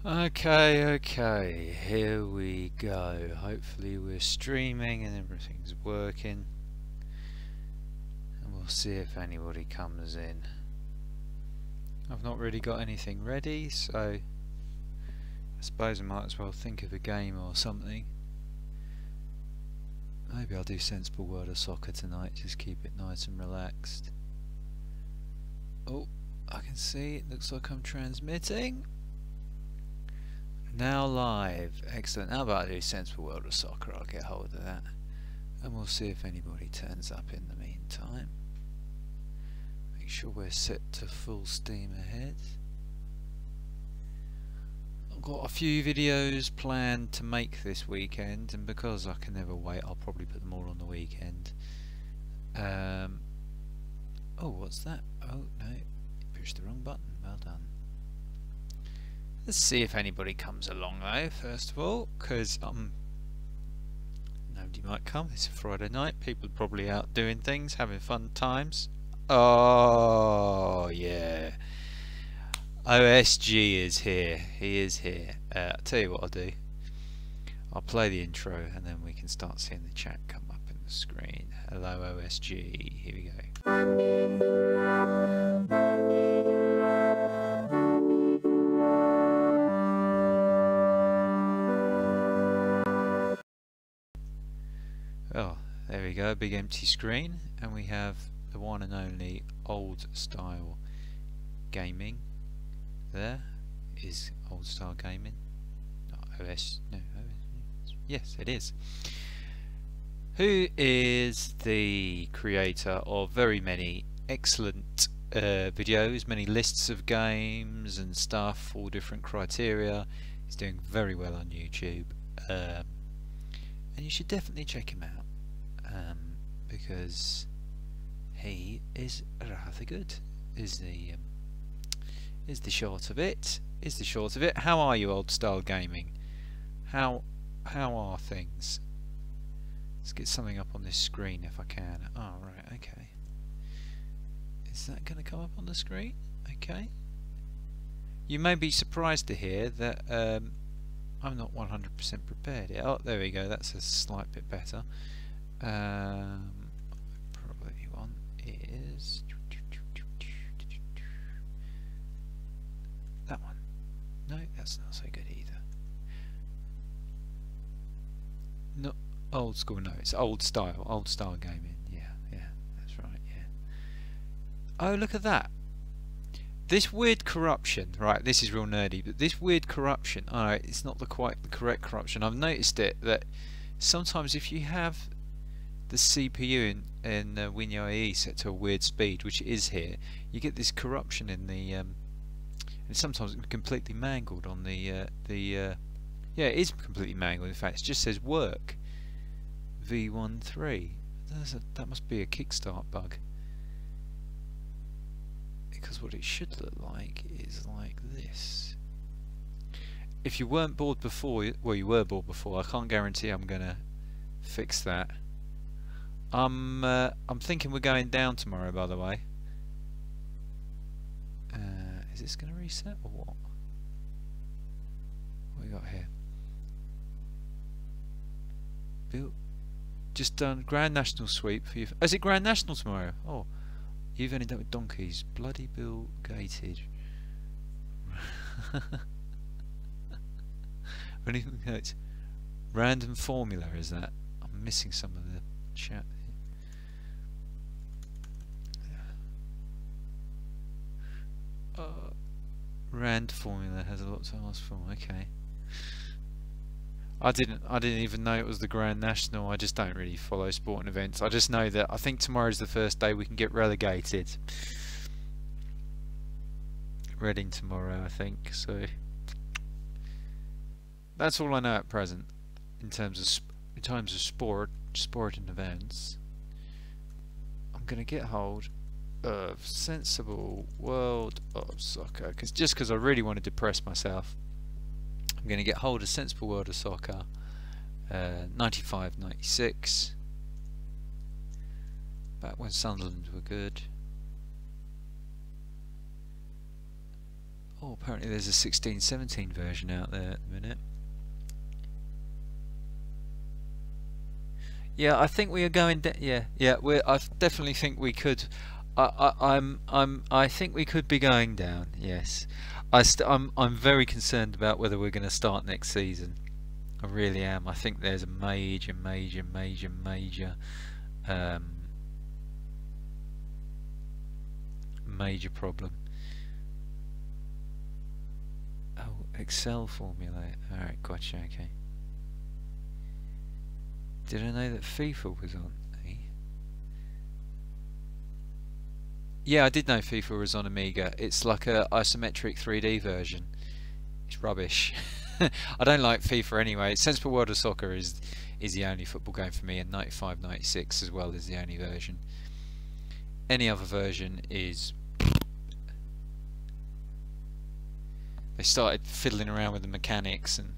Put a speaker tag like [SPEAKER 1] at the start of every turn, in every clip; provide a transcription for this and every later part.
[SPEAKER 1] Okay, here we go. Hopefully we're streaming and everything's working. And we'll see if anybody comes in. I've not really got anything ready, so I suppose I might as well think of a game or something. Maybe I'll do Sensible World of Soccer tonight, just keep it nice and relaxed. Oh, I can see, it looks like I'm transmitting. Now live, excellent. How about I do Sensible World of Soccer? I'll get hold of that. And we'll see if anybody turns up in the meantime. Make sure we're set to full steam ahead. I've got a few videos planned to make this weekend, and because I can never wait, I'll probably put them all on the weekend. Oh, what's that? Oh, no, you pushed the wrong button. Well done. Let's see if anybody comes along though, first of all, because nobody might come. It's a Friday night, people are probably out doing things, having fun times. Oh yeah, OSG is here, he is here. I'll tell you what I'll do, I'll play the intro and then we can start seeing the chat come up in the screen. Hello OSG, here we go. Oh, there we go, big empty screen, and we have the one and only old style gaming. There is old style gaming. Not OS, no, OS, yes it is. Who is the creator of very many excellent videos, many lists of games and stuff, all different criteria. He's doing very well on YouTube. And you should definitely check him out. Because he is rather good. Is the short of it. Is the short of it. How are you, old style gaming? How are things? Let's get something up on this screen if I can. Oh right, okay. Is that going to come up on the screen? Okay. You may be surprised to hear that I'm not 100% prepared yet. Oh, there we go. That's a slight bit better. Probably one is that one. No, that's not so good either. No, old school. No, it's old style gaming. Yeah, that's right. Yeah. Oh, look at that. This weird corruption, right, this is real nerdy, but this weird corruption, alright, it's not quite the correct corruption. I've noticed it, that sometimes if you have the CPU in WinUAE set to a weird speed, which it is here, you get this corruption in the, and sometimes it's completely mangled on the, yeah, it is completely mangled, in fact, it just says work, V13, that must be a kickstart bug. Because what it should look like is like this. If you weren't bored before, well, you were bored before. I can't guarantee I'm gonna fix that. I'm thinking we're going down tomorrow, by the way. Is this gonna reset or what? What we got here? Bill, just done Grand National sweep for you. Is it Grand National tomorrow? Oh. You've ended up with donkeys. Bloody Bill Gated. Random formula, is that? I'm missing some of the chat here. Rand formula has a lot to ask for. Okay. I didn't even know it was the Grand National. I just don't really follow sporting events. I just know that I think tomorrow's the first day we can get relegated. Reading tomorrow, I think. So that's all I know at present in terms of sporting events. I'm gonna get hold of Sensible World of Soccer because I really want to depress myself. I'm going to get hold of Sensible World of Soccer 95-96, back when Sunderland were good. Oh, apparently there's a 16-17 version out there at the minute. Yeah, I think we are going. Yeah. I definitely think we could. I think we could be going down. Yes, I'm very concerned about whether we're going to start next season. I really am. I think there's a major problem. Oh, Excel formula. All right, gotcha. Okay. Did I know that FIFA was on? Yeah, I did know FIFA was on Amiga. It's like a isometric 3D version. It's rubbish. I don't like FIFA anyway. Sensible World of Soccer is the only football game for me, and 95-96 as well is the only version. Any other version is... They started fiddling around with the mechanics and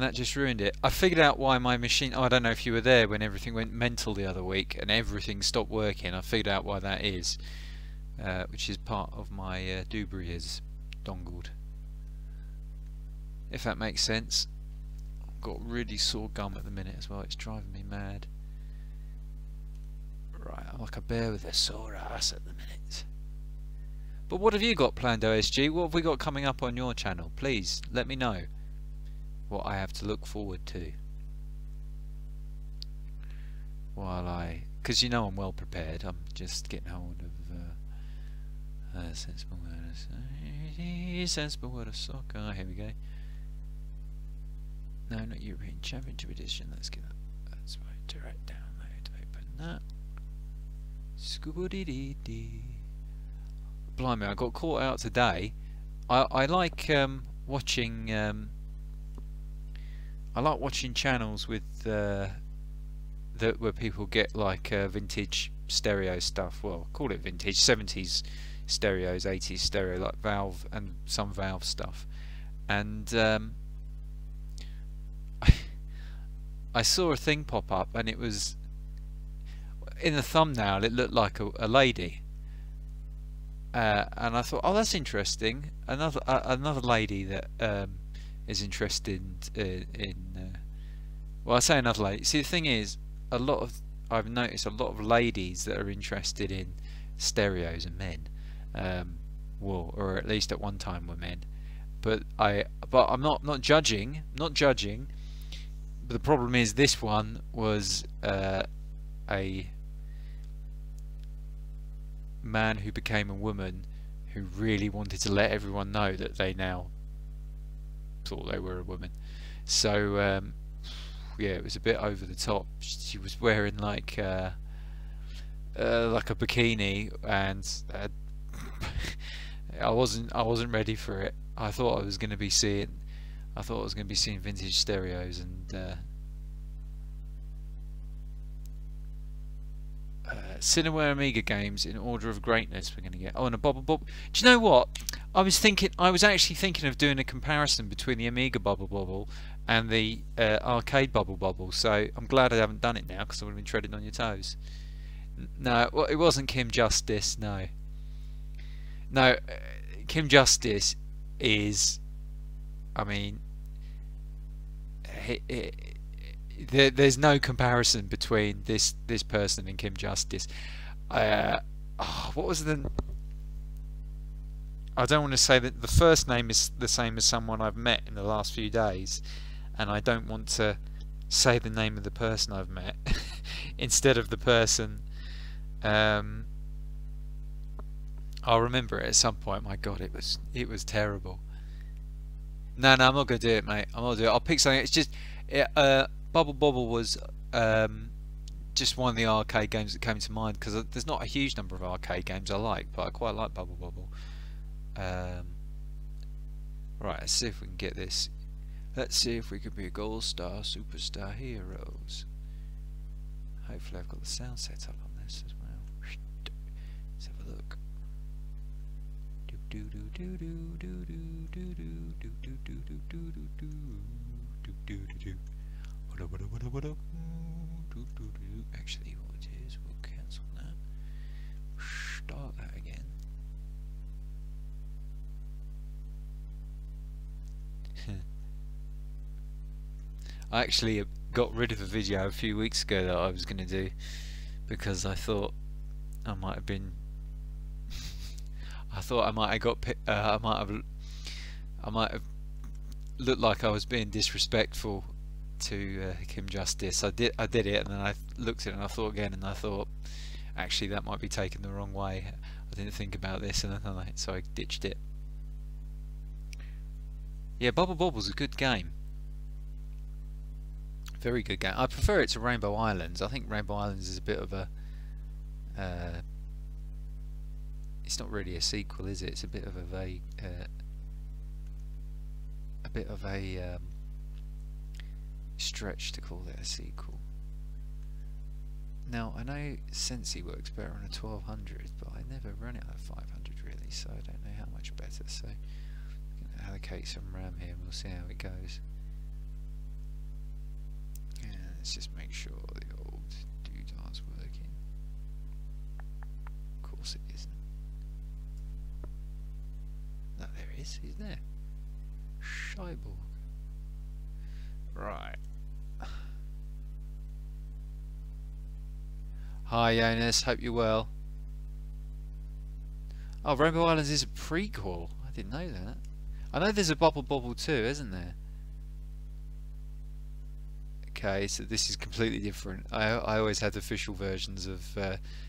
[SPEAKER 1] that just ruined it. I figured out why my machine... Oh, I don't know if you were there when everything went mental the other week and everything stopped working. I figured out why that is, which is part of my Dubry is dongled. If that makes sense. I've got really sore gum at the minute as well. It's driving me mad. Right, I'm like a bear with a sore ass at the minute. But what have you got planned, OSG? What have we got coming up on your channel? Please, let me know what I have to look forward to while because you know I'm well prepared. I'm just getting hold of sensible word of soccer. Here we go. No, not European Championship Edition. Let's get that. That's right. Direct download. Open that. Scooby-dee-dee-dee. Blimey, I got caught out today. I like watching. I like watching channels with where people get like vintage stereo stuff. Well, call it vintage, 70s stereos, 80s stereo, like Valve and some Valve stuff. And I saw a thing pop up, and it was in the thumbnail. It looked like a lady, and I thought, oh, that's interesting. Another lady that is interested in well, I say another lady. See, the thing is, I've noticed a lot of ladies that are interested in stereos and men, well, or at least at one time were men. But I'm not judging. But the problem is, this one was a man who became a woman who really wanted to let everyone know that they now thought they were a woman. So yeah, it was a bit over the top. She was wearing like a bikini, and I wasn't ready for it. I thought I was going to be seeing vintage stereos and Cineware Amiga games in order of greatness we're going to get. Oh, and a Bubble Bobble. Do you know what? I was actually thinking of doing a comparison between the Amiga Bubble Bobble and the arcade Bubble Bobble. So I'm glad I haven't done it now, because I would have been treading on your toes. No, well, it wasn't Kim Justice. No, Kim Justice is, I mean, there's no comparison between this person and Kim Justice. What was the? I don't want to say that the first name is the same as someone I've met in the last few days, and I don't want to say the name of the person I've met instead of the person. I'll remember it at some point. My God, it was terrible. No, I'm not going to do it, mate. I'm not going to do it. I'll pick something. It's just Bubble Bobble was just one of the arcade games that came to mind, because there's not a huge number of arcade games I like, but I quite like Bubble Bobble. Right, let's see if we can get this. Let's see if we can be a gold star superstar heroes. Hopefully I've got the sound set up on this as well. Let's have a look. Actually, what it is, we'll cancel that. start that again. I actually got rid of a video a few weeks ago that I was going to do because I thought I might have been I thought I might have got I might have looked like I was being disrespectful to Kim Justice. I did it, and then I looked at it and I thought again, and I thought actually that might be taken the wrong way. I didn't think about this, and so I ditched it. Yeah, Bubble Bobble's a good game. Very good game. I prefer it to Rainbow Islands. I think Rainbow Islands is a bit of a it's not really a sequel, is it? It's a bit of a vague stretch to call it a sequel. Now I know Sensi works better on a 1200, but I never run it at 500 really, so I don't know how much better. So I'm going to allocate some RAM here and we'll see how it goes. Yeah, let's just make sure the old doodar's working. Of course it isn't. No, there he is. He's there. Scheiborg. Right. Hi Jonas, hope you're well. Oh, Rainbow Islands is a prequel. I didn't know that. I know there's a Bubble Bobble too, isn't there? Okay, so this is completely different. I always had official versions of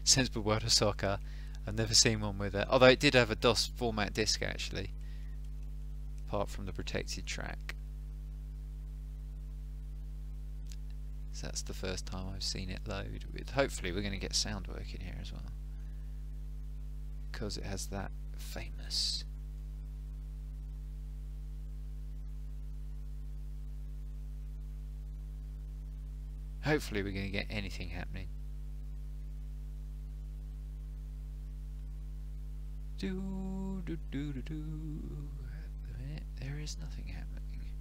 [SPEAKER 1] Sensible World of Soccer. I've never seen one with it. Although it did have a DOS format disc actually. Apart from the protected track. So that's the first time I've seen it load with. Hopefully we're going to get sound working here as well, because it has that famous hopefully we're going to get anything happening. Do do do do do. At the minute there is nothing happening.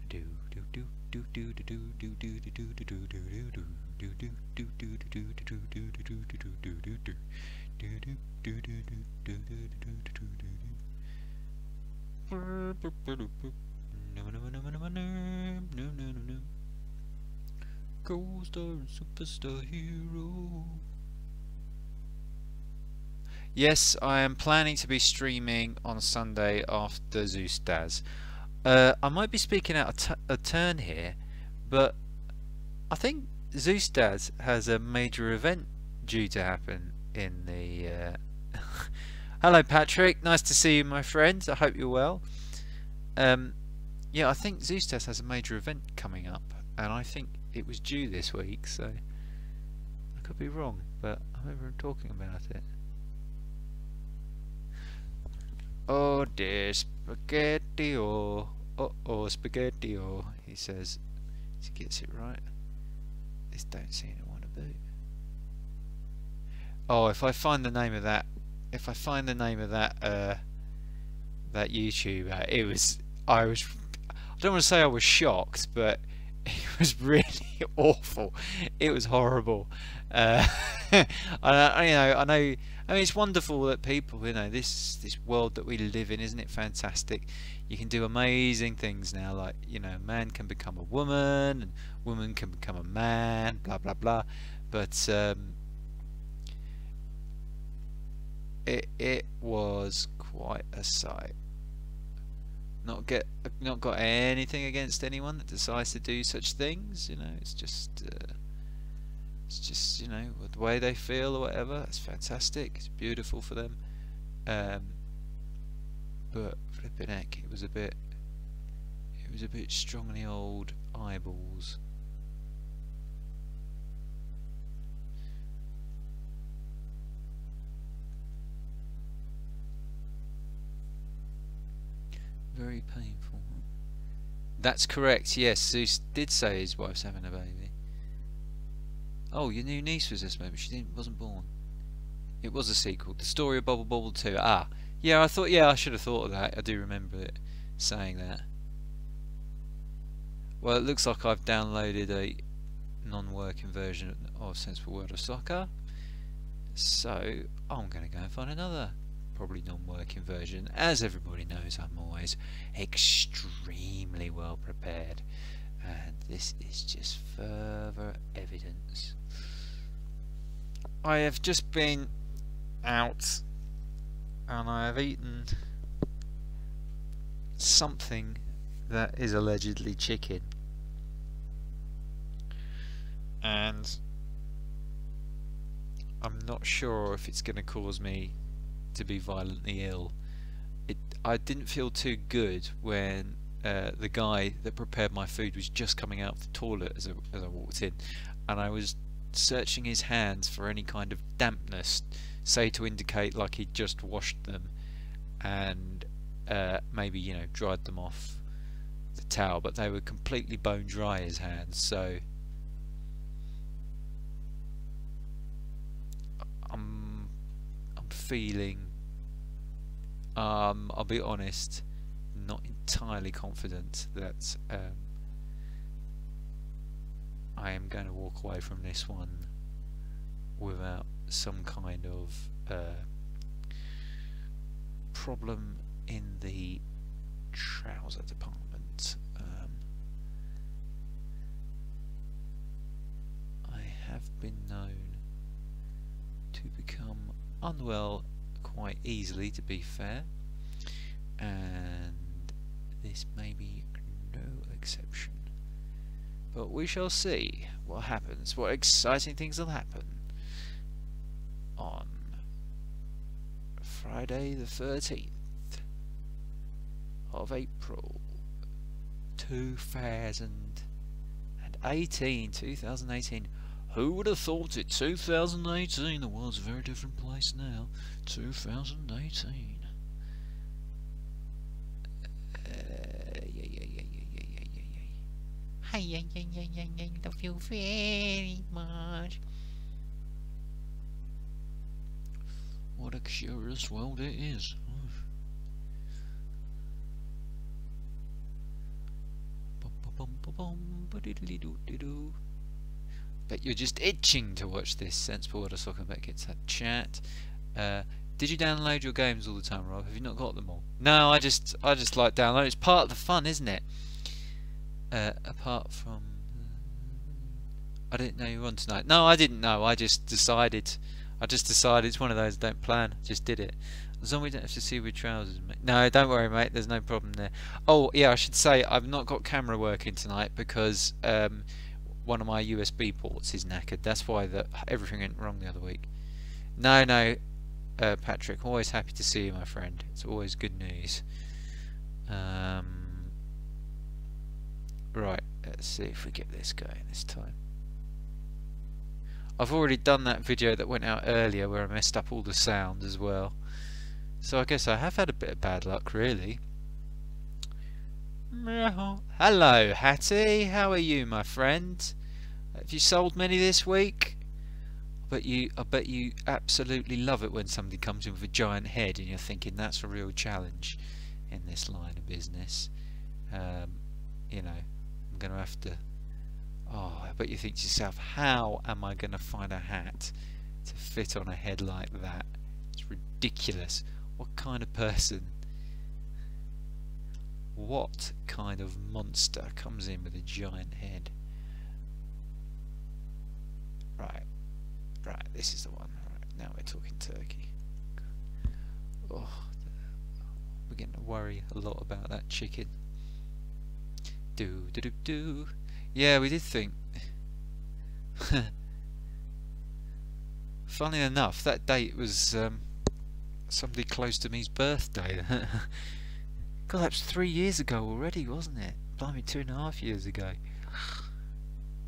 [SPEAKER 1] Do do do do do do do do do do do do do do do do do do do Go-Star and Superstar Hero. Yes, I am planning to be streaming on Sunday after Zeus Daz. I might be speaking out of turn here, but I think Zeus Daz has a major event due to happen in the... Hello Patrick, nice to see you my friend, I hope you're well. Yeah, I think Zeus Daz has a major event coming up, and I think it was due this week, so I could be wrong, but I remember him talking about it. Oh dear spaghetti-o, oh spaghetti-o, he says. He gets it right. This don't seem to want to boot. Oh, if I find the name of that, that YouTuber, I don't want to say I was shocked, but it was really awful. It was horrible. I know. I mean, it's wonderful that people, this world that we live in, isn't it fantastic? You can do amazing things now, like, a man can become a woman, and woman can become a man, blah blah blah. But it was quite a sight. Not got anything against anyone that decides to do such things. It's just the way they feel or whatever. It's fantastic. It's beautiful for them. But flipping heck, it was a bit strong in the old eyeballs. Very painful. That's correct, yes. Zeus did say his wife's having a baby. Oh, your new niece was this movie. She wasn't born. It was a sequel. The Story of Bubble Bobble 2. Ah, yeah, I should have thought of that. I do remember it saying that. Well, it looks like I've downloaded a non-working version of Sensible World of Soccer. So I'm going to go and find another probably non-working version. As everybody knows, I'm always extremely well prepared, and this is just further evidence. I have just been out and I have eaten something that is allegedly chicken, and I'm not sure if it's going to cause me to be violently ill. I didn't feel too good when the guy that prepared my food was just coming out of the toilet as I walked in, and I was searching his hands for any kind of dampness, say to indicate like he'd just washed them and maybe, you know, dried them off the towel, but they were completely bone dry, his hands. So I'm feeling, I'll be honest, not entirely confident that I am going to walk away from this one without some kind of problem in the trouser department. I have been known to become unwell quite easily, to be fair, and this may be no exception. But we shall see what happens, what exciting things will happen on Friday the 13th of April 2018. Who would have thought it? 2018. The world's a very different place now. 2018. I love you very much. What a curious world it is. Bet you're just itching to watch this. Sensible What I was talking about gets that chat. Did you download your games all the time, Rob? Have you not got them all? No, I just like download. It's part of the fun, isn't it? Apart from, I didn't know you were on tonight. No, I didn't know. I just decided. It's one of those. Don't plan. Just did it. As long as we don't have to see with trousers, mate. No, don't worry, mate. There's no problem there. Oh, yeah. I should say I've not got camera working tonight because one of my USB ports is knackered. That's why everything went wrong the other week. No, Patrick. Always happy to see you, my friend. It's always good news. Right, let's see if we get this going this time. I've already done that video that went out earlier where I messed up all the sound as well. So I guess I have had a bit of bad luck, really. Hello, Hattie. How are you, my friend? Have you sold many this week? I bet you absolutely love it when somebody comes in with a giant head and you're thinking that's a real challenge in this line of business. You know, I'm going to have to... Oh, I bet you think to yourself, how am I going to find a hat to fit on a head like that? It's ridiculous. What kind of person, what kind of monster comes in with a giant head? Right, this is the one. Right, now we're talking turkey. Oh, we're beginning to worry a lot about that chicken. Do. Yeah, we did think. Funny enough, that date was somebody close to me's birthday. God, that was 3 years ago already, wasn't it? Blimey, 2.5 years ago.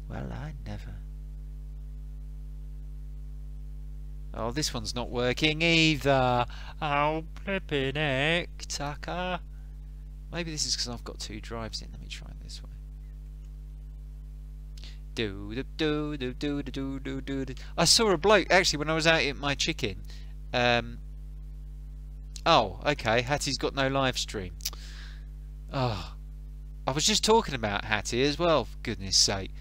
[SPEAKER 1] Well, I never. Oh, this one's not working either. Oh, flippin' heck, Tucker. Maybe this is because I've got 2 drives in. Let me try it this way. I saw a bloke actually when I was out eating my chicken. Oh, okay. Hattie's got no live stream. Oh, I was just talking about Hattie as well. For goodness sake,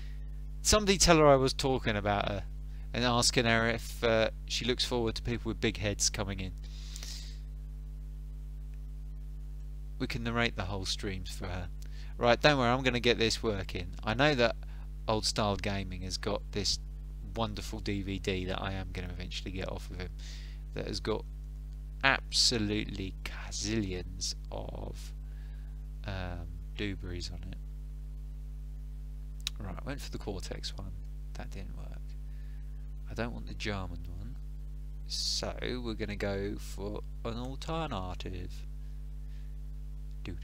[SPEAKER 1] somebody tell her I was talking about her. and asking her if she looks forward to people with big heads coming in. We can narrate the whole streams for her. Right, don't worry, I'm going to get this working. I know that Old Style Gaming has got this wonderful DVD that I am going to eventually get off of him, that has got absolutely gazillions of dooberies on it. Right, I went for the Cortex one. That didn't work. I don't want the German one, so we're going to go for an alternative. The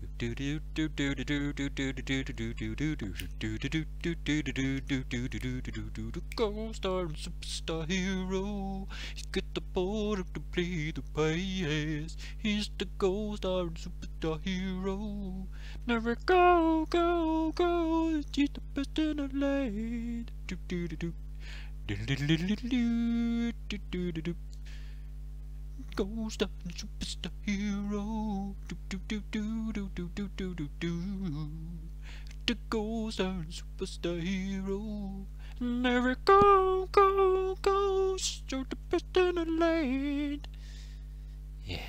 [SPEAKER 1] Ghost Iron Superstar Hero. He's got the board to play the bass. He's the Ghost Iron Superstar Hero. Never go, go, go. He's the best in the land. Ghost Iron Superstar Hero. The Ghost Iron Superstar Hero. Never go, go, go. You're the best in the land. Yeah.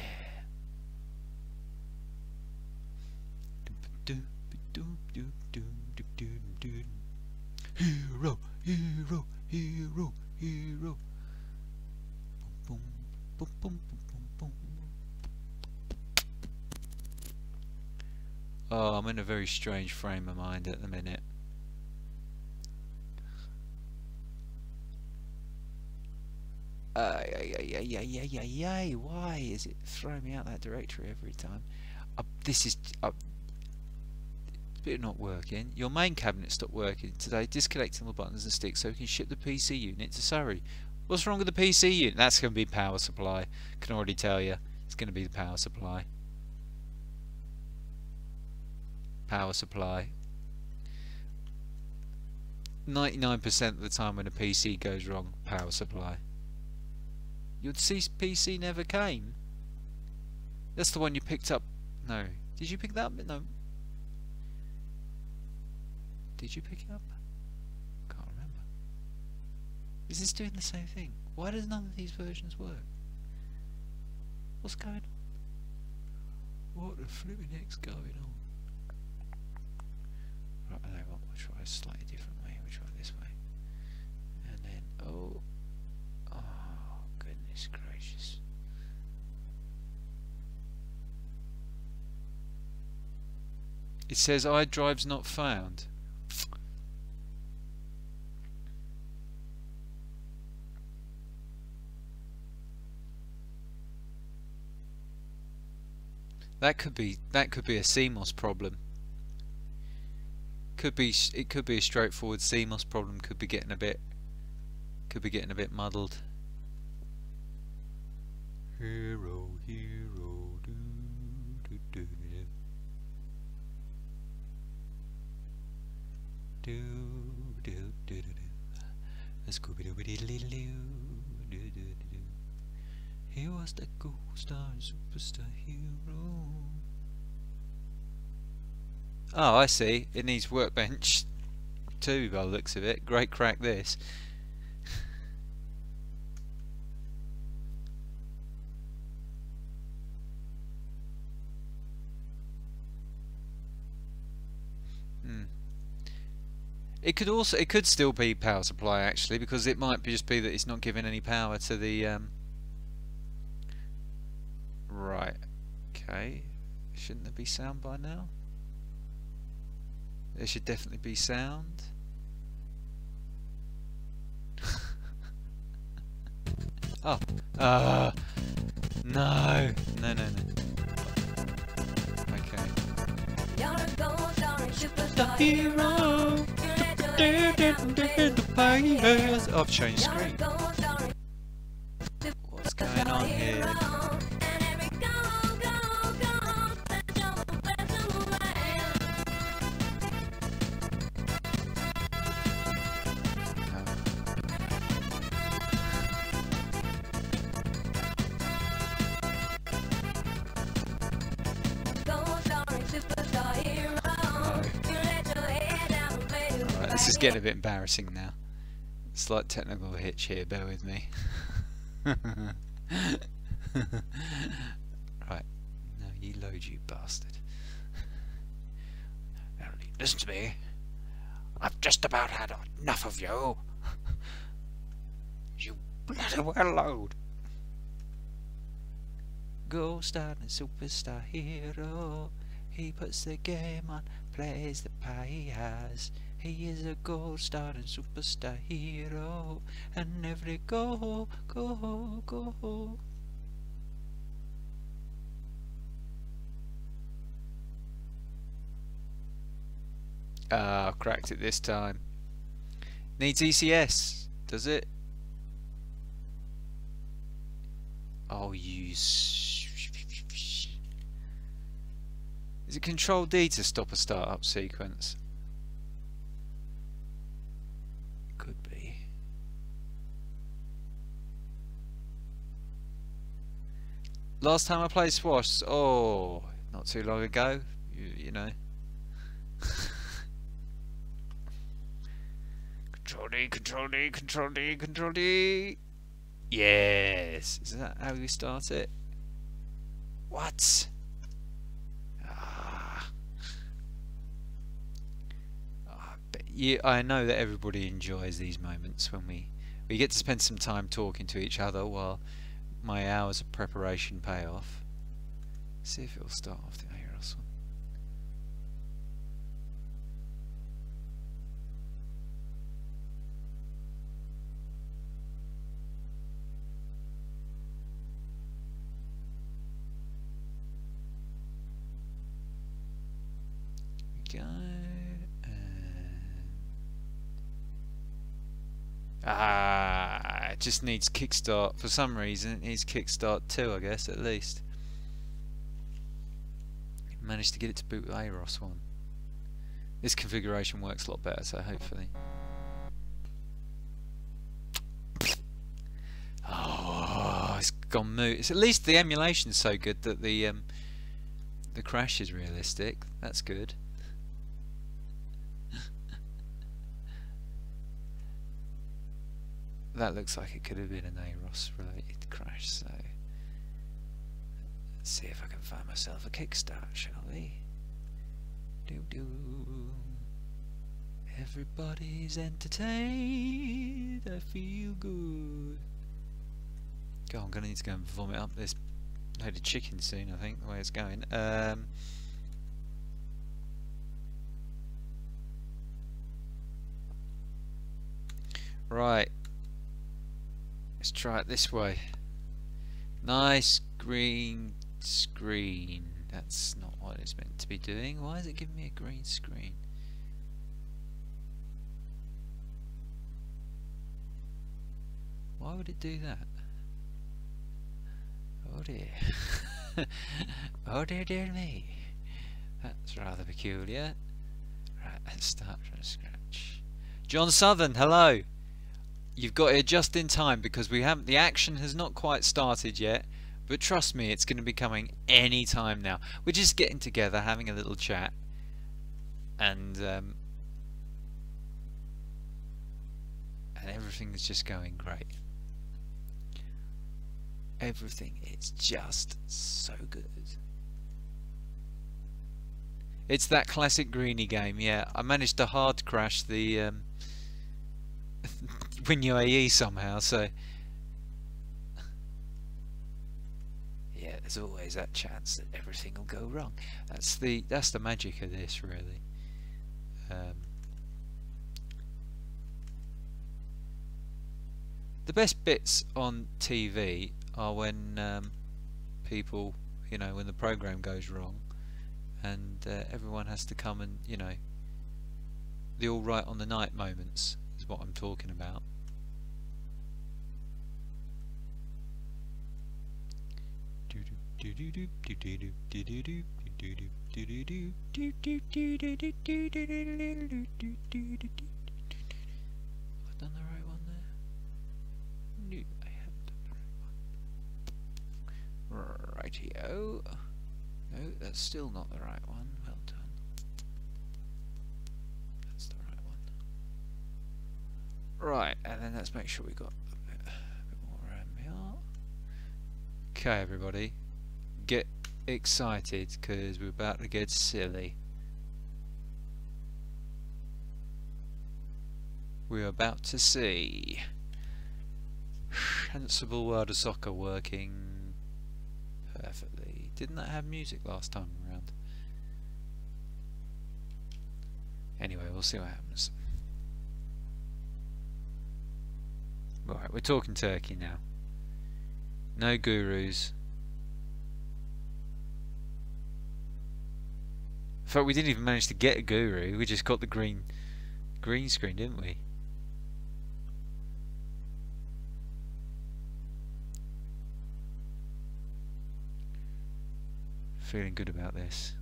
[SPEAKER 1] Hero, hero, hero, hero. Boom, boom, boom, boom, boom, boom. Oh, I'm in a very strange frame of mind at the minute. Why is it throwing me out that directory every time? This is it's not working. Your main cabinet stopped working today. Disconnecting all the buttons and sticks so we can ship the PC unit to Surrey. What's wrong with the PC unit? That's going to be power supply. Can already tell you. It's going to be the power supply. Power supply. 99% of the time when a PC goes wrong, power supply. Your PC never came. That's the one you picked up. No. Did you pick that up? No. Did you pick it up? Can't remember. Is this doing the same thing? Why does none of these versions work? What's going on? What the flipping heck's going on? Right, I know what, we'll try a slightly different way. We'll try this way. And then, oh, goodness gracious. It says iDrive's not found. That could be a CMOS problem. It could be a straightforward CMOS problem. Could be getting a bit muddled. Hero, hero, do do do do do do do do. Scooby Doo Doo Doo Doo Doo. He was the Ghost Iron Superstar Hero. Oh, I see. It needs workbench too, by the looks of it. Great crack, this. It could still be power supply actually, because it might just be that it's not giving any power to the right. Okay. Shouldn't there be sound by now? There should definitely be sound. Oh. No. No. Okay.
[SPEAKER 2] You're a ghost, you're a superstar
[SPEAKER 1] hero. Oh, I've changed screen. What's going on here? This is getting a bit embarrassing now. Slight technical hitch here, bear with me. Right, now you load, you bastard. Now listen to me. I've just about had enough of you. You bloody well load. Gold star and superstar hero. He puts the game on, plays the part he has. He is a gold star and superstar hero. And every go. Ah, cracked it this time. Needs ECS, does it? Oh, you. Is it Control D to stop a startup sequence? Could be. Last time I played Swash, oh, not too long ago, you know. Control D, Control D, Control D, Control D. Yes. Is that how we start it? What? I know that everybody enjoys these moments when we get to spend some time talking to each other while my hours of preparation pay off. See if it will start off the AmigaRob one. Go. It just needs kickstart. For some reason it needs kickstart 2, I guess, at least. Managed to get it to boot with AmigaRob 1. This configuration works a lot better, so hopefully. Oh, it's gone moot. It's at least the emulation's so good that the crash is realistic. That's good. That looks like it could have been an AmigaRob related crash, so let's see if I can find myself a kickstart, shall we? Everybody's entertained, I feel good. God, I'm gonna need to go and vomit up this load of chicken soon, I think, the way it's going. Right. Let's try it this way. Nice green screen. That's not what it's meant to be doing. Why is it giving me a green screen? Why would it do that? Oh dear. Oh dear, dear me. That's rather peculiar. Right, let's start from scratch. John Southern, hello. You've got here just in time because we haven't. The action has not quite started yet, but trust me, it's going to be coming any time now. We're just getting together, having a little chat, and everything is just going great. Everything is just so good. It's that classic greenie game. Yeah, I managed to hard crash the WinUAE somehow, so yeah, there's always that chance that everything will go wrong. That's the magic of this, really. The best bits on TV are when people, you know, when the program goes wrong and everyone has to come and, you know, the all right on the night moments is what I'm talking about. I've done the right one there. No, I haven't done the right one. Rightio. No, that's still not the right one. Well done. That's the right one. Right, and then let's make sure we got a bit more around here. Okay, everybody, get excited because we're about to get silly. We're about to see Sensible World of Soccer working perfectly. Didn't that have music last time around? Anyway, we'll see what happens. Right, we're talking turkey now. No gurus. In fact, we didn't even manage to get a guru. We just got the green screen, didn't we? Feeling good about this.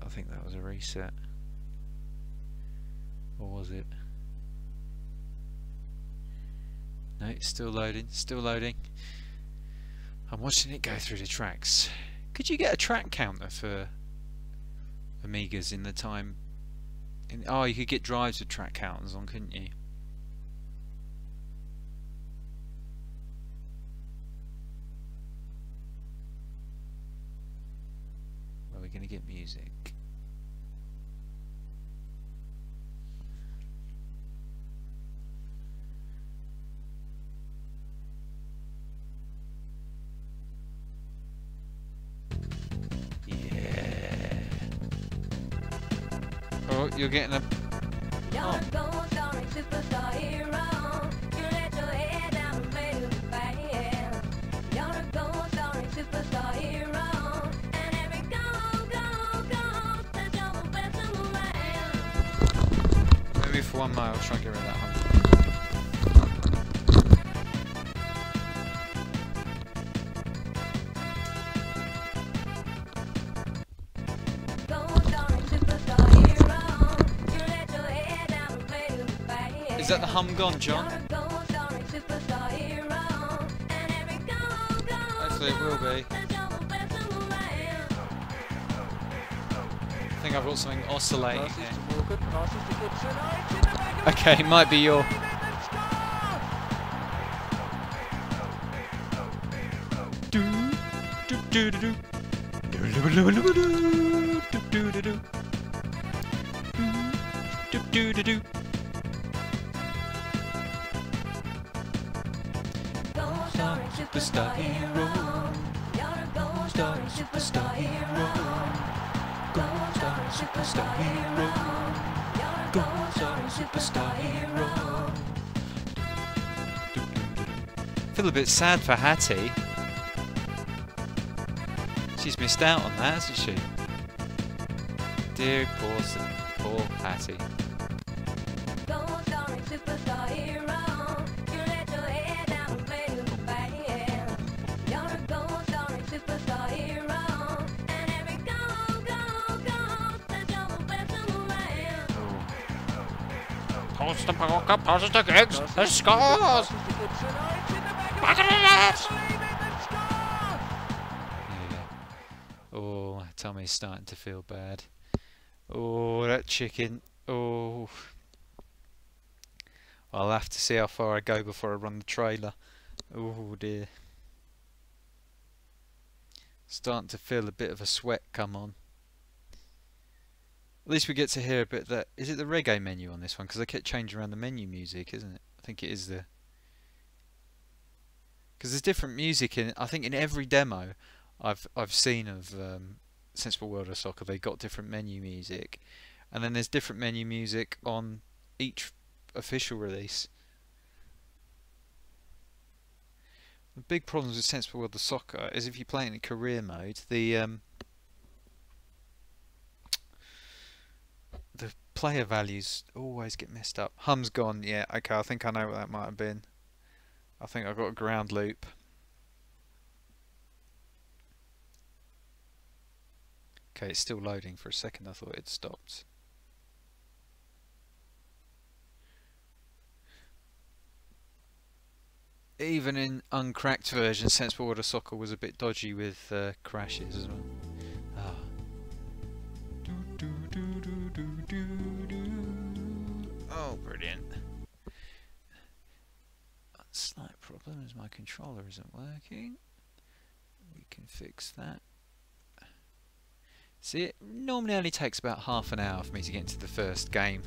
[SPEAKER 1] I think that was a reset. Or was it? No, it's still loading, still loading. I'm watching it go through the tracks. Could you get a track counter for Amigas in the time? Oh, you could get drives with track counters on, couldn't you? Well, we're going to get music. Oh, you're getting a...
[SPEAKER 2] You're a gold darling superstar hero. You let your head down and made it fast. You're a gold darling superstar hero. And every goal, that you're the best in the land.
[SPEAKER 1] Maybe for 1 mile, I'll try and get rid of that hum.
[SPEAKER 2] Gold darling superstar hero. You let your head down and made it fast.
[SPEAKER 1] Is that the hum gone, John?
[SPEAKER 2] You're a gold darling superstar hero. And every goal,
[SPEAKER 1] Hopefully it will be.
[SPEAKER 2] that you're the best in the land.
[SPEAKER 1] I think I've got something oscillating here. Okay, it might be your...
[SPEAKER 2] Gold darling superstar hero. You're a gold darling superstar hero. Gold darling superstar hero. You're a gold darling superstar hero.
[SPEAKER 1] Feel a bit sad for Hattie. She's missed out on that, hasn't she? Dear poor Hattie.
[SPEAKER 2] Gold darling superstar hero. You let your head down and made it fast. You're a gold darling superstar hero. And every goal, that you're the best in the land.
[SPEAKER 1] Post the poker, post the gigs, the scores! Back in the net! Oh, Tommy's starting to feel bad. Oh, that chicken. Oh. I'll have to see how far I go before I run the trailer. Oh dear. Starting to feel a bit of a sweat come on. At least we get to hear a bit of that. Is it the reggae menu on this one? Because I kept changing around the menu music, isn't it? I think it is the... Because there's different music in... I think in every demo I've seen of Sensible World of Soccer, they got different menu music. And then there's different menu music on each official release. The big problems with Sensible World of Soccer is if you play it in career mode, the player values always get messed up. Hum's gone, yeah, okay, I think I know what that might have been. I think I got a ground loop. Okay, it's still loading. For a second I thought it had stopped. even in uncracked versions, Sensible World of Soccer was a bit dodgy with crashes as well. Ah. Oh, brilliant. Slight problem is my controller isn't working. We can fix that. See, it normally only takes about half an hour for me to get into the first game.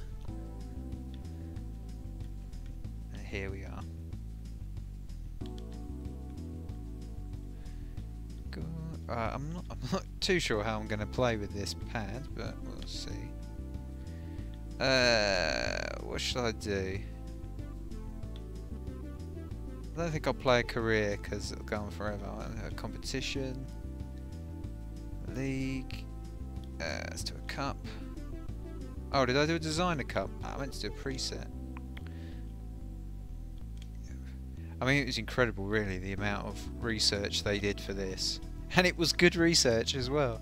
[SPEAKER 1] And here we are. I'm not too sure how I'm going to play with this pad, but we'll see. What should I do? I don't think I'll play a career because it'll go on forever. A competition, league. Let's do a cup. Oh, did I do a designer cup? I meant to do a preset. I mean, it was incredible, really, the amount of research they did for this. And it was good research as well.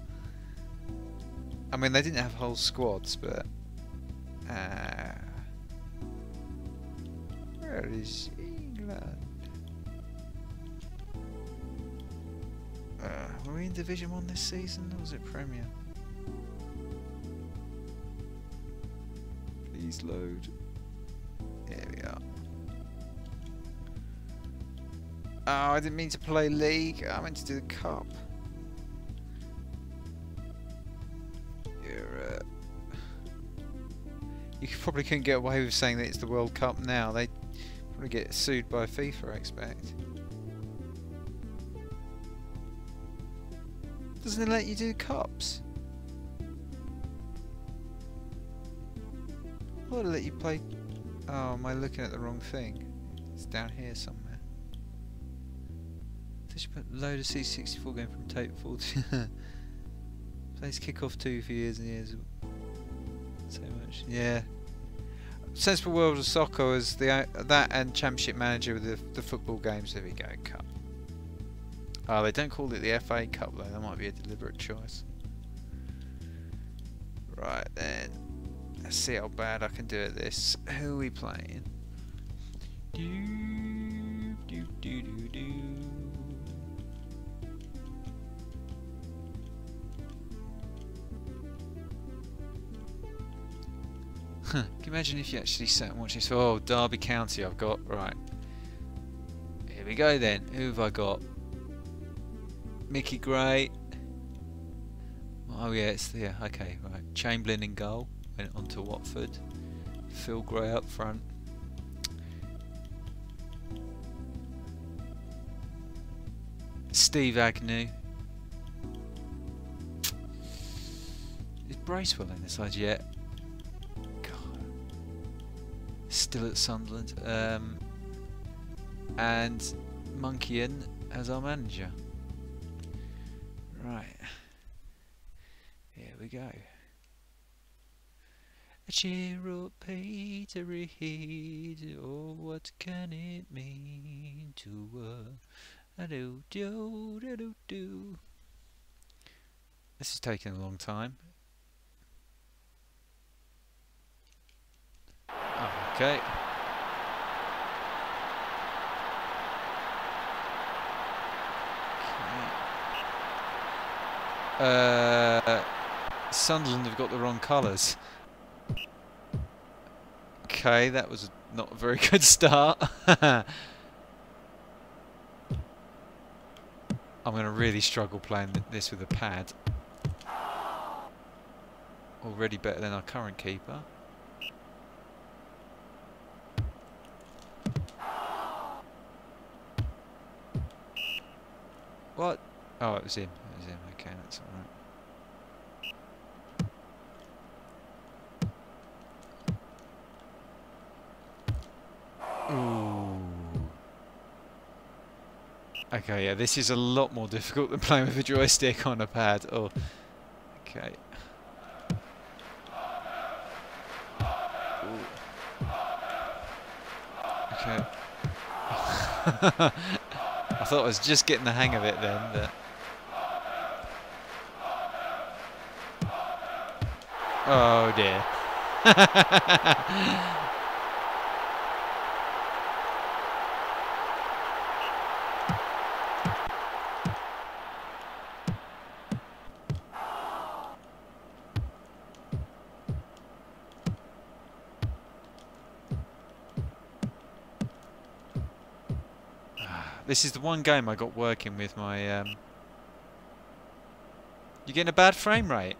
[SPEAKER 1] I mean, they didn't have whole squads, but... where is England? Were we in Division 1 this season, or was it Premier? Please load. Here we are. Oh, I didn't mean to play League. I meant to do the Cup. You probably couldn't get away with saying that it's the World Cup now. They'd probably get sued by FIFA, I expect. Doesn't it let you do cups? I would let you play. Oh, am I looking at the wrong thing? It's down here somewhere. They should put load of C64 game from tape 40. Plays kickoff 2 for years and years. So much, yeah. Sensible World of Soccer was the that and Championship Manager with the football games. There we go, cup. Oh, they don't call it the FA Cup though. That might be a deliberate choice. Right then, let's see how bad I can do at this. Who are we playing? Can you imagine if you actually sat and watched this? Oh, Derby County I've got. Right. Here we go then. Who have I got? Mickey Gray. Oh yeah, it's there. Okay, right. Chamberlain in goal. Went on to Watford. Phil Gray up front. Steve Agnew. Is Bracewell in the side yet? Still at Sunderland, and Monkeyan as our manager. Right, here we go. Cheer up, Peter Reed. Oh, what can it mean to do do do do? This is taking a long time. Okay. Sunderland have got the wrong colours. Okay, that was not a very good start. I'm going to really struggle playing this with a pad. Already better than our current keeper. What? Oh, it was him. It was him. Okay, that's alright. Ooh. Okay, yeah, this is a lot more difficult than playing with a joystick on a pad. Oh, okay. Ooh. Okay. I thought I was just getting the hang of it then, but... Oh dear. This is the one game I got working with my... You getting a bad frame rate?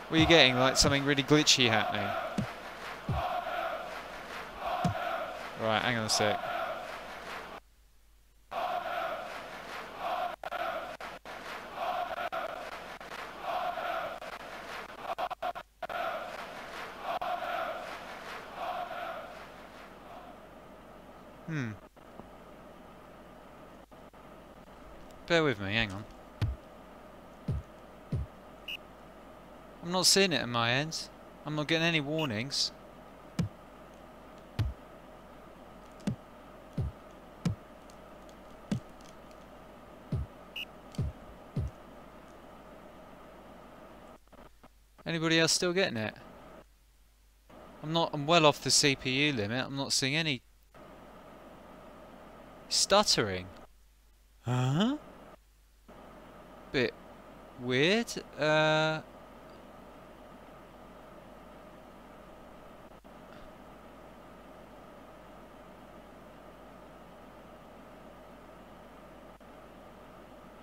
[SPEAKER 1] What are you getting? Like something really glitchy happening? Right, hang on a sec. Bear with me, hang on. I'm not seeing it on my end. I'm not getting any warnings. Anybody else still getting it? I'm well off the CPU limit. I'm not seeing any stuttering. Huh? Bit weird. Right,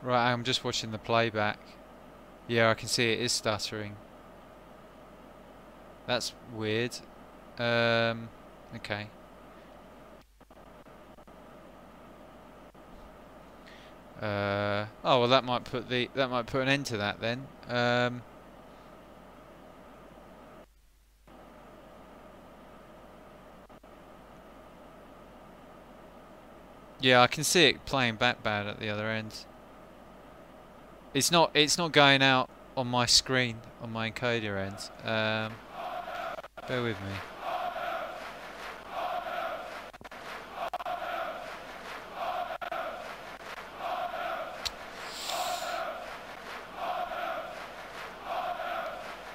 [SPEAKER 1] I'm just watching the playback. Yeah, I can see it is stuttering. That's weird. Okay. Oh well, that might put an end to that then. Yeah, I can see it playing back bad at the other end. It's not going out on my screen on my encoder end. Bear with me.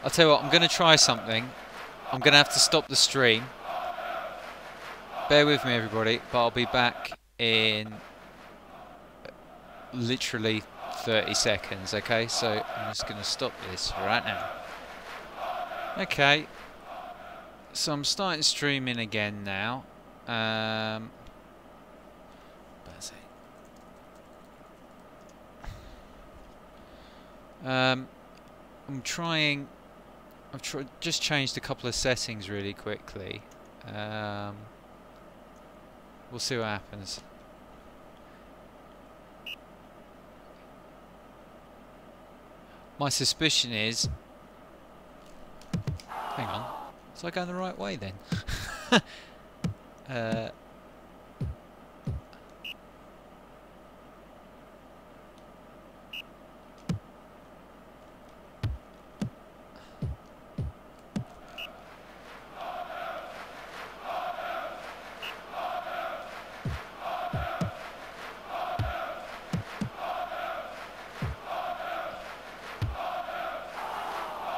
[SPEAKER 1] I'll tell you what, I'm going to try something. I'm going to have to stop the stream. Bear with me everybody, but I'll be back in literally 30 seconds, okay? So I'm just going to stop this right now. Okay. So I'm starting streaming again now. I've just changed a couple of settings really quickly. We'll see what happens. My suspicion is... Hang on. Was I going the right way then?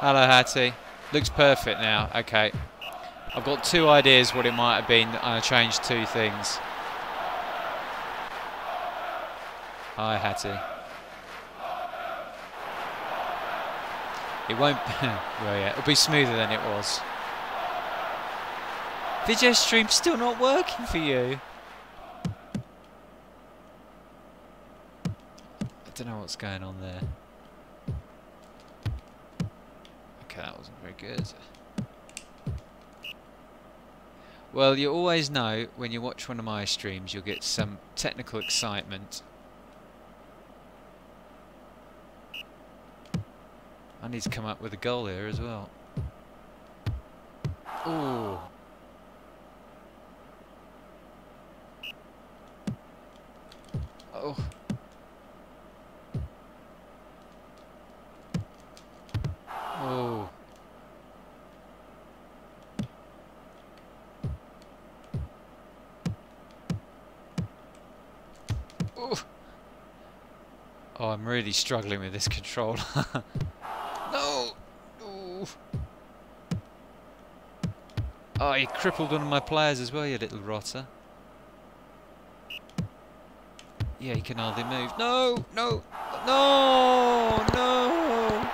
[SPEAKER 1] Hello Hattie. Looks perfect now. Okay. I've got two ideas what it might have been. I changed two things. Hi Hattie. It won't... well yeah, it'll be smoother than it was. Video stream's still not working for you. I don't know what's going on there. Okay, that wasn't very good. Well, you always know when you watch one of my streams, you'll get some technical excitement. I need to come up with a goal here as well. Ooh. Oh. Oh. Oh. Oh, I'm really struggling with this controller. No. Ooh. Oh, you crippled one of my players as well, you little rotter. Yeah, he can hardly move. No, no, no, no.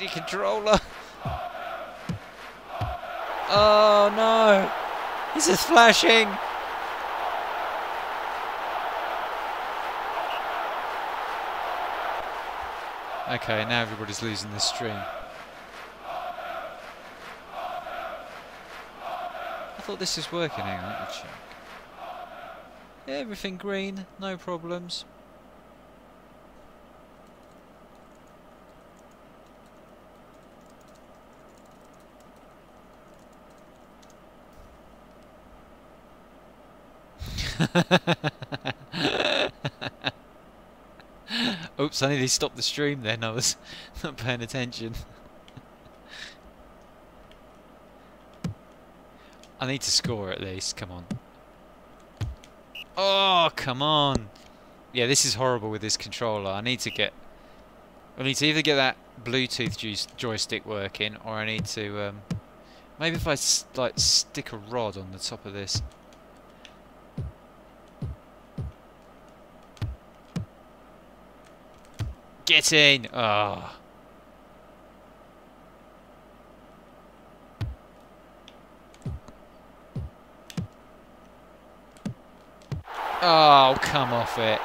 [SPEAKER 1] me controller. Oh no! This is flashing! Okay, now everybody's losing the stream. I thought this was working. Hang on, let me check. Yeah, everything green, no problems. Oops, I nearly stopped the stream then, I was not paying attention. I need to score at least, come on. Oh, come on! Yeah, this is horrible with this controller. I need to either get that Bluetooth joystick working, or I need to, maybe if I like stick a rod on the top of this. Get in! Oh. Oh, come off it.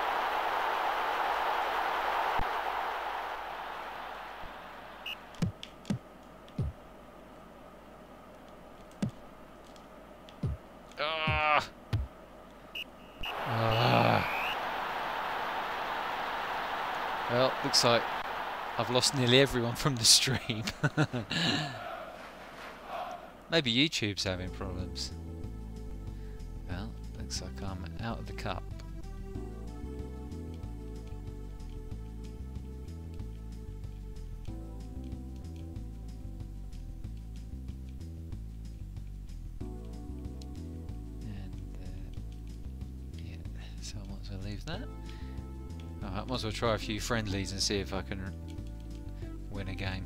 [SPEAKER 1] Ah. Ah. Well, looks like I've lost nearly everyone from the stream. Maybe YouTube's having problems. Well, looks like I'm out of the cup. And yeah, so I might as well leave that. Alright, might as well try a few friendlies and see if I can win a game.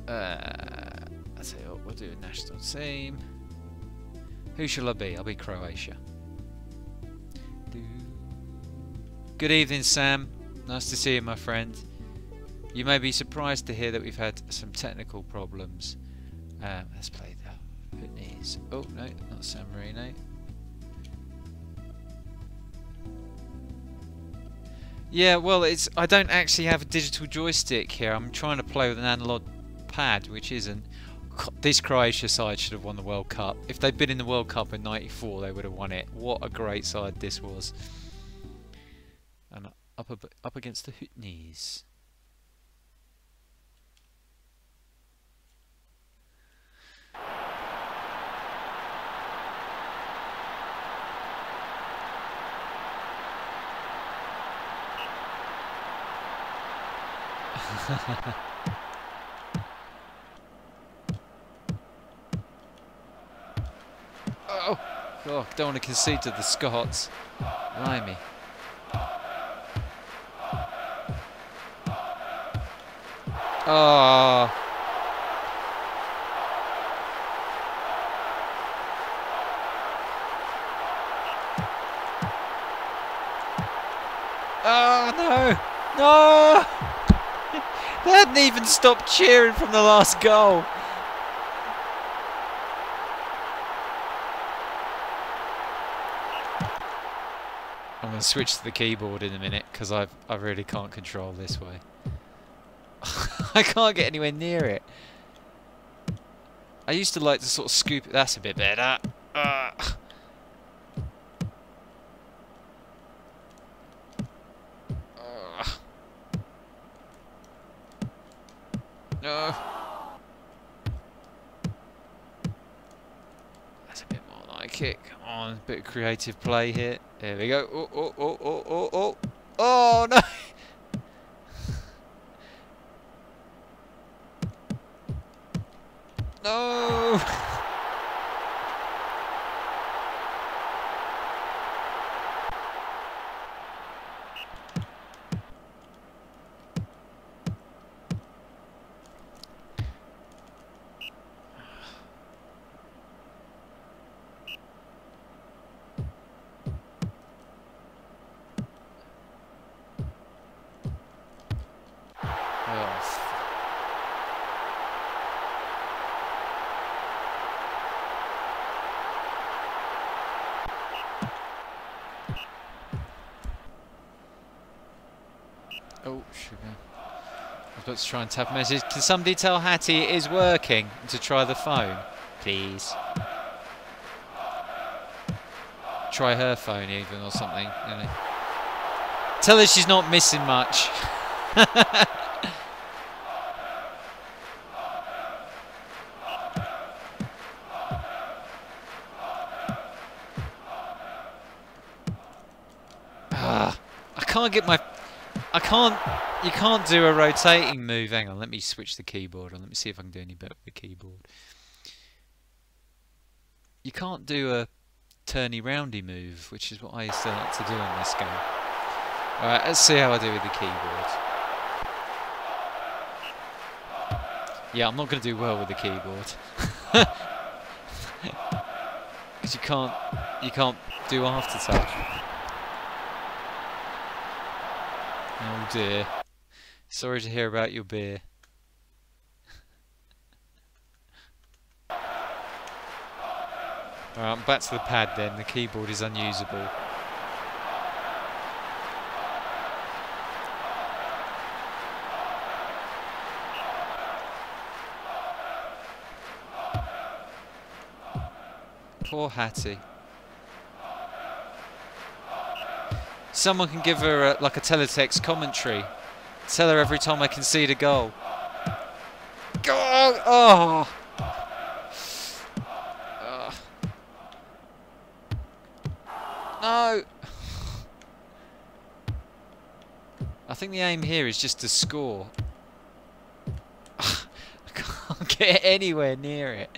[SPEAKER 1] I'll tell you what, we'll do a national team. Who shall I be? I'll be Croatia. Good evening, Sam. Nice to see you, my friend. You may be surprised to hear that we've had some technical problems. Let's play the Hootneys. Oh, no, not San Marino. Yeah, well, I don't actually have a digital joystick here. I'm trying to play with an analog pad, which isn't. This Croatia side should have won the World Cup. If they'd been in the World Cup in '94, they would have won it. What a great side this was. And up against the Hootneys. Oh, don't want to concede to the Scots. Blimey. Oh. Oh, no. No! They hadn't even stopped cheering from the last goal. I'm going to switch to the keyboard in a minute because I really can't control this way. I can't get anywhere near it. I used to like to sort of scoop it. That's a bit better. No. That's a bit more like it. Come on, a bit of creative play here. There we go. Oh, oh, oh, oh, oh, oh. Oh, no. No. Oh. Oh, sugar. I was about to try and tap a message. Can somebody tell Hattie it is working to try the phone, please? Try her phone even or something. You know. Tell her she's not missing much. I can't get my... You can't do a rotating move. Hang on, let me switch the keyboard on. Let me see if I can do any better with the keyboard. You can't do a turny roundy move, which is what I used to like to do in this game. Alright, let's see how I do with the keyboard. Yeah, I'm not going to do well with the keyboard. Because you can't do aftertouch. Oh dear. Sorry to hear about your beer. Alright, I'm back to the pad then. The keyboard is unusable. Poor Hattie. Someone can give her like a teletext commentary. Tell her every time I concede a goal. Go! Oh! No! I think the aim here is just to score. I can't get anywhere near it.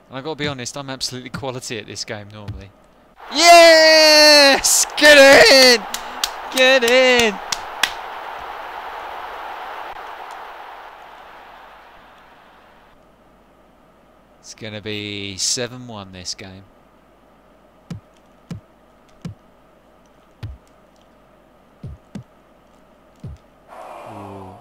[SPEAKER 1] And I've got to be honest, I'm absolutely quality at this game normally. Yes! Get in! Get in! It's going to be 7-1 this game. Ooh.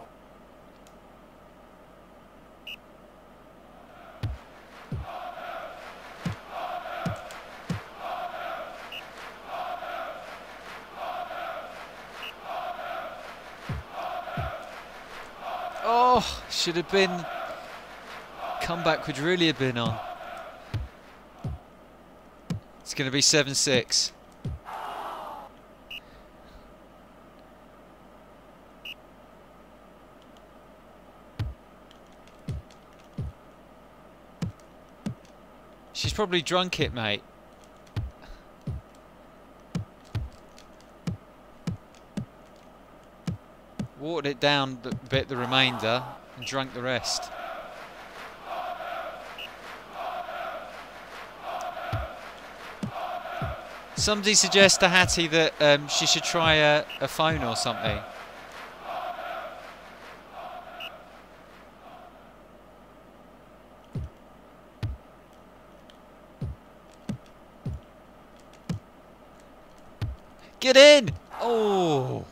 [SPEAKER 1] Oh, should have been... Comeback would really have been on. It's going to be 7-6. She's probably drunk it, mate. Watered it down a bit, the remainder, and drank the rest. Somebody suggest to Hattie that she should try a phone or something. Get in! Oh!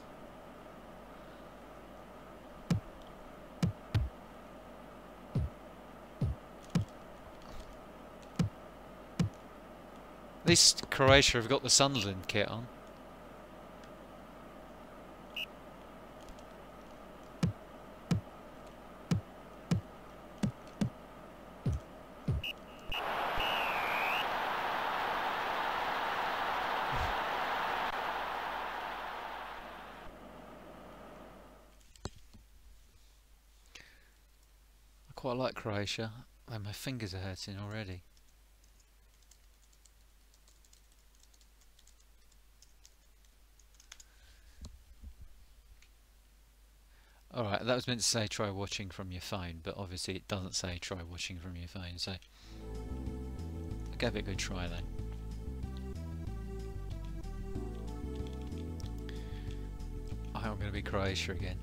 [SPEAKER 1] At least Croatia have got the Sunderland kit on. I quite like Croatia, though my fingers are hurting already. Alright, that was meant to say try watching from your phone, but obviously it doesn't say try watching from your phone, so I'll give it a good try then. I think I'm going to be Croatia again.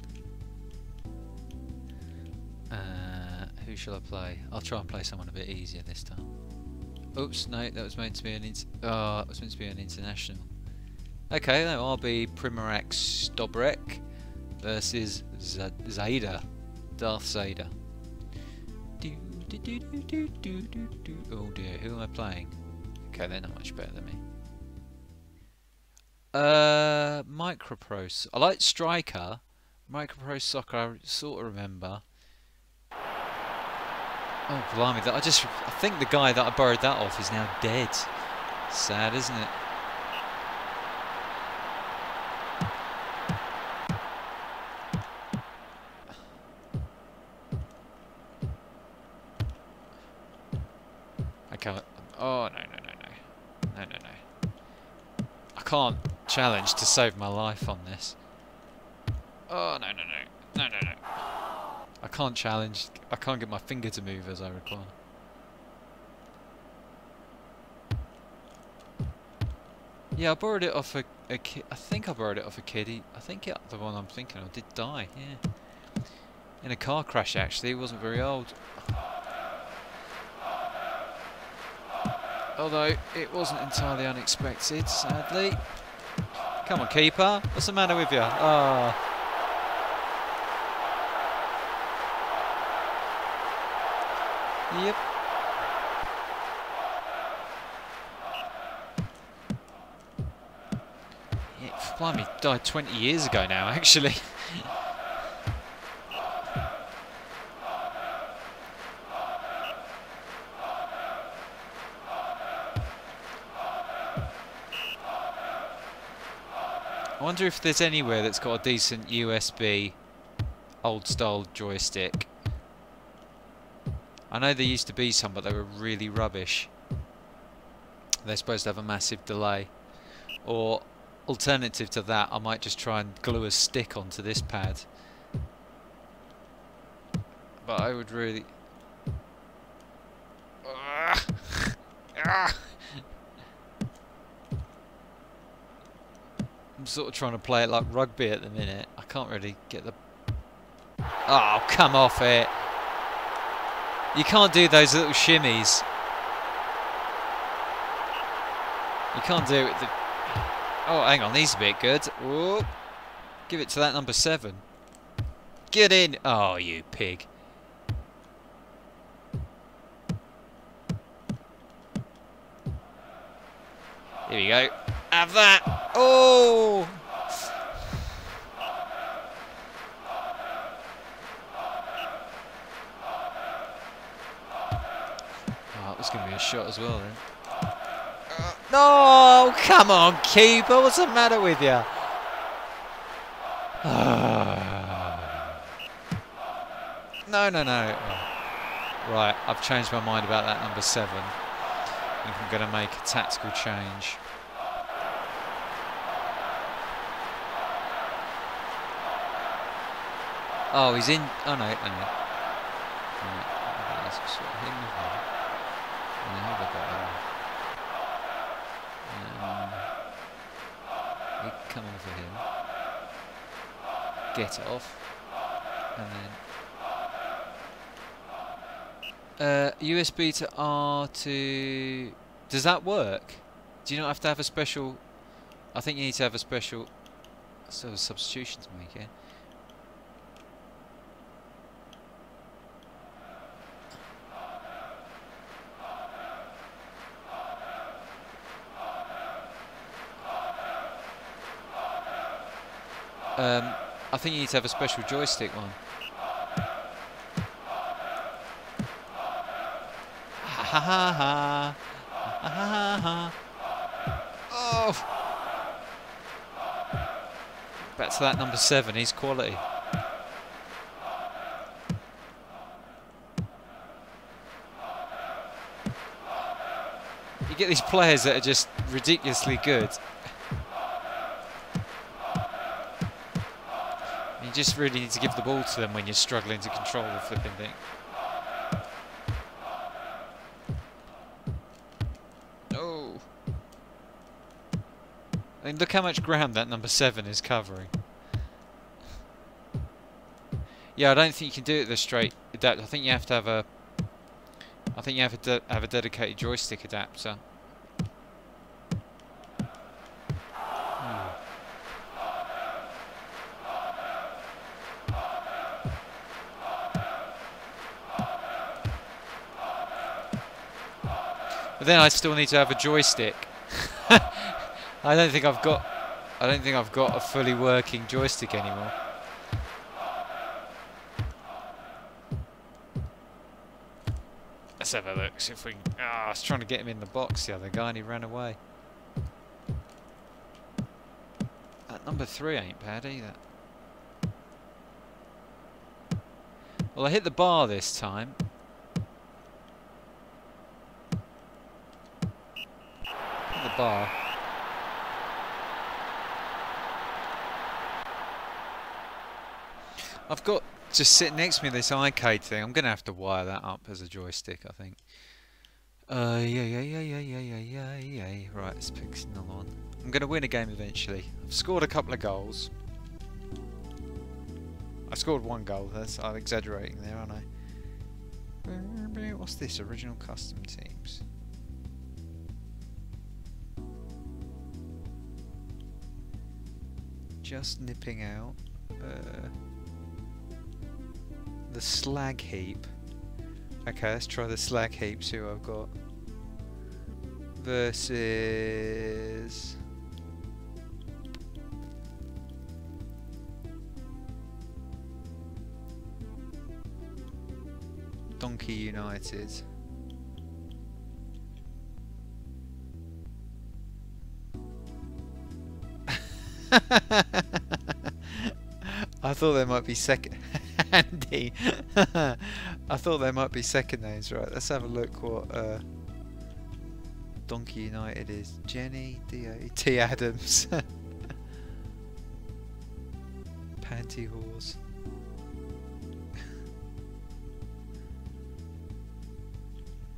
[SPEAKER 1] Who shall I play? I'll try and play someone a bit easier this time. Oops, no, that was meant to be an international. Okay, no, I'll be Primorac Stobrek versus Zayda, Darth Zayda. Oh dear, who am I playing? Okay, they're not much better than me. Microprose. I like Striker. Microprose Soccer, I sort of remember. Oh, blimey, I think the guy that I borrowed that off is now dead. Sad, isn't it? I can't. Oh, no. I can't challenge to save my life on this. Oh, no. I can't challenge. I can't get my finger to move as I require. Yeah, I borrowed it off a kid. I think I borrowed it off a kid. I think the one I'm thinking of did die, yeah. In a car crash, actually. He wasn't very old. Although, it wasn't entirely unexpected, sadly. Come on, keeper. What's the matter with you? Ah. Yep. Yeah, blimey, died 20 years ago now, actually. I wonder if there's anywhere that's got a decent USB old-style joystick. I know there used to be some, but they were really rubbish. They're supposed to have a massive delay. Or, alternative to that, I might just try and glue a stick onto this pad. But I would really... I'm sort of trying to play it like rugby at the minute. I can't really get the... Oh, come off it! You can't do those little shimmies. You can't do it with the... Oh, hang on, these are a bit good. Whoa. Give it to that number 7. Get in! Oh, you pig. Here we go. Have that! Oh! Oh, that was going to be a shot as well then. No! Come on, keeper! What's the matter with you? No. Right, I've changed my mind about that number 7. I think I'm going to make a tactical change. Oh, he's in. Oh no. Right, let's sort him with him. And then have a go. We come over him. Get it off. And then USB to R to... Does that work? Do you not have to have a special... I think you need to have a special sort of substitution to make it. I think you need to have a special joystick one. Ha ha ha ha ha ha. Oh! Back to that number 7. He's quality. You get these players that are just ridiculously good. You just really need to give the ball to them when you're struggling to control the flipping thing. No. I mean, look how much ground that number 7 is covering. Yeah, I don't think you can do it the straight adapter. I think you have to have a... I think you have to have a dedicated joystick adapter. But then I still need to have a joystick. I don't think I've got a fully working joystick anymore. Let's have a look, see if we can... I was trying to get him in the box, the other guy, and he ran away. That number 3 ain't bad either. Well, I hit the bar this time. Hit the bar. I've got just sitting next to me this arcade thing. I'm going to have to wire that up as a joystick, I think. Yeah. Right, let's pick another one. I'm going to win a game eventually. I've scored a couple of goals. I scored 1 goal. I'm exaggerating there, aren't I? What's this? Original custom teams. Just nipping out. The slag heap. Okay, let's try the slag heap, see what I've got. Versus... Donkey United. I thought there might be second... Andy! I thought there might be second names. Right, let's have a look what Donkey United is. Jenny, T. Adams. Pantyhose.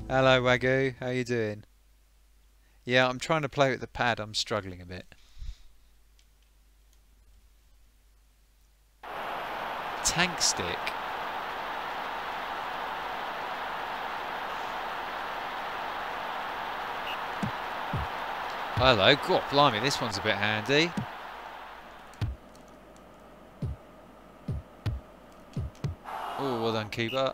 [SPEAKER 1] Hello Wagyu, how you doing? Yeah, I'm trying to play with the pad, I'm struggling a bit. Tank stick. Hello, God blimey, this one's a bit handy. Oh, well done, keeper.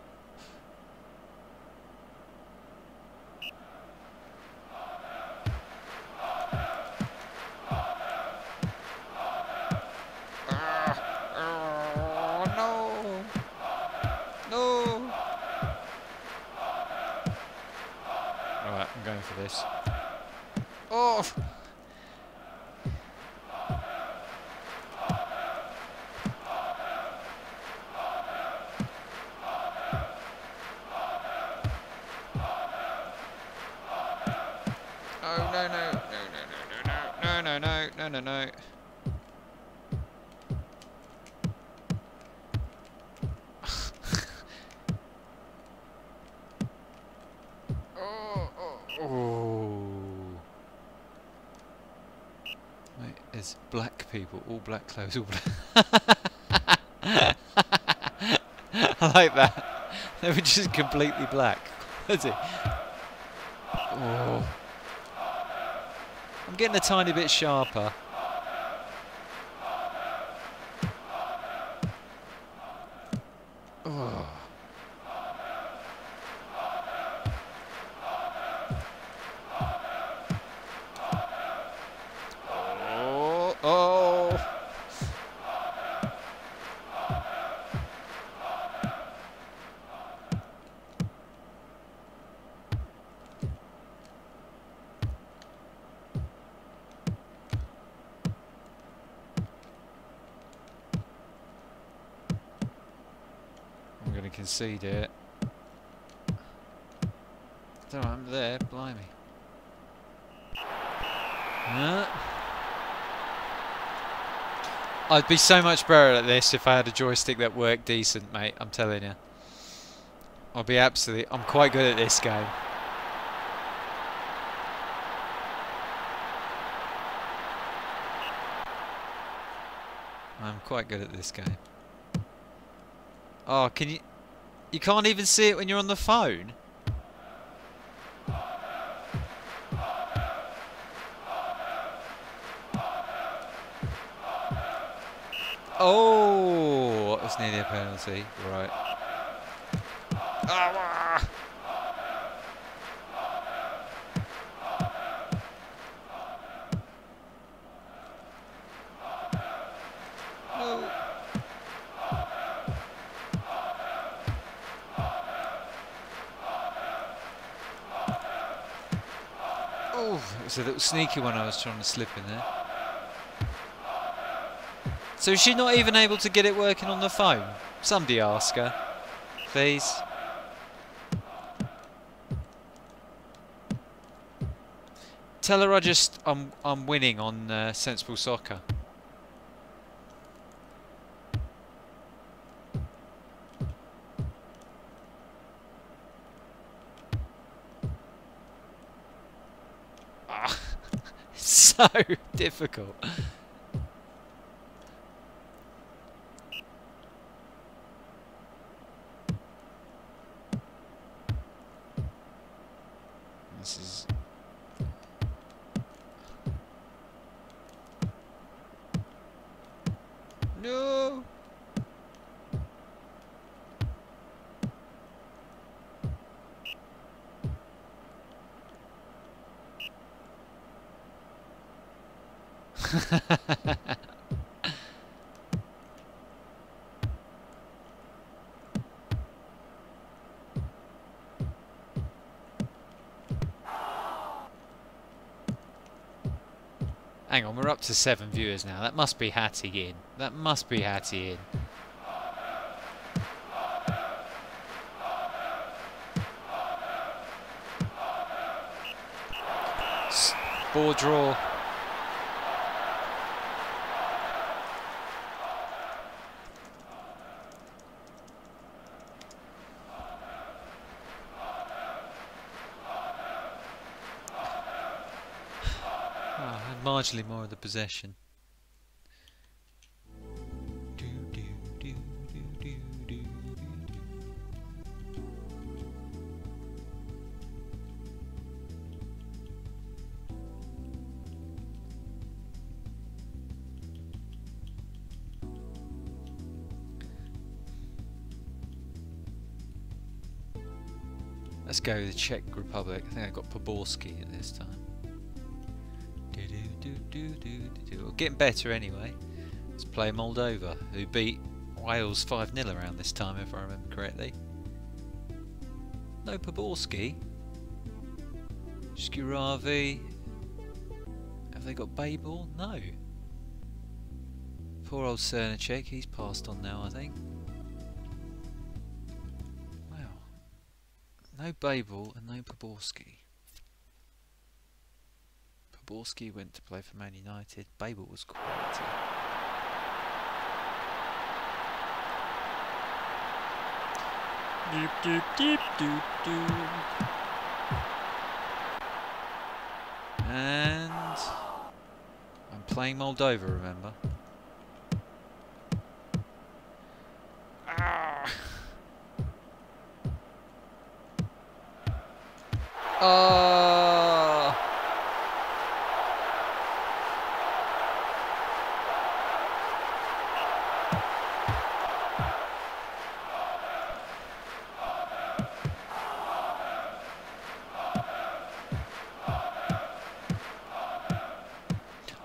[SPEAKER 1] This. Oh! Oh no. There's black people, all black clothes, all black. I like that. They were just completely black. Was it? Oh. I'm getting a tiny bit sharper. Oh. I'm going to concede it. Don't know, I'm there, blimey. I'd be so much better at this if I had a joystick that worked decent, mate, I'm telling you. I'm quite good at this game. I'm quite good at this game. Oh, can you... You can't even see it when you're on the phone? Oh, that was nearly a penalty. Right. Ah! Oh, it was a little sneaky one I was trying to slip in there. So is she not even able to get it working on the phone? Somebody ask her, please. Tell her I'm winning on Sensible Soccer. Ah, so difficult. This is... No! Hang on, we're up to 7 viewers now. That must be Hattie in. That must be Hattie in. Ball draw. Marginally more of the possession. Let's go with the Czech Republic. I think I got Poborski at this time. We're getting better anyway. Let's play Moldova, who beat Wales 5-0 around this time, if I remember correctly. No Poborski. Skuravi. Have they got Babel? No. Poor old Cernacek, he's passed on now, I think. Wow. No Babel and no Poborski. Poborski went to play for Man United. Babel was quality. Doop, doop, doop, doop, doop. And I'm playing Moldova, remember? Ah.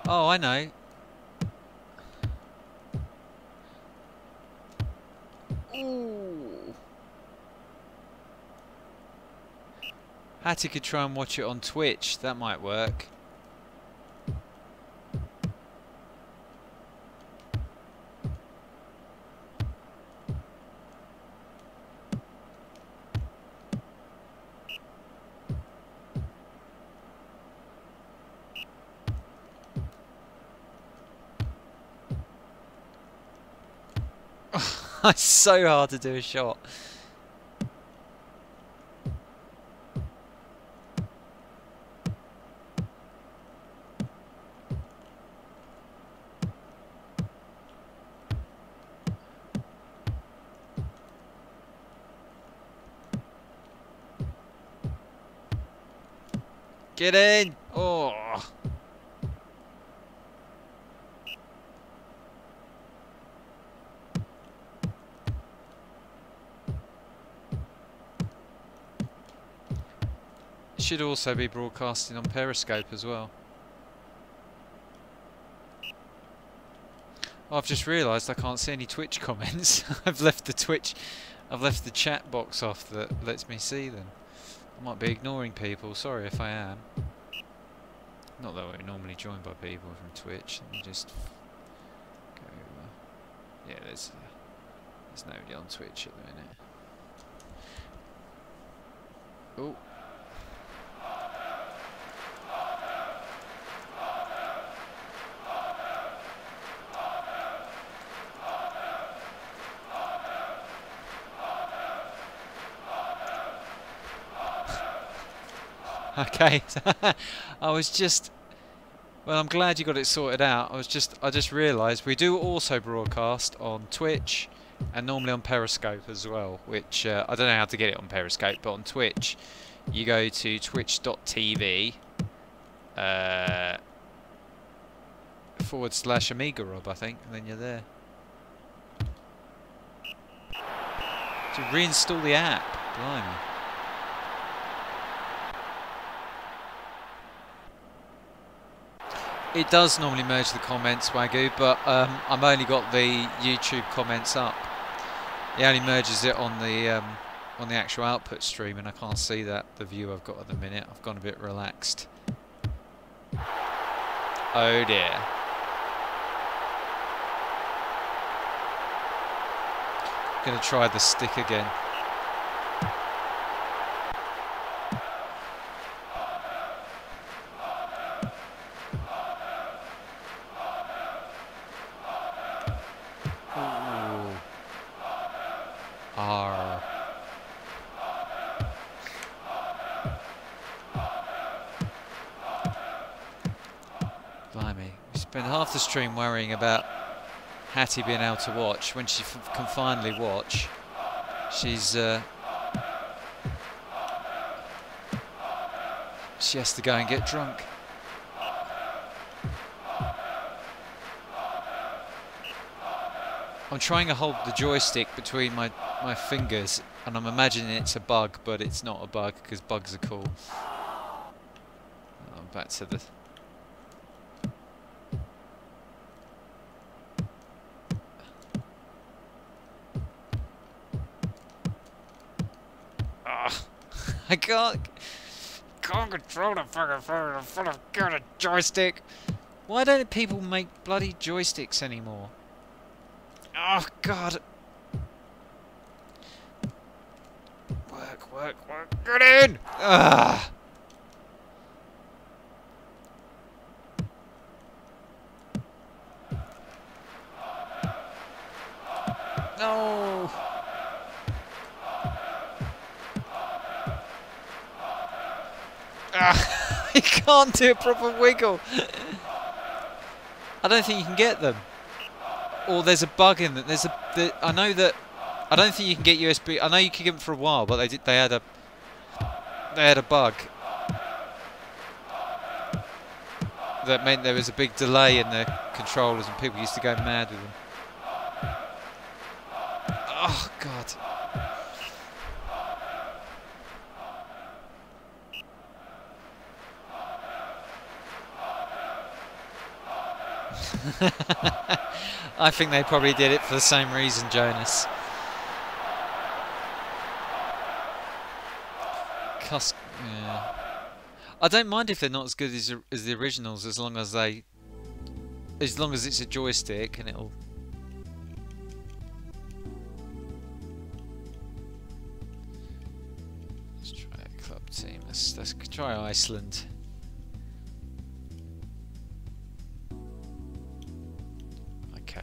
[SPEAKER 1] Oh, I know. Ooh. Hattie could try and watch it on Twitch. That might work. It's so hard to do a shot. Get in! Oh. Should also be broadcasting on Periscope as well. Oh, I've just realised I can't see any Twitch comments. I've left the chat box off that lets me see them. I might be ignoring people, sorry if I am. Not that we're normally joined by people from Twitch. Let me just go. Yeah, there's nobody on Twitch at the minute. Oh. Okay, well, I'm glad you got it sorted out. I just realised we do also broadcast on Twitch and normally on Periscope as well, which I don't know how to get it on Periscope, but on Twitch you go to twitch.tv /AmigaRob, I think, and then you're there. To reinstall the app, blimey. It does normally merge the comments, Wagyu, but I've only got the YouTube comments up. It only merges it on the actual output stream, and I can't see that, the view I've got at the minute. I've gone a bit relaxed. Oh dear. Gonna try the stick again. Blimey, we spent half the stream worrying about Hattie being able to watch. When she can finally watch, she's she has to go and get drunk. I'm trying to hold the joystick between my fingers, and I'm imagining it's a bug, but it's not a bug because bugs are cool. Oh, back to the. I can't control the fucking joystick. Why don't people make bloody joysticks anymore? Oh God! Work! Get in! Ah! No! You can't do a proper wiggle. I don't think you can get them. Or there's a bug in that. I know that. I don't think you can get USB. I know you could get them for a while, but they had a bug that meant there was a big delay in the controllers, and people used to go mad with them. Oh God. I think they probably did it for the same reason, Jonas. Yeah. I don't mind if they're not as good as the originals, as long as it's a joystick and it'll. Let's try a club team. Let's try Iceland.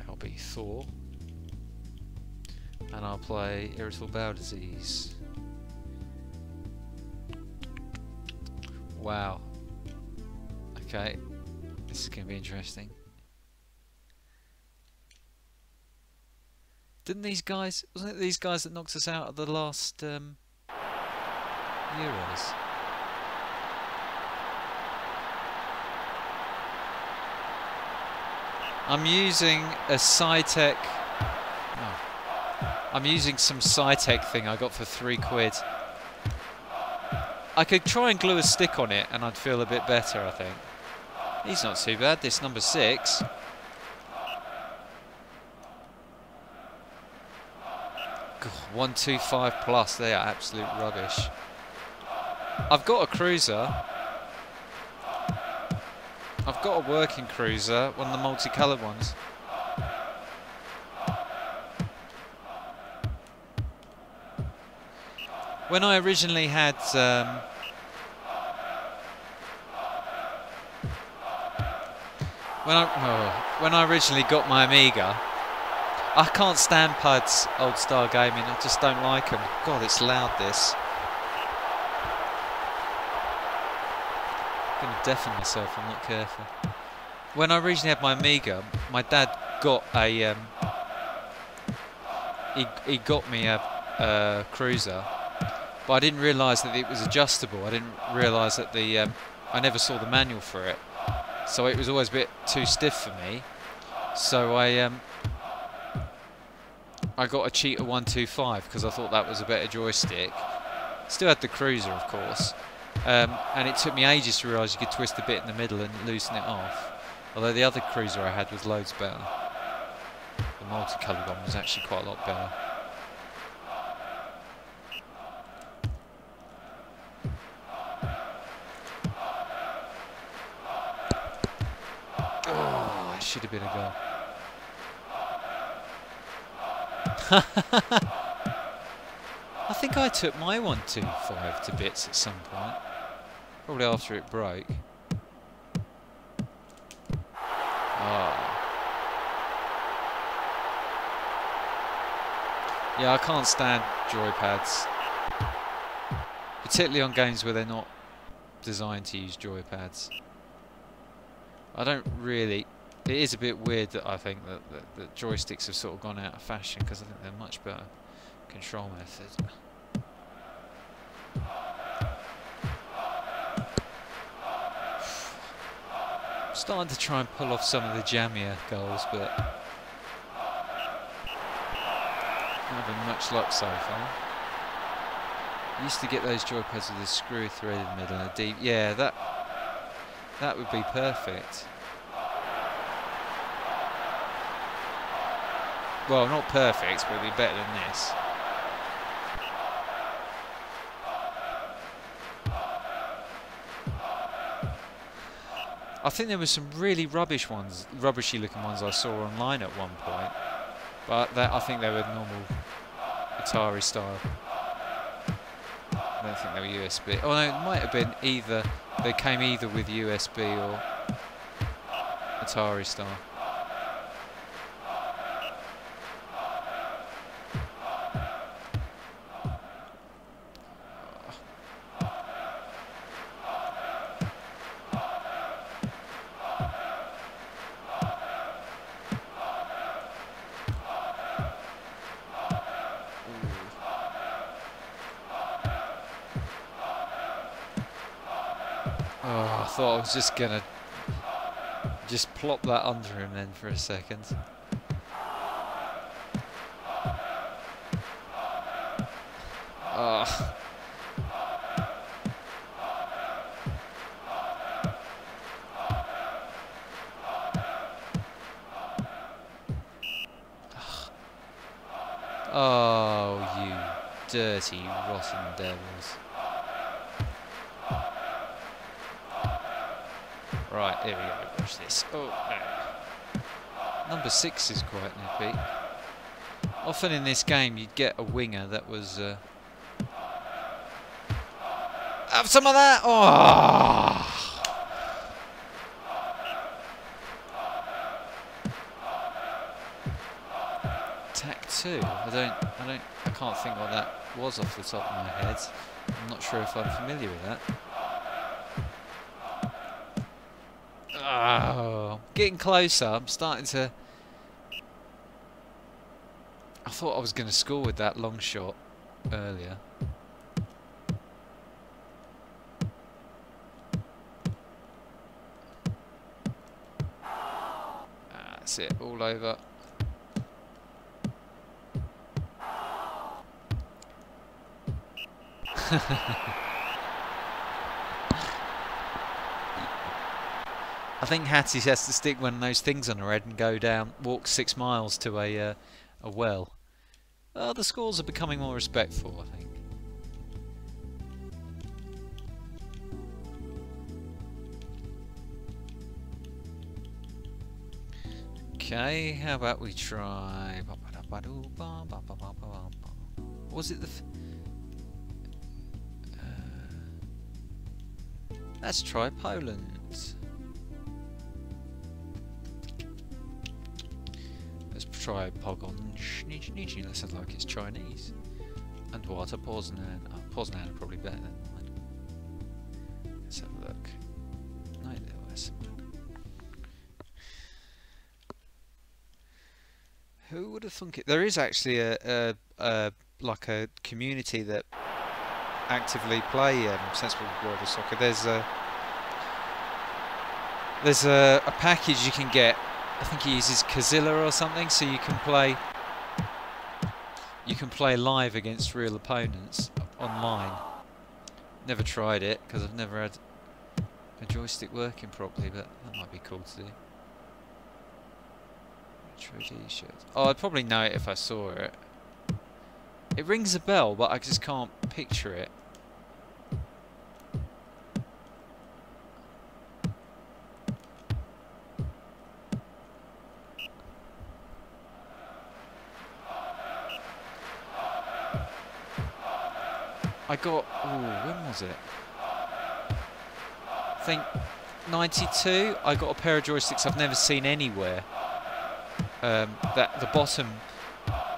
[SPEAKER 1] I'll be Thor, and I'll play Irritable Bowel Disease. Wow. Okay, this is going to be interesting. Didn't these guys? Wasn't it these guys that knocked us out at the last Euros? I'm using a Cytec. Oh. I'm using some Cytec thing I got for £3. I could try and glue a stick on it and I'd feel a bit better, I think. He's not too bad, this number 6. God, 125 plus, they are absolute rubbish. I've got a cruiser. I've got a working cruiser, one of the multicoloured ones. When I originally had when I originally got my Amiga, I can't stand PUD's old style gaming. I just don't like them. God, it's loud. This. I'm gonna deafen myself if I'm not careful. When I originally had my Amiga, my dad got a he got me a cruiser, but I didn't realise that it was adjustable. I didn't realise that the I never saw the manual for it, so it was always a bit too stiff for me. So I got a Cheetah 125 because I thought that was a better joystick. Still had the cruiser, of course, and it took me ages to realise you could twist a bit in the middle and loosen it off. Although the other cruiser I had was loads better. The multicoloured one was actually quite a lot better. Oh, that should have been a goal. I think I took my 125 to bits at some point. Probably after it broke. Oh. Yeah, I can't stand joypads. Particularly on games where they're not designed to use joypads. I don't really... It is a bit weird that I think that joysticks have sort of gone out of fashion, because I think they're much better control method. I'm starting to try and pull off some of the jammier goals, but not having much luck so far. Used to get those joypads with a screw thread in the middle and a deep... Yeah, that would be perfect. Well, not perfect, but it'd be better than this. I think there were some really rubbishy looking ones I saw online at one point, but I think they were normal Atari style. I don't think they were USB. Oh no, it might have been either. They came either with USB or Atari style. Oh, I thought I was just gonna plop that under him then for a second. Oh. Oh, you dirty, rotten devils. Right, here we go, watch this. Oh, no. Number 6 is quite nippy. Often in this game you'd get a winger that was... Have some of that! Oh! Tac 2? I can't think what that was off the top of my head. I'm not sure if I'm familiar with that. Oh, getting closer. I'm starting to... I thought I was going to score with that long shot earlier. That's it, all over. I think Hattie has to stick one of those things on her head and go down, walk 6 miles to a well. The schools are becoming more respectful, I think. Okay, how about we try... Was it the... let's try Poland. Let's try Pogon. That sounds like it's Chinese. And water Poznan. Oh, Poznan are probably better than mine. Let's have a look. No, there was someone. Who would have thunk it? There is actually a like a community that actively play Sensible World of Soccer. There's a package you can get. I think he uses Kazilla or something, so you can play live against real opponents online. Never tried it because I've never had a joystick working properly, but that might be cool to do. Retro t-shirt. Oh, I'd probably know it if I saw it. It rings a bell, but I just can't picture it. I got, when was it? I think 92. I got a pair of joysticks I've never seen anywhere. That the bottom,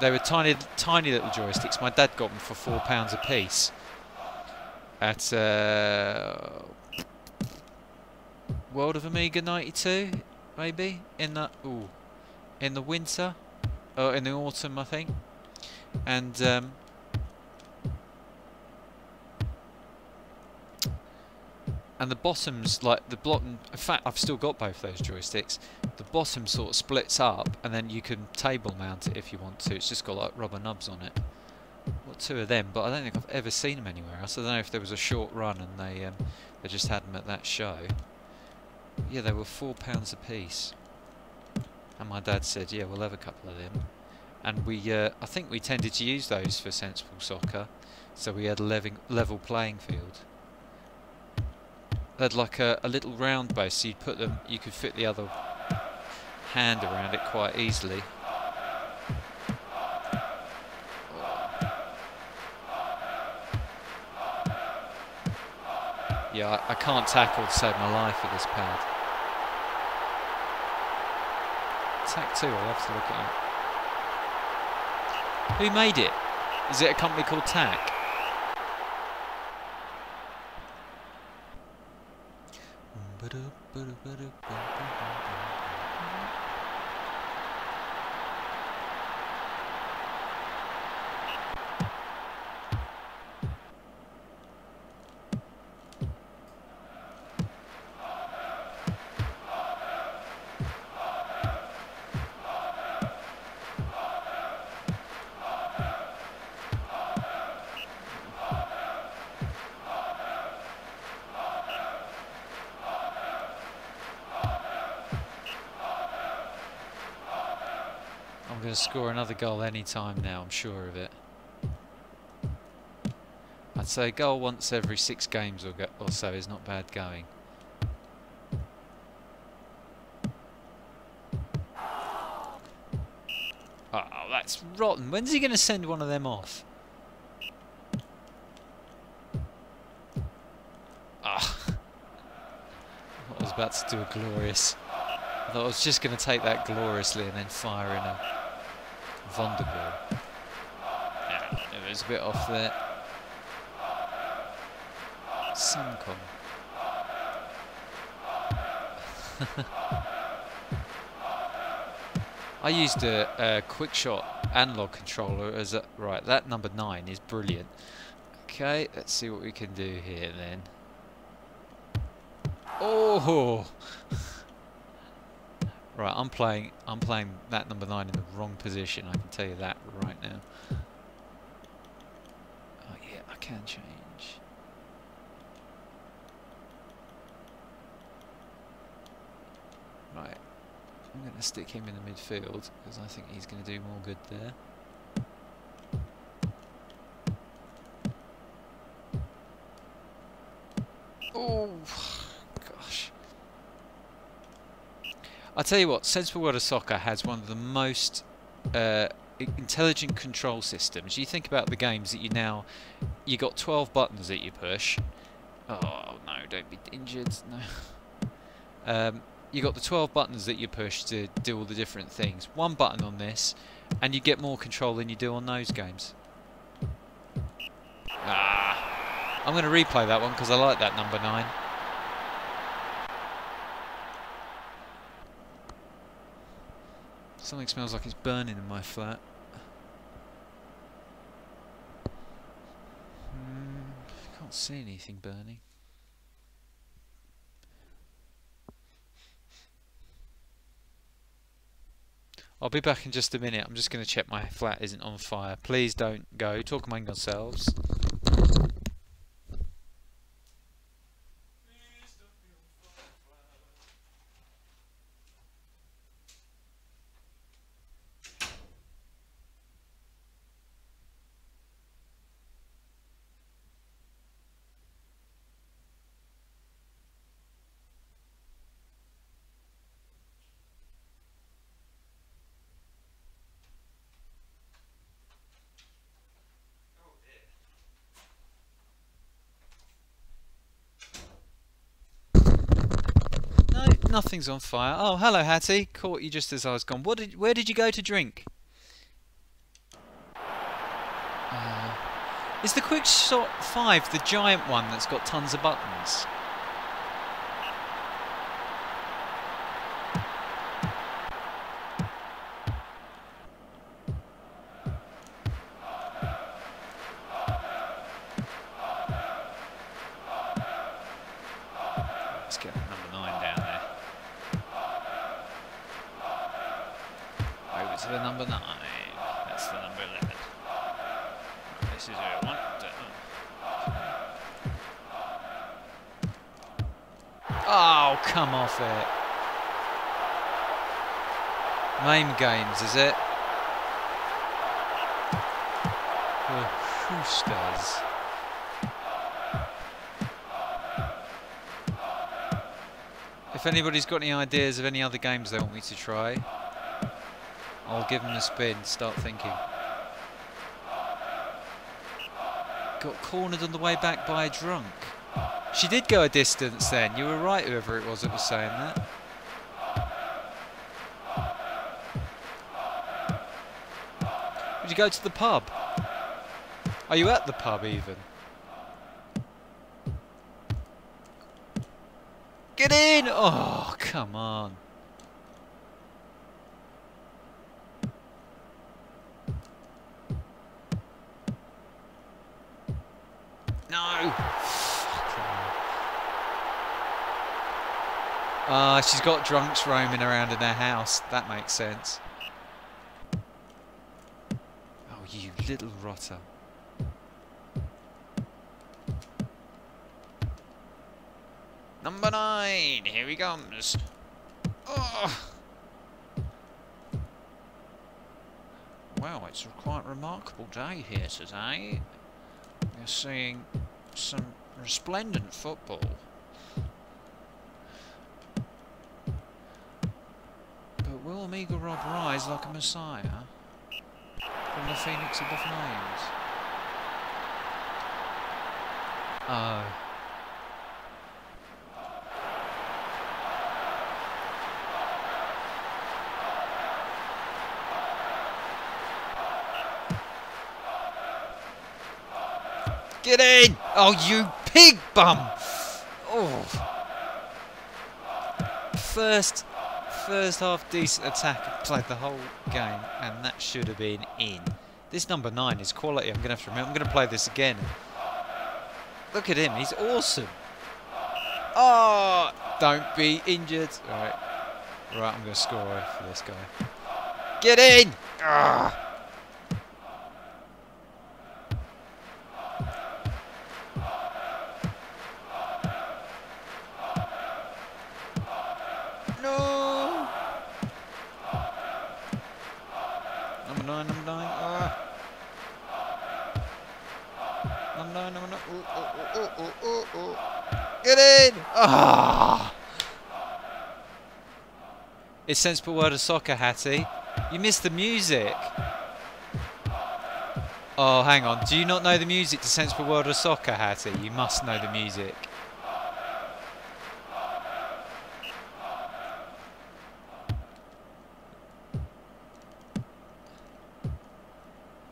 [SPEAKER 1] they were tiny little joysticks. My dad got them for £4 a piece at World of Amiga 92, maybe in the winter or in the autumn, I think, and. And the bottoms, like the bottom, in fact I've still got both those joysticks, the bottom sort of splits up and then you can table mount it if you want to. It's just got like rubber nubs on it. Got two of them, but I don't think I've ever seen them anywhere else. I don't know if there was a short run and they just had them at that show. Yeah, they were £4 a piece. And my dad said, yeah, we'll have a couple of them. And we, I think we tended to use those for Sensible Soccer, so we had a level playing field. They had like a little round base, so you'd put them, you could fit the other hand around it quite easily. Yeah, I can't tackle to save my life with this pad. Tac 2, I'll have to look it up. Who made it? Is it a company called Tac? I'm going to score another goal any time now, I'm sure of it. I'd say a goal once every 6 games or so is not bad going. Oh, that's rotten. When's he going to send one of them off? Ah. I was about to do a glorious... I thought I was just going to take that gloriously and then fire in a Vondergoal. Yeah, it was a bit off there. Suncom. I used a quick shot analog controller as a... Right, that number 9 is brilliant. Okay, let's see what we can do here then. Oh! Right, I'm playing that number 9 in the wrong position, I can tell you that right now. Oh yeah, I can change. Right, I'm going to stick him in the midfield, because I think he's going to do more good there. Oh, gosh. I'll tell you what, Sensible World of Soccer has one of the most intelligent control systems. You think about the games that you got 12 buttons that you push. Oh no, don't be injured. No. You got the 12 buttons that you push to do all the different things. One button on this, and you get more control than you do on those games. I'm going to replay that one because I like that number 9. Something smells like it's burning in my flat. Can't see anything burning. I'll be back in just a minute. I'm just going to check my flat isn't on fire. Please don't go. Talk among yourselves. Nothing's on fire. Oh, hello, Hattie. Caught you just as I was gone. Where did you go to drink? Is the Quick Shot 5 the giant one that's got tons of buttons? Let's get number 9 down there. Over to the number 9. That's the number 11. Right, this is where I want. Oh, come off it. Main games, is it? Hoosters. If anybody's got any ideas of any other games they want me to try, I'll give them a spin, start thinking. Got cornered on the way back by a drunk. She did go a distance then, you were right, whoever it was that was saying that. Did you go to the pub? Are you at the pub even? Get in! Oh, come on. No! She's got drunks roaming around in her house. That makes sense. Oh, you little rotter. Number 9, here he comes. Oh. Well, it's a quite remarkable day here today. We're seeing some resplendent football. But will AmigaRob rise like a messiah from the Phoenix of the Flames? Oh. Get in! Oh, you pig bum! Oh. First half decent attack, played the whole game, and that should have been in. This number 9 is quality. I'm gonna have to remember. I'm gonna play this again. Look at him. He's awesome. Oh, don't be injured. Right, I'm gonna score away for this guy. Get in! Ah. Number 9. Number 9. Get in! Ah! It's Sensible World of Soccer, Hattie. You missed the music. Oh, hang on. Do you not know the music to Sensible World of Soccer, Hattie? You must know the music.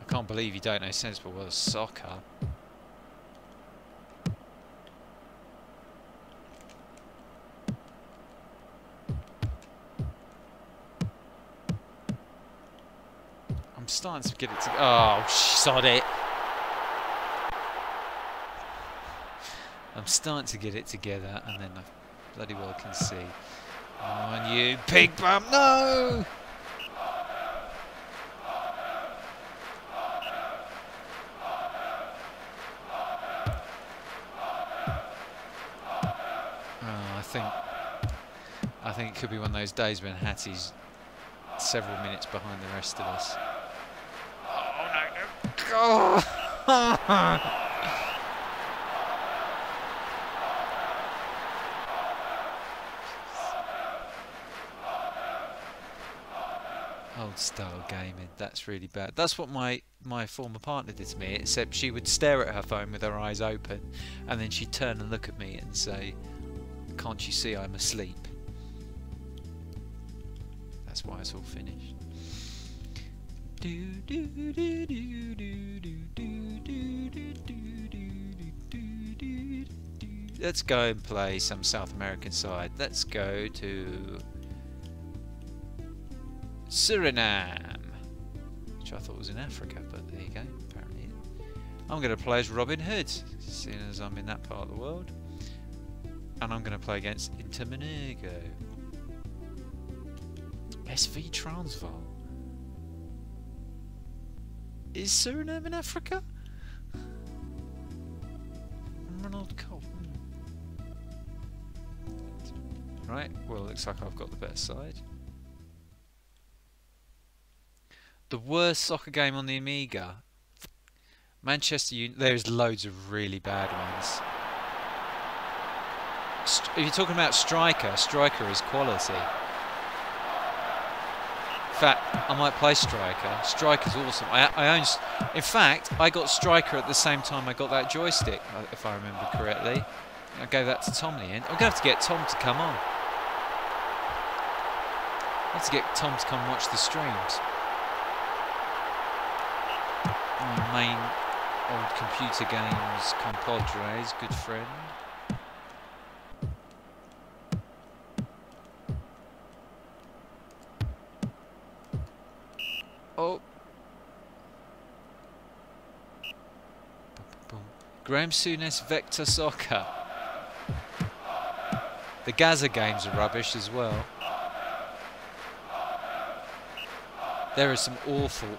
[SPEAKER 1] I can't believe you don't know Sensible World of Soccer. I'm starting to get it to... Oh, sod it. I'm starting to get it together, and then I bloody well can see. On you, pig bum! No! I think it could be one of those days when Hattie's several minutes behind the rest of us. Oh no! Old style gaming, that's really bad. That's what my former partner did to me, except she would stare at her phone with her eyes open, and then she'd turn and look at me and say, "Can't you see I'm asleep?" That's why it's all finished. Let's go and play some South American side. Let's go to Suriname, which I thought was in Africa, but there you go, apparently. I'm going to play as Robin Hood, seeing as I'm in that part of the world. And I'm going to play against Intermonego. SV Transvaal. Is Suriname in Africa? Ronald Cole. Right, well, looks like I've got the better side. The worst soccer game on the Amiga. Manchester United. There's loads of really bad ones. If you're talking about Striker, Striker is quality. In fact, I might play Striker. Striker's awesome. I own. In fact, I got Striker at the same time I got that joystick, if I remember correctly. I gave that to Tom in the end. I'm going to have to get Tom to come on. I have to get Tom to come watch the streams. My main old computer games compadres, good friend. Oh. Graham Souness Vector Soccer. The Gaza games are rubbish as well. There are some awful.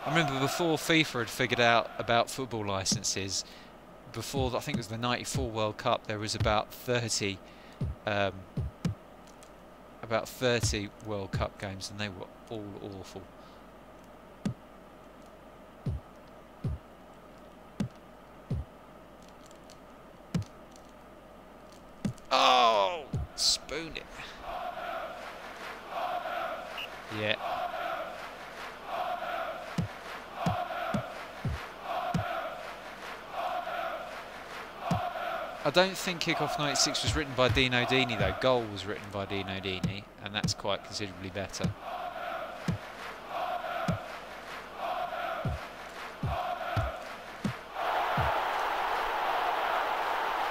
[SPEAKER 1] I remember before FIFA had figured out about football licenses, before I think it was the '94 World Cup, there was about 30 World Cup games, and they were all awful. Oh, spoon it. Yeah. I don't think Kickoff 96 was written by Dino Dini though. Goal was written by Dino Dini, and that's quite considerably better.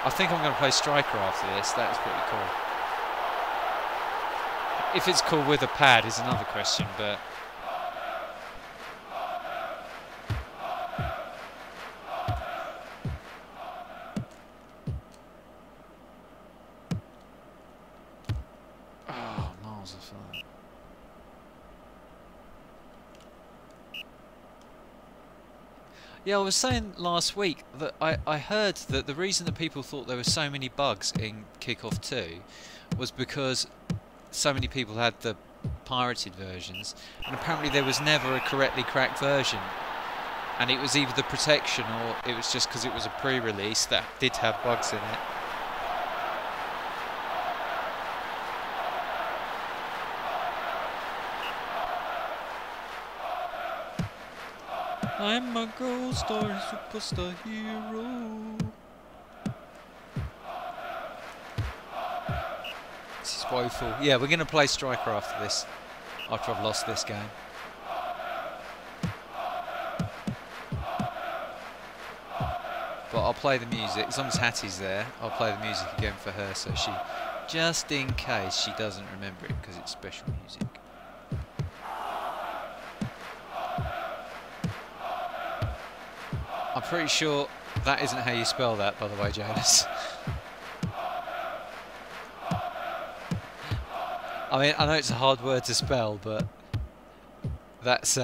[SPEAKER 1] I think I'm going to play Striker after this. That's pretty cool. If it's cool with a pad is another question, but... Oh, miles of fun. Yeah, I was saying last week that I heard that the reason that people thought there were so many bugs in Kickoff 2 was because so many people had the pirated versions, and apparently there was never a correctly cracked version, and it was either the protection or it was just because it was a pre-release that did have bugs in it. I'm a gold star superstar hero. This is woeful. Yeah, we're going to play striker after this. After I've lost this game. But I'll play the music. As long as Hattie's there, I'll play the music again for her, so she, just in case she doesn't remember it, because it's special music. I'm pretty sure that isn't how you spell that, by the way, Jonas. I mean, I know it's a hard word to spell, but that's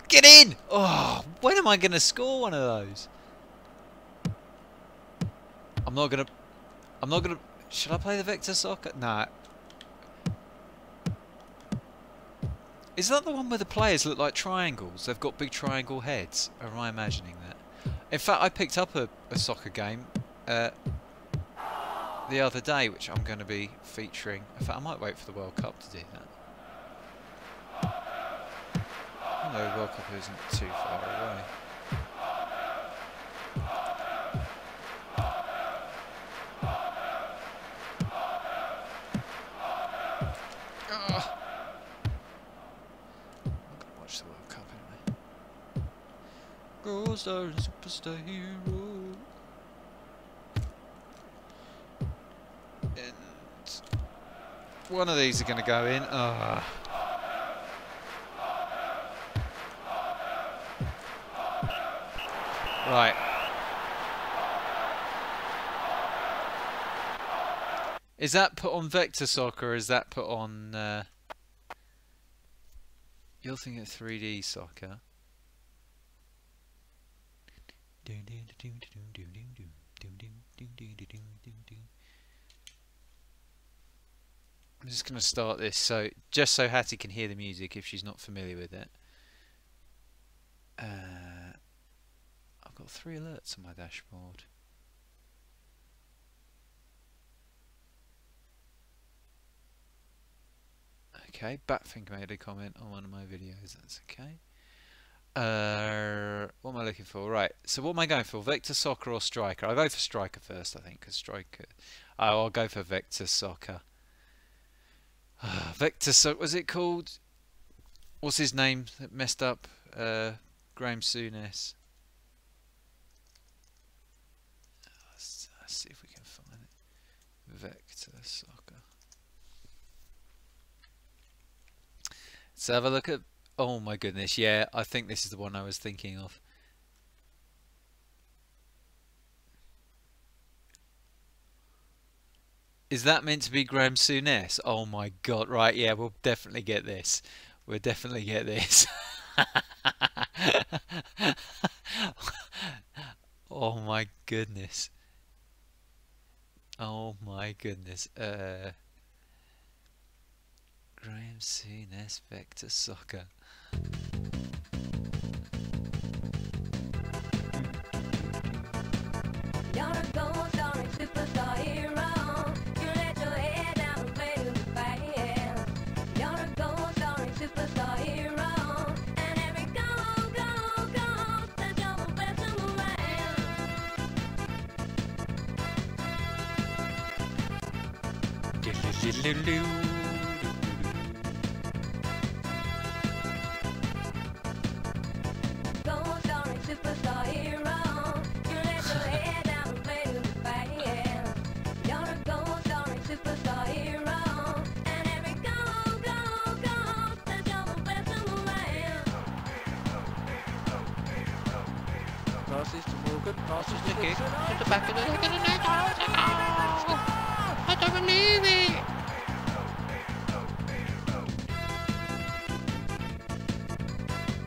[SPEAKER 1] get in! Oh, when am I going to score one of those? I'm not going to... Should I play the Vector Soccer? Nah. Is that the one where the players look like triangles? They've got big triangle heads. Or am I imagining that? In fact, I picked up a soccer game the other day, which I'm going to be featuring. In fact, I might wait for the World Cup to do that. Although the World Cup isn't too far away. Gold star and superstar hero. And one of these are going to go in. Right. Is that put on Vector Soccer or is that put on... You're thinking of 3D Soccer. I'm just going to start this just so Hattie can hear the music if she's not familiar with it. I've got 3 alerts on my dashboard. Okay, Batfink made a comment on one of my videos, that's okay. What am I looking for? Right, so what am I going for? Vector Soccer or Striker? I'll go for Striker first, I think, because Striker... Oh, I'll go for Vector Soccer. Vector Soccer, was it called... What's his name that messed up? Graham Souness. Let's see if we can find it. Vector Soccer. Let's have a look at... Oh my goodness, yeah, I think this is the one I was thinking of. Is that meant to be Graham Souness? Oh my god, right, yeah, we'll definitely get this. We'll definitely get this. Oh my goodness. Oh my goodness. Graham Souness, Vector Soccer.
[SPEAKER 2] You're a gold star and superstar hero. You let your head down and play to the fans. You're a gold star and superstar hero. And every goal, that you're the best in the land. Gold star and superstar hero. You let your head down and play to the fans. You're a gold star and superstar hero. And every goal, that you're the best in the land.
[SPEAKER 3] Passes to Morgan, passes to Gibb, to the back of the net. I don't believe it!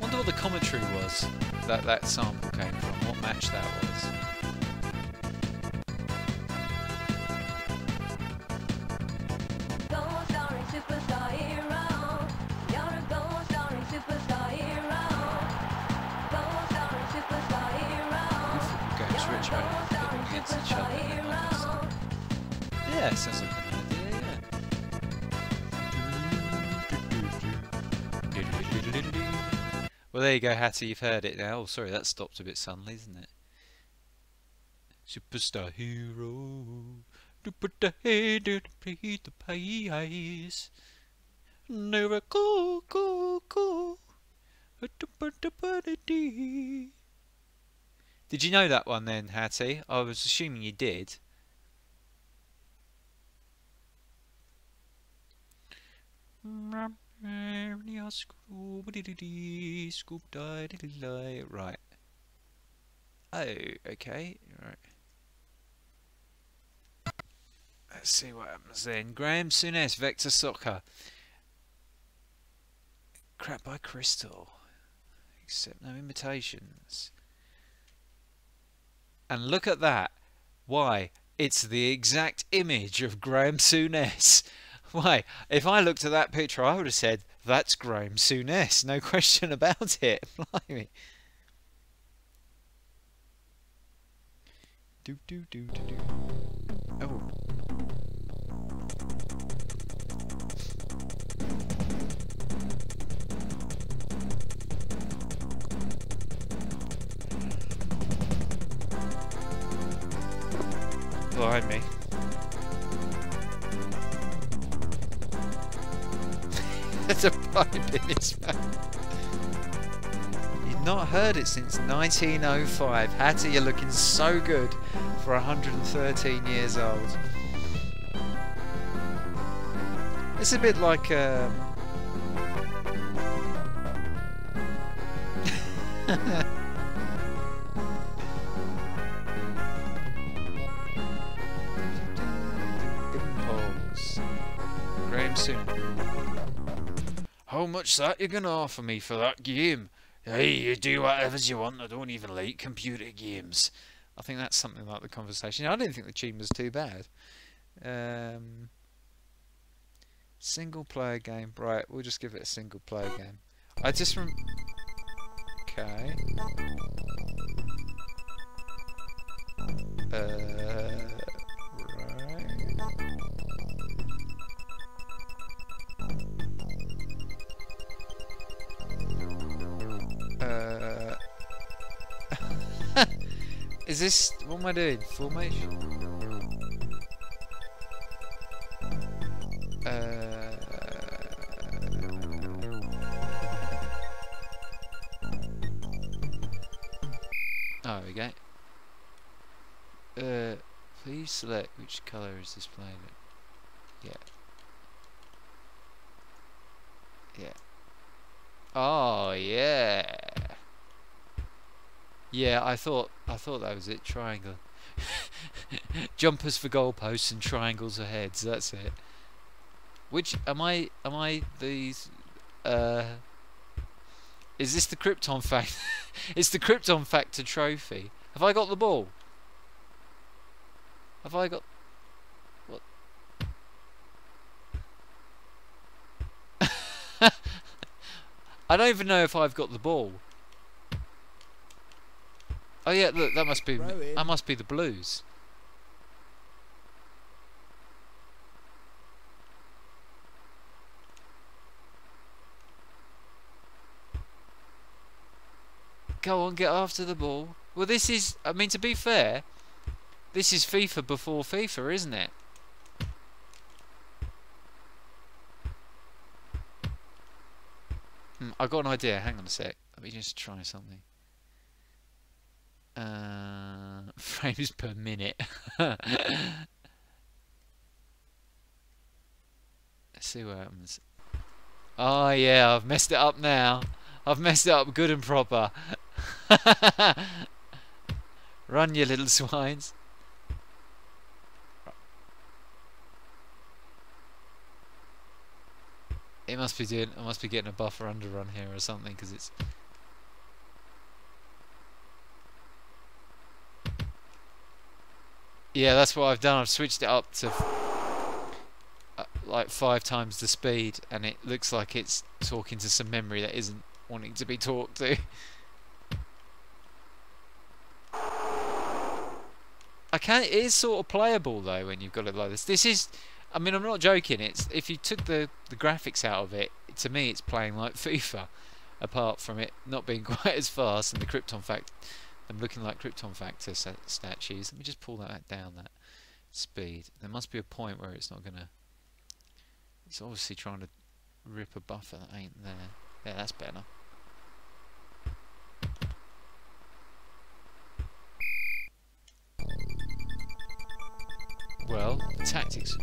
[SPEAKER 1] Wonder what the commentary was that sample came from, what match that was.
[SPEAKER 2] Gold star and superstar hero. You're a gold star and superstar hero. Gold star and superstar hero.
[SPEAKER 1] Games Rich putting against each other. And that kind of stuff. Yeah, sounds like an idea, yeah. Well, there you go, Hattie, you've heard it now. Oh, sorry, that stopped a bit suddenly, isn't it? Superstar hero, to put the head to play the pies. Never go, go, go. Did you know that one then, Hattie? I was assuming you did. Right. Oh, okay. Right. Let's see what happens then. Graham Souness, Vector Soccer. Crap by Crystal. Accept no invitations. And look at that. Why? It's the exact image of Graham Souness. Why? If I looked at that picture, I would have said, that's Graham Souness. No question about it. Blimey. Do do do do do. Oh. Behind me. There's a pipe in his mouth. You've not heard it since 1905. Hattie, you're looking so good for 113 years old. It's a bit like Impulse. Graham Soon. How much that you gonna offer me for that game? Hey, you do whatever you want. I don't even like computer games. I think that's something like the conversation. I didn't think the tune was too bad. Single player game. Right, we'll just give it a single player game. I just okay. Right. Is this... what am I doing? Formation? Oh, there we go. Please select which colour is displayed. Yeah. Yeah. Oh, yeah. Yeah, I thought that was it. Triangle. Jumpers for goalposts and triangles for heads. That's it. Which am I these? Is this the Krypton fact? It's the Krypton Factor trophy. Have I got the ball? Have I got what? I don't even know if I've got the ball. Oh yeah, look, that must be the Blues. Go on, get after the ball. Well, this is, I mean, to be fair, this is FIFA before FIFA, isn't it? I've got an idea. Hang on a sec. Let me just try something. Frames per minute. Let's see what happens. Oh yeah, I've messed it up now. I've messed it up good and proper. Run, you little swines. It must be doing. I must be getting a buffer underrun here or something, because it's. Yeah, that's what I've done. I've switched it up to like 5 times the speed, and it looks like it's talking to some memory that isn't wanting to be talked to. It is sort of playable though when you've got it like this. This is, I mean, I'm not joking. It's, if you took the graphics out of it, to me it's playing like FIFA. apart from it not being quite as fast and the Krypton fact, them looking like Krypton factor statues. Let me just pull that down, that speed. There must be a point where it's not gonna. It's obviously trying to rip a buffer that ain't there. Yeah, that's better. Well, the tactics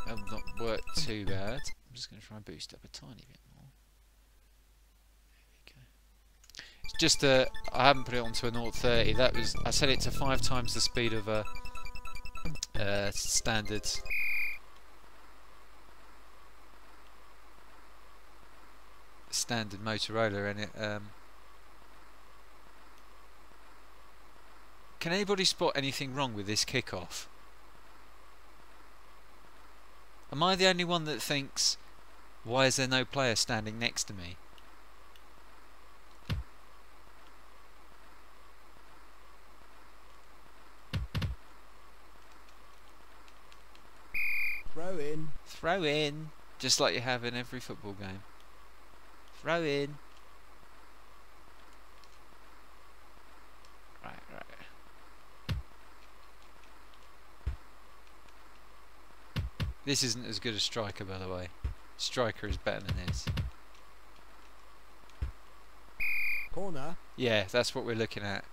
[SPEAKER 1] have not worked too bad. I'm just going to try and boost up a tiny bit more. There we go. It's just I haven't put it onto a 0-30. That was, I set it to 5 times the speed of a standard Motorola, and it. Can anybody spot anything wrong with this kickoff? Am I the only one that thinks, why is there no player standing next to me?
[SPEAKER 3] Throw in.
[SPEAKER 1] Throw in, just like you have in every football game. Throw in. Right. This isn't as good as Striker, by the way. Striker is better than this.
[SPEAKER 3] Corner.
[SPEAKER 1] Yeah, that's what we're looking at.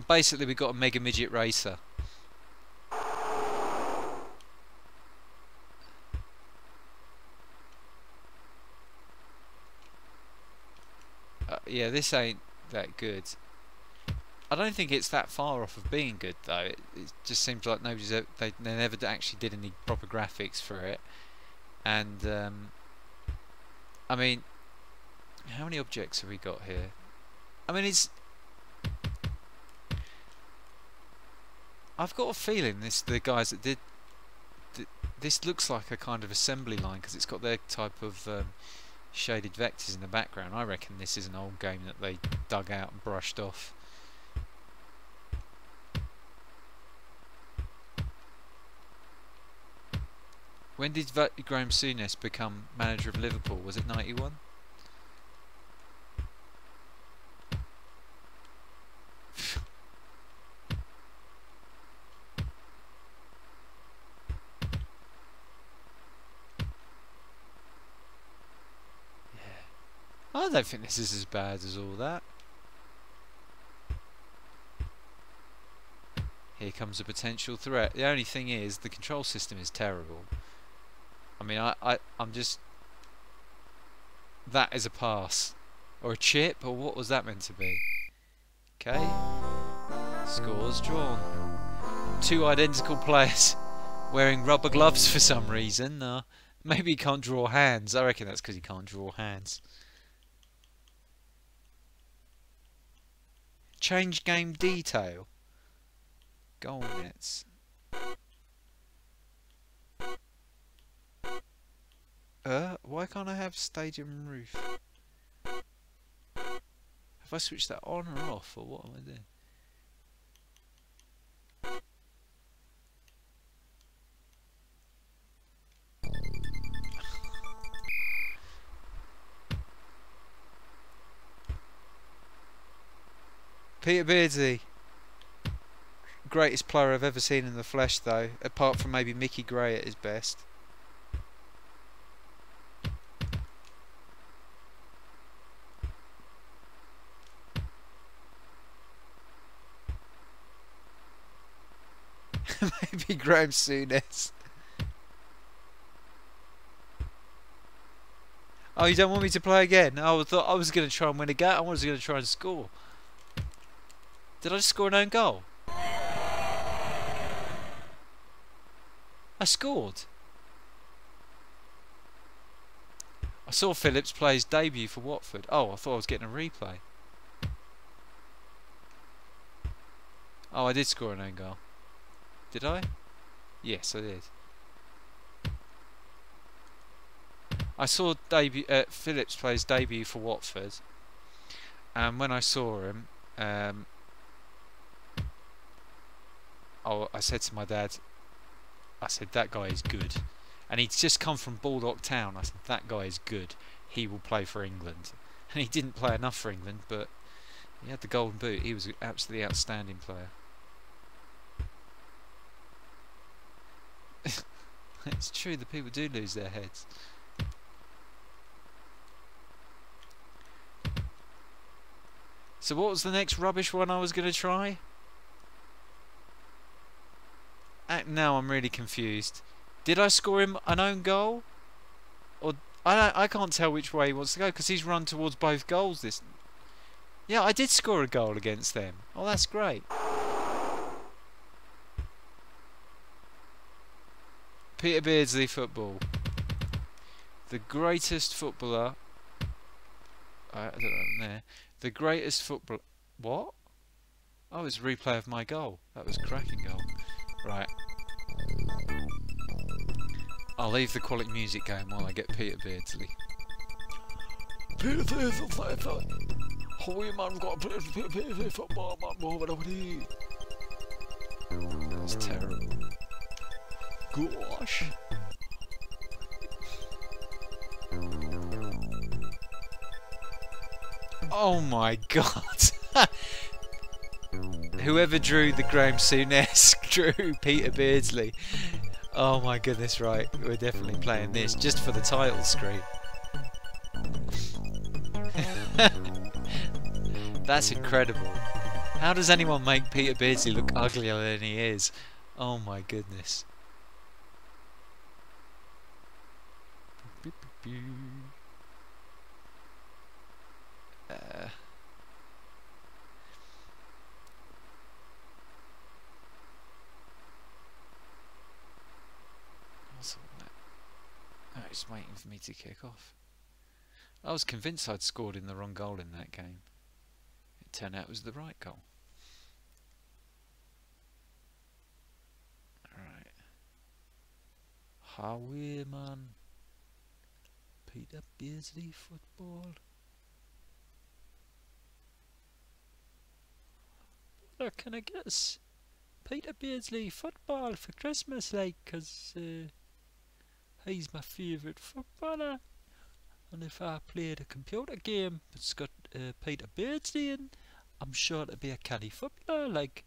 [SPEAKER 1] Basically, we've got a Mega Midget Racer. Yeah, this ain't that good. I don't think it's that far off of being good, though. It just seems like nobody's they never actually did any proper graphics for it. And I mean, how many objects have we got here? I mean, I've got a feeling the guys that did this looks like a kind of assembly line, because it's got their type of shaded vectors in the background. I reckon this is an old game that they dug out and brushed off. When did Graham Souness become manager of Liverpool? Was it 91? I don't think this is as bad as all that. Here comes a potential threat. The only thing is, the control system is terrible. I mean, I'm just... That is a pass. Or a chip, or what was that meant to be? Okay. Scores drawn. 2 identical players wearing rubber gloves for some reason. Maybe he can't draw hands. I reckon that's because he can't draw hands. Change game detail. Goal nets. Why can't I have stadium roof? Have I switched that on or off, or what am I doing? Peter Beardsley, greatest player I've ever seen in the flesh, though, apart from maybe Mickey Gray at his best. Maybe Graham Souness. Oh, you don't want me to play again? I thought I was going to try and win a game. I was going to try and score. Did I just score an own goal? I scored. I saw Phillips play his debut for Watford. Oh, I thought I was getting a replay. Oh, I did score an own goal. Did I? Yes, I did. I saw Phillips play his debut for Watford, and when I saw him, I said to my dad, I said, that guy is good. And he'd just come from Baldock Town. I said, that guy is good. he will play for England. And he didn't play enough for England, but he had the golden boot. He was an absolutely outstanding player. It's true, the people do lose their heads. So what was the next rubbish one I was going to try? Now I'm really confused. Did I score him an own goal? Or I can't tell which way he wants to go because he's run towards both goals. Yeah, I did score a goal against them. Oh, that's great. Peter Beardsley football. The greatest footballer. I don't know there. The greatest footballer. What? Oh, it's a replay of my goal. That was a cracking goal. Right. I'll leave the quality music going while I get Peter Beardsley.
[SPEAKER 3] Peter Beardsley. Holy man, got to play Peter football, man. Move it over here.
[SPEAKER 1] That's terrible.
[SPEAKER 3] Gosh.
[SPEAKER 1] Oh my god. Whoever drew the Graham Souness drew Peter Beardsley. Oh my goodness, right. We're definitely playing this just for the title screen. That's incredible. How does anyone make Peter Beardsley look uglier than he is? Oh my goodness. What's all that? Oh, it's waiting for me to kick off. I was convinced I'd scored in the wrong goal in that game. It turned out it was the right goal. Alright. Howie, man. Peter Beardsley football. What can I guess? Peter Beardsley football for Christmas, like, 'cause he's my favourite footballer. And if I played a computer game that's got Peter Beardsley in, I'm sure to be a canny footballer, like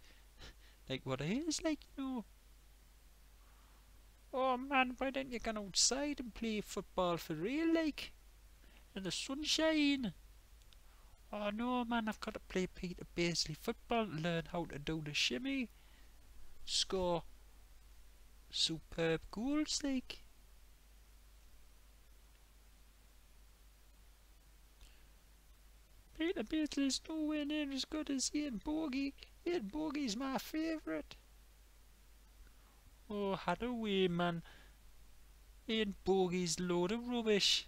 [SPEAKER 1] what he is, like, you know. Oh man, why don't you go outside and play football for real, like, in the sunshine? Oh no man, I've got to play Peter Beardsley football to learn how to do the shimmy, score superb goals, like. Peter Beardsley's nowhere near as good as Ian Bogie. Ian Bogie's my favourite. Oh, had a way, man. Ian Bogie's a load of rubbish.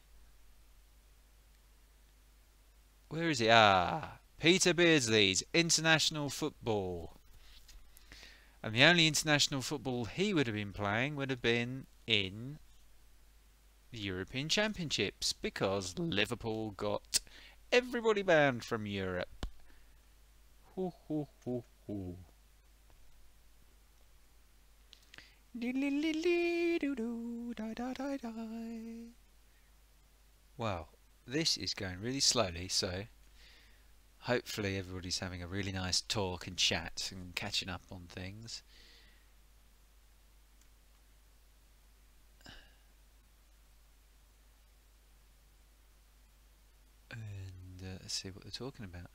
[SPEAKER 1] Where is he? Ah, Peter Beardsley's international football. And the only international football he would have been playing would have been in the European Championships, because Liverpool got everybody banned from Europe. Hoo hoo hoo hoo. Wow, this is going really slowly, so hopefully everybody's having a really nice talk and chat and catching up on things. And let's see what they're talking about.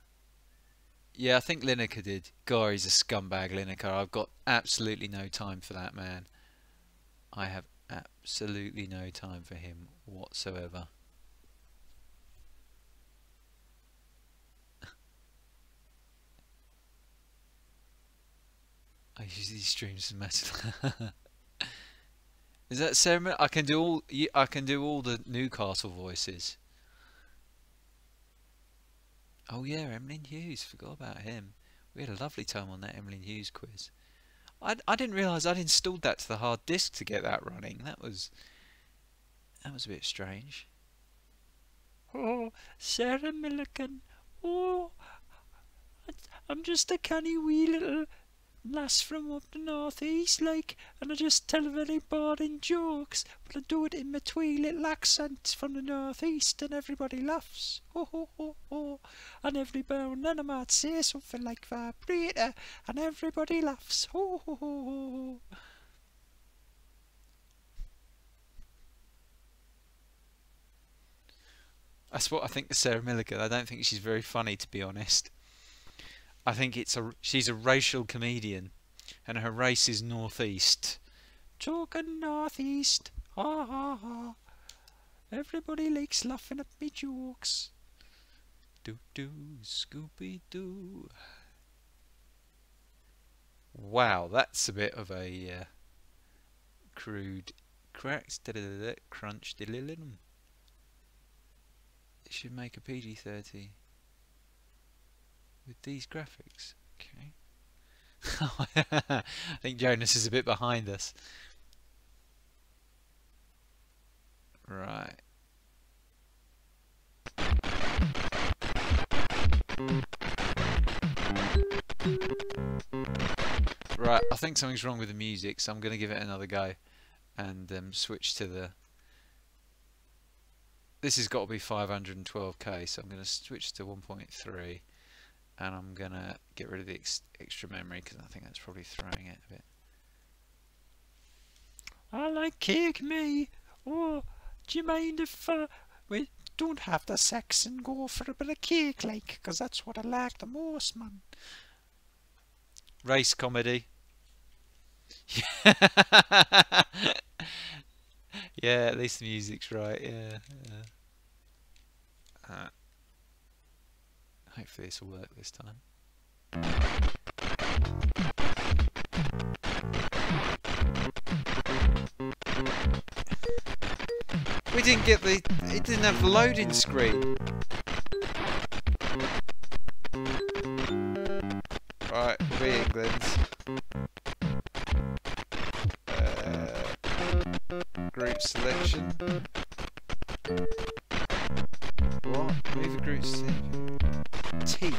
[SPEAKER 1] Yeah, I think Lineker did. God, he's a scumbag, Lineker. I've got absolutely no time for that man. I have absolutely no time for him whatsoever. I usually stream some metal. Is that ceremony? I can do all the Newcastle voices. Oh yeah, Emlyn Hughes, forgot about him. We had a lovely time on that Emlyn Hughes quiz. I didn't realise I'd installed that to the hard disk to get that running. That was a bit strange. Oh, Sarah Milliken. Oh, I'm just a canny wee little lass from up the northeast, like, and I just tell very boring jokes, but I do it in my twee little accent from the northeast, and everybody laughs. Ho ho ho ho. And every now and then I might say something like vibrator, and everybody laughs. Ho ho ho ho. That's what I think of Sarah Milligan. I don't think she's very funny, to be honest. I think she's a racial comedian, and her race is northeast. Talking northeast, ha ha ha. Everybody likes laughing at me jokes. Doo doo, Scooby Doo. Wow, that's a bit of a crude cracks. Crunch. It should make a PG-13. With these graphics, okay. I think Jonas is a bit behind us. Right. Right, I think something's wrong with the music, so I'm going to give it another go and switch to the... This has got to be 512k, so I'm going to switch to 1.3. And I'm going to get rid of the extra memory because I think that's probably throwing it a bit. I like cake, me. Oh, do you mind if we don't have the sex and go for a bit of cake, like? Because that's what I like the most, man. Race comedy. Yeah, at least the music's right, yeah. Hopefully this will work this time. We didn't get the... It didn't have the loading screen. Right, we England. Group selection. What? Move the group selection. Teak.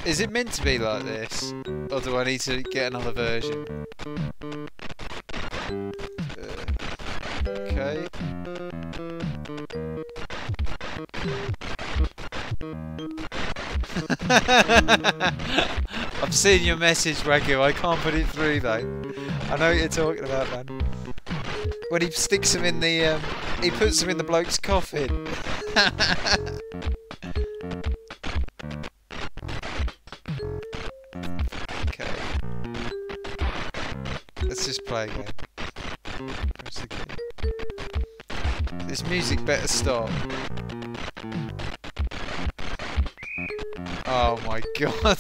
[SPEAKER 1] Is it meant to be like this? Or do I need to get another version? Okay. I've seen your message, Wagyu. I can't put it through though. I know what you're talking about, man. When he sticks them in the, he puts them in the bloke's coffin. Okay. Let's just play a game. Press the key. This music better stop. Oh my god.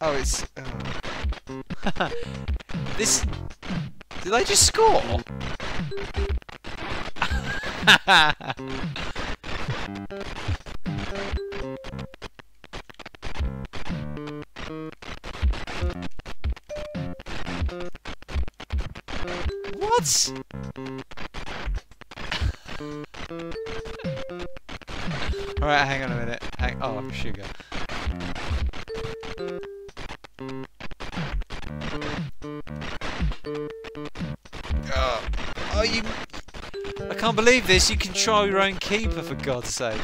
[SPEAKER 1] Oh, it's... Oh. This... Did I just score? What? Alright, hang on a minute. Oh, sugar. Oh, you... I can't believe this. You control your own keeper, for God's sake.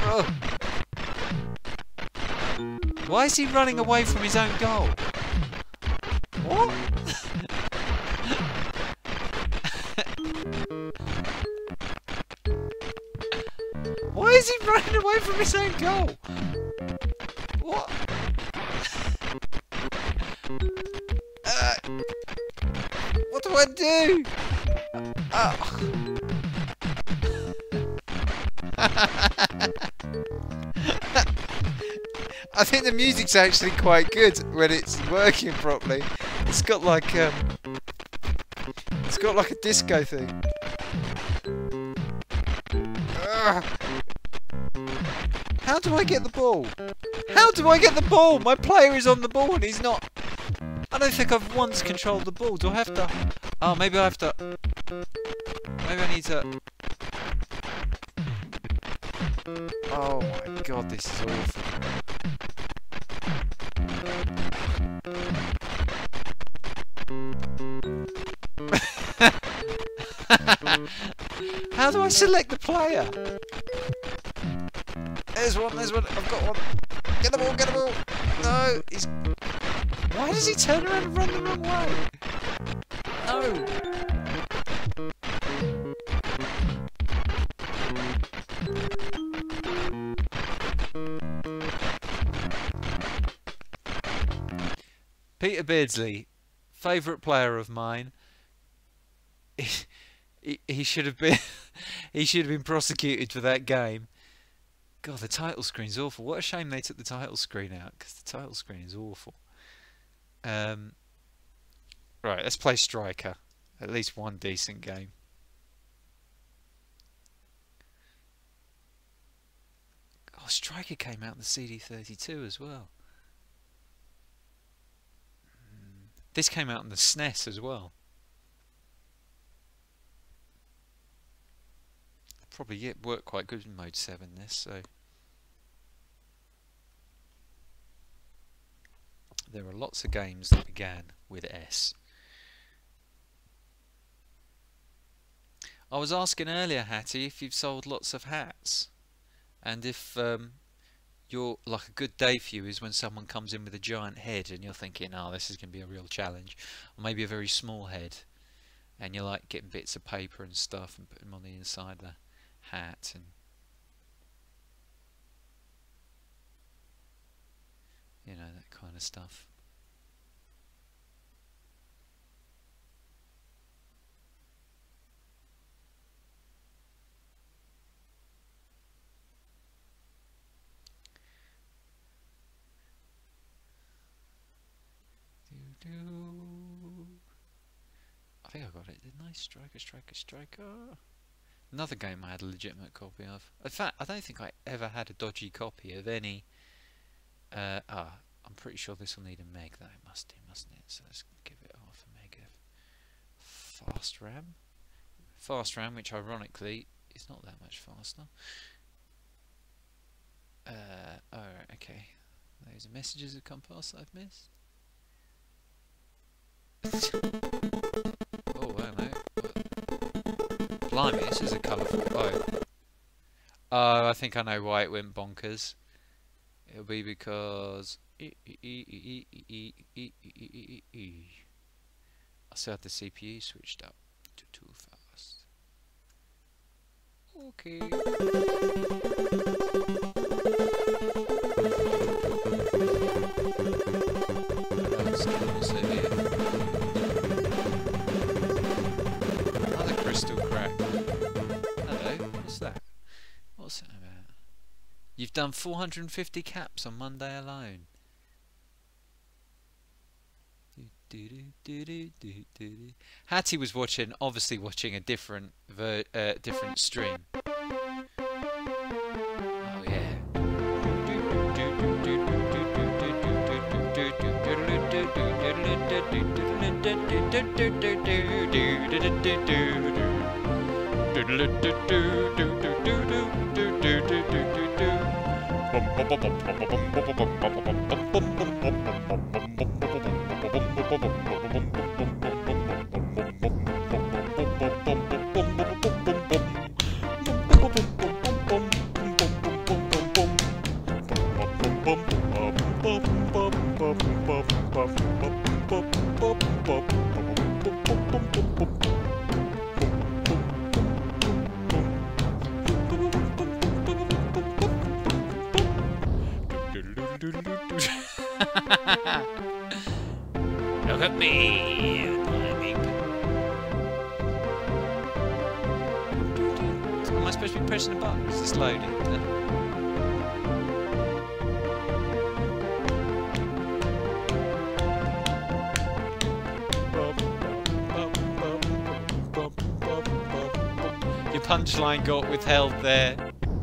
[SPEAKER 1] Oh. Why is he running away from his own goal? What? Why is he running away from his own goal? What? What do I do? Oh. I think the music's actually quite good when it's working properly. It's got like a disco thing. How do I get the ball? How do I get the ball? My player is on the ball and he's not. I don't think I've once controlled the ball. Do I have to? Oh, maybe I have to. Maybe I need to. Oh my god, this is awful. How do I select the player? There's one, I've got one. Get the ball, get the ball. No, he's... Why does he turn around and run the wrong way? No. Peter Beardsley, favourite player of mine. He should have been he should have been prosecuted for that game. God, the title screen's awful. What a shame they took the title screen out, because the title screen is awful. Right, let's play Striker. At least one decent game. Oh, Striker came out in the CD32 as well. This came out in the SNES as well. Probably worked quite good in Mode 7 this, so there are lots of games that began with S. I was asking earlier, Hattie, if you've sold lots of hats, and if you're like a good day for you is when someone comes in with a giant head and you're thinking, oh, this is going to be a real challenge, or maybe a very small head, and you're like getting bits of paper and stuff and putting them on the inside of the hat and you know, that kind of stuff. I think I got it, didn't I? Striker, Striker, Striker. Another game I had a legitimate copy of. In fact, I don't think I ever had a dodgy copy of any. I'm pretty sure this will need a meg, though. It must do, mustn't it? So let's give it half a meg of fast RAM. Fast RAM, which ironically is not that much faster. Alright, okay. Those are messages that come past that I've missed. Oh, I don't know. Blimey, this is a colourful boat. Oh, I think I know why it went bonkers. It'll be because I still had the CPU switched up to too fast. Okay. Another crystal crack. Hello, what's that? What's that about? You've done 450 caps on Monday alone. Hattie was watching, obviously watching a different stream. Oh yeah. Look at me! Am I supposed to be pressing a button? Is this loading? Your punchline got withheld there,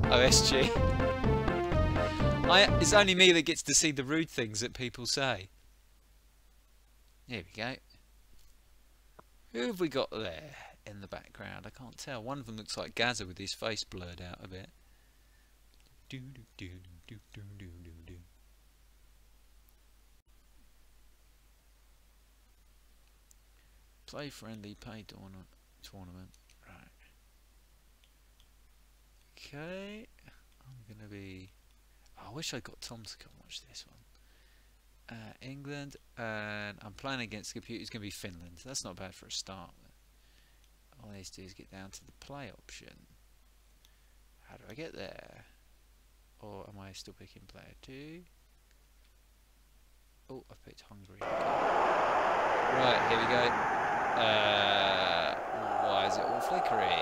[SPEAKER 1] OSG. It's only me that gets to see the rude things that people say. Here we go. Who have we got there in the background? I can't tell. One of them looks like Gaza with his face blurred out a bit. Do do do do do do do do. Play friendly, pay tournament. Right. Okay. I'm gonna be. Oh, I wish I got Tom to come watch this one. England, and I'm playing against the computer. It's gonna be Finland. That's not bad for a start. All I need to do is get down to the play option. How do I get there? Or am I still picking player 2? Oh, I picked Hungary. Okay. Right, here we go. Why is it all flickery?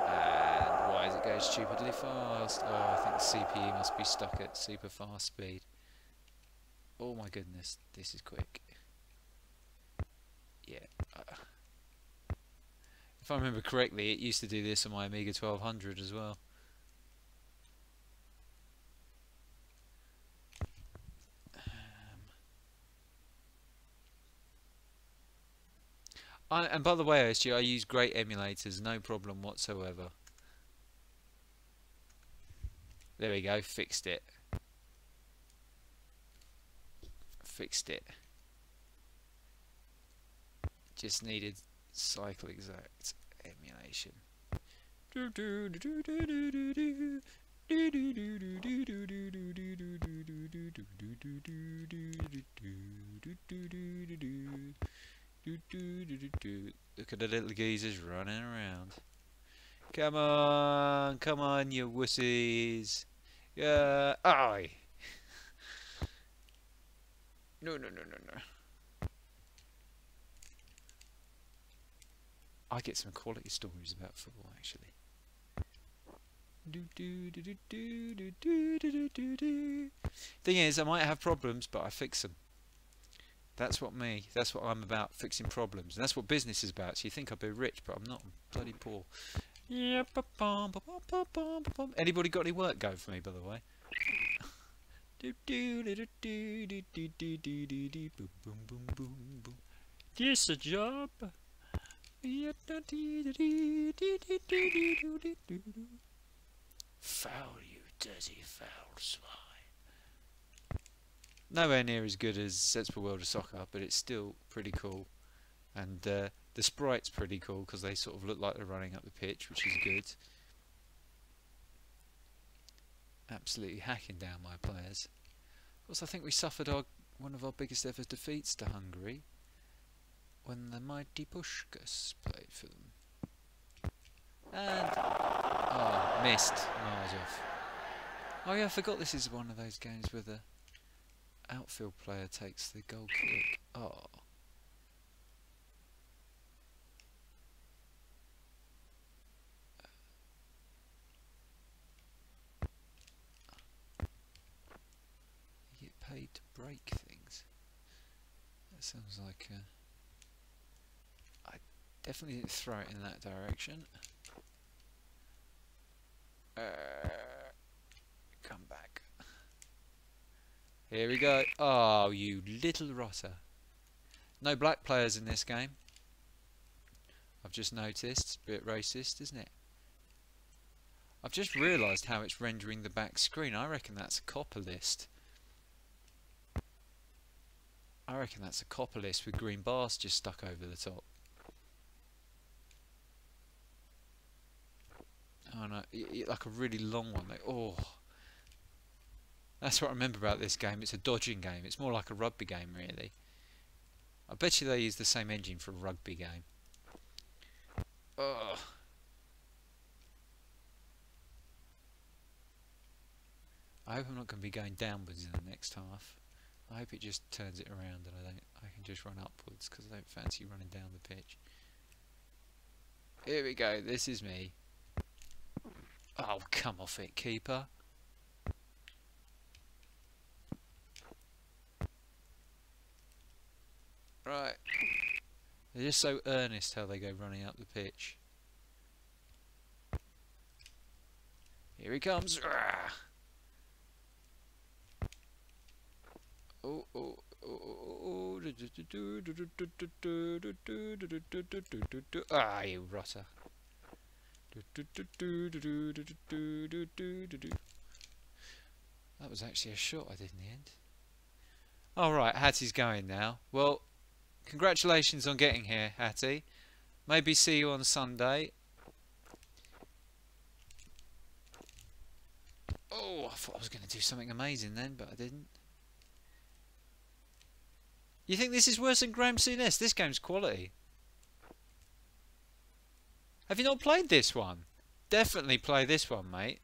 [SPEAKER 1] And why does it go stupidly fast? Oh, I think the CPU must be stuck at super fast speed. Oh my goodness, this is quick. Yeah. If I remember correctly, it used to do this on my Amiga 1200 as well. And by the way, OSG, I use great emulators, no problem whatsoever. There we go, fixed it. Fixed it. Just needed cycle exact emulation. Look at the little geezers running around. Come on, you wussies. Yeah, aye. No. I get some quality stories about football, actually. Thing is, I might have problems, but I fix them. That's what I'm about, fixing problems. And that's what business is about. So you think I'd be rich, but I'm not. I'm bloody poor. Anybody got any work going for me, by the way? Just a job. Foul, you dirty foul swine. Nowhere near as good as Sensible World of Soccer, but it's still pretty cool. And the sprite's pretty cool because they sort of look like they're running up the pitch, which is good. Absolutely hacking down my players. Of course, I think we suffered one of our biggest ever defeats to Hungary when the mighty Pushkas played for them. And oh, missed miles off. Oh yeah, I forgot this is one of those games where the outfield player takes the goal kick. Oh. You get paid to break things. That sounds like I definitely didn't throw it in that direction. Come back. Here we go. Oh, you little rotter. No black players in this game. I've just noticed. It's a bit racist, isn't it? I've just realised how it's rendering the back screen. I reckon that's a copper list. I reckon that's a copper list with green bars just stuck over the top. Oh no, like a really long one. Like, oh, that's what I remember about this game. It's a dodging game. It's more like a rugby game, really. I bet you they use the same engine for a rugby game. Ugh. I hope I'm not going to be going downwards in the next half. I hope it just turns it around and I can just run upwards because I don't fancy running down the pitch. Here we go. This is me. Oh, come off it, keeper. Right. They're just so earnest how they go running up the pitch. Here he comes. Oh, Ah, you rotter. That was actually a shot I did in the end. Alright, Hattie's going now. Well, congratulations on getting here, Hattie. Maybe see you on Sunday. Oh, I thought I was going to do something amazing then, but I didn't. You think this is worse than Graham C.N.S.? This game's quality. Have you not played this one? Definitely play this one, mate.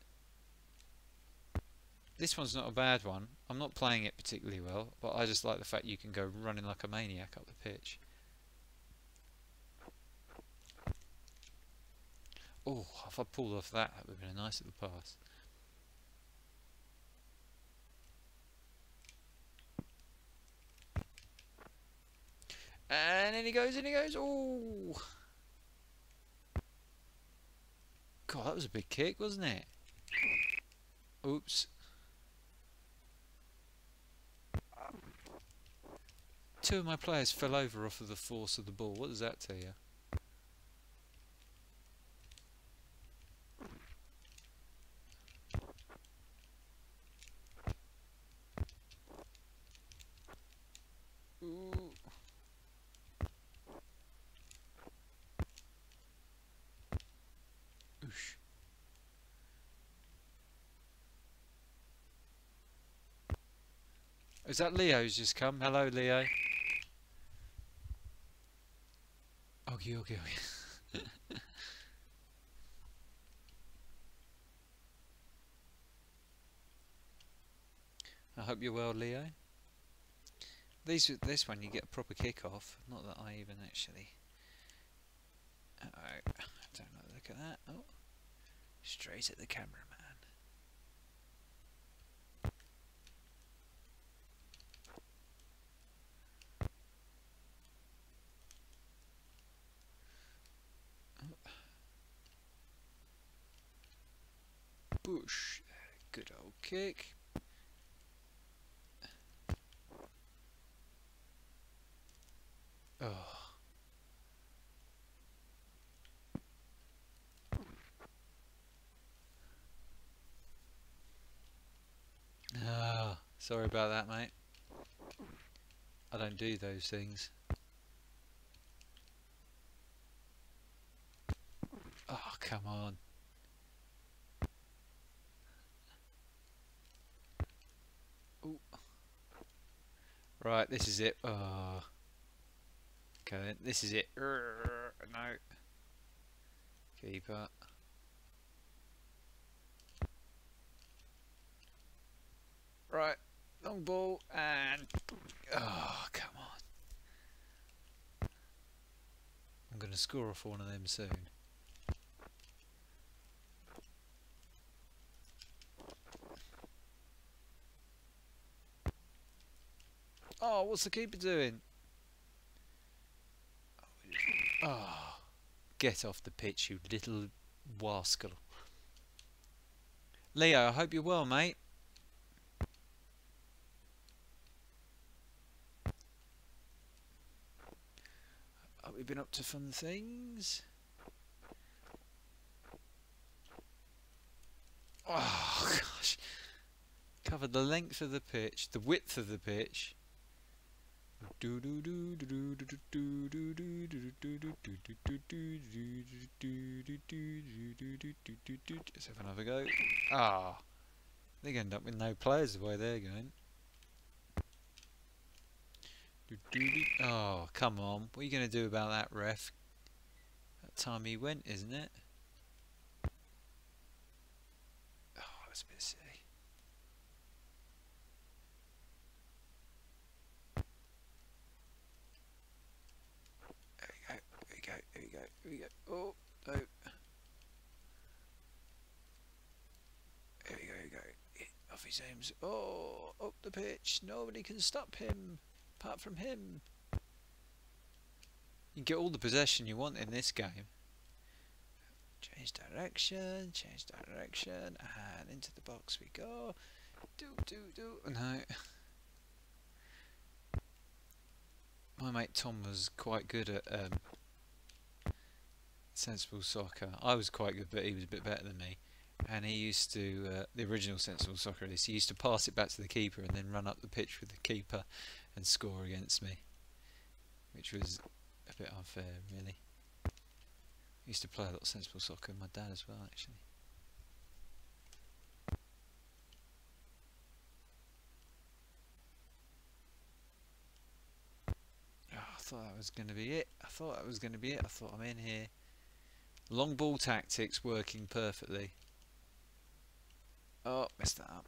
[SPEAKER 1] This one's not a bad one. I'm not playing it particularly well, but I just like the fact you can go running like a maniac up the pitch. Oh, if I pulled off that, that would have been a nice little pass. And in he goes, in he goes. Oh! God, that was a big kick, wasn't it? Oops. Two of my players fell over off of the force of the ball. What does that tell you? Ooh. Oosh. Is that Leo's just come? Hello, Leo. Okay, okay, okay. I hope you're well, Leo. This one you get a proper kick off. Not that I even actually. Uh-oh. Don't like the look at that. Oh, straight at the cameraman. Bush. Good old kick. Oh. Ah, sorry about that, mate. I don't do those things. Oh, come on. Ooh. Right, this is it. Oh. Okay, then, this is it. No. Keeper. Right, long ball and oh, come on. I'm going to score off one of them soon. Oh, what's the keeper doing? Oh, get off the pitch, you little wascal. Leo, I hope you're well, mate. We've been up to fun things. Oh gosh, covered the length of the pitch, the width of the pitch. Let's have another go. Ah, they end up with no players the way they're going. Oh, come on. What are you going to do about that, ref? That time he went, isn't it? Oh, that's a bit silly. There we go, here we go, here we go. Oh, no. Here we go, here we go. Off his aims. Oh, up the pitch. Nobody can stop him. Apart from him. You can get all the possession you want in this game. Change direction, and into the box we go. Do. No. my mate Tom was quite good at Sensible Soccer. I was quite good, but he was a bit better than me. And he used to, the original Sensible Soccer at least, he used to pass it back to the keeper and then run up the pitch with the keeper and score against me, which was a bit unfair, really. I used to play a lot of Sensible Soccer with my dad as well, actually. I thought that was going to be it. I thought I'm in here. Long ball tactics working perfectly. Oh, messed that up.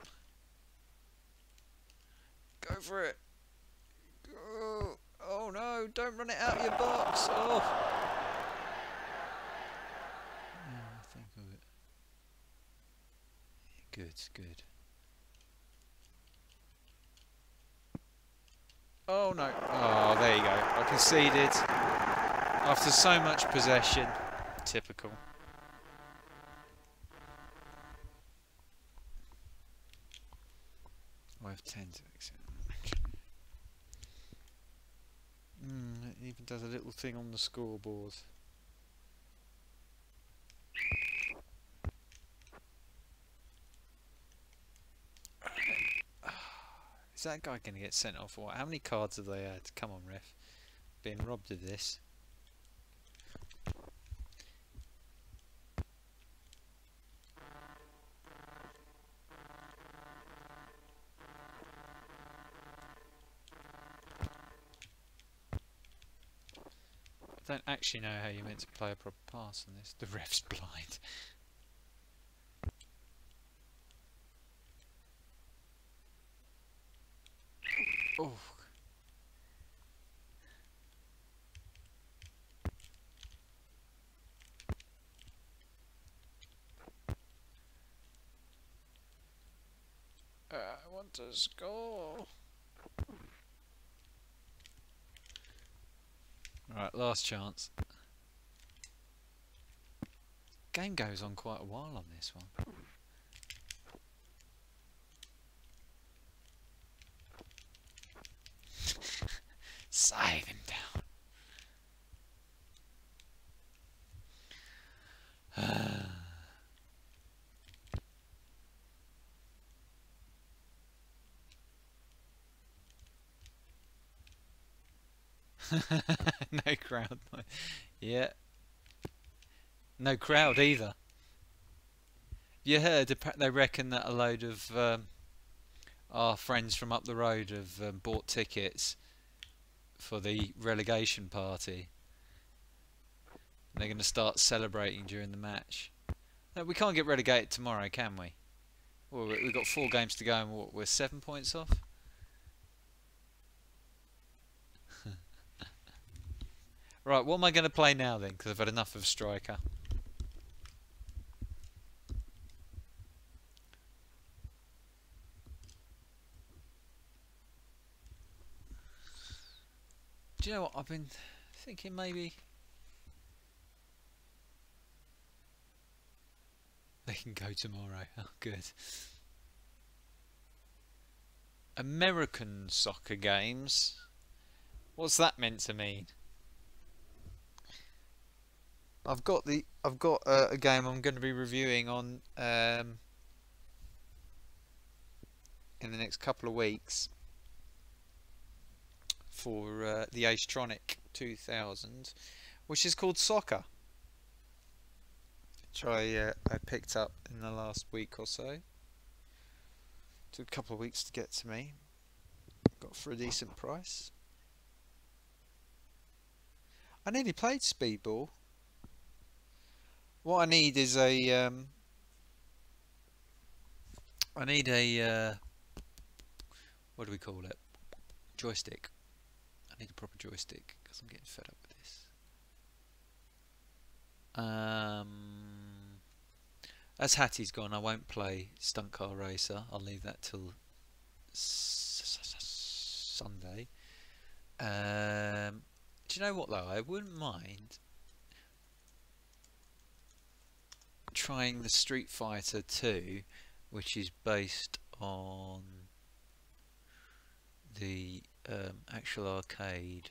[SPEAKER 1] Go for it. Go. Oh no, don't run it out of your box. Oh. I think of it. Good, good. Oh no. Oh, there you go. I conceded. After so much possession. Typical. I have 10 to accept. It even does a little thing on the scoreboard. Is that guy going to get sent off or what? How many cards have they had? Come on, ref. Being robbed of this. I don't actually know how you're meant to play a proper pass on this. The ref's blind. Oh. I want to score. Right, last chance. Game goes on quite a while on this one. Save him down. No crowd. Yeah. No crowd either. You heard they reckon that a load of our friends from up the road have bought tickets for the relegation party. They're going to start celebrating during the match. No, we can't get relegated tomorrow, can we? Well, we've got 4 games to go and we're 7 points off. Right, what am I going to play now then? Because I've had enough of Striker. Do you know what? I've been thinking maybe they can go tomorrow. Oh, good. American soccer games. What's that meant to mean? I've got a game I'm going to be reviewing on in the next couple of weeks for the Astronic 2000, which is called Soccer, which I picked up in the last week or so. Took a couple of weeks to get to me. Got for a decent price. I nearly played Speedball. What I need is a I need a what do we call it? Joystick. I need a proper joystick because I'm getting fed up with this. As Hattie's gone, I won't play Stunt Car Racer. I'll leave that till Sunday. Do you know what though? I wouldn't mind trying the Street Fighter 2, which is based on the actual arcade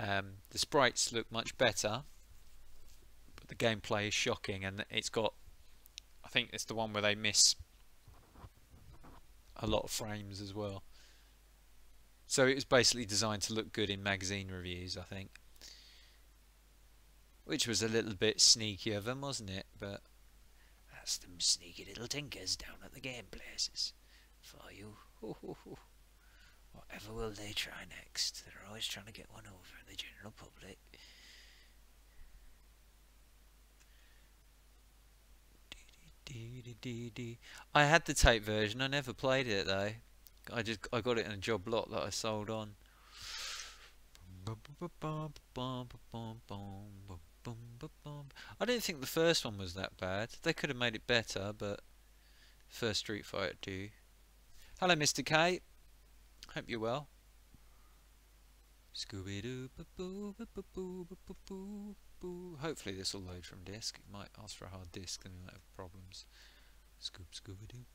[SPEAKER 1] The sprites look much better, but the gameplay is shocking, and it's got, I think it's the one where they miss a lot of frames as well. So it was basically designed to look good in magazine reviews, I think. Which was a little bit sneaky of them, wasn't it? But that's them sneaky little tinkers down at the game places for you. Whatever will they try next? They're always trying to get one over the general public. I had the tape version. I never played it though. I got it in a job lot that I sold on. I didn't think the first one was that bad. They could have made it better, but first Street Fighter 2. Hello, Mr. K. Hope you're well. Hopefully this will load from disk. It might ask for a hard disk, then we might have problems. Scoop scooby doo.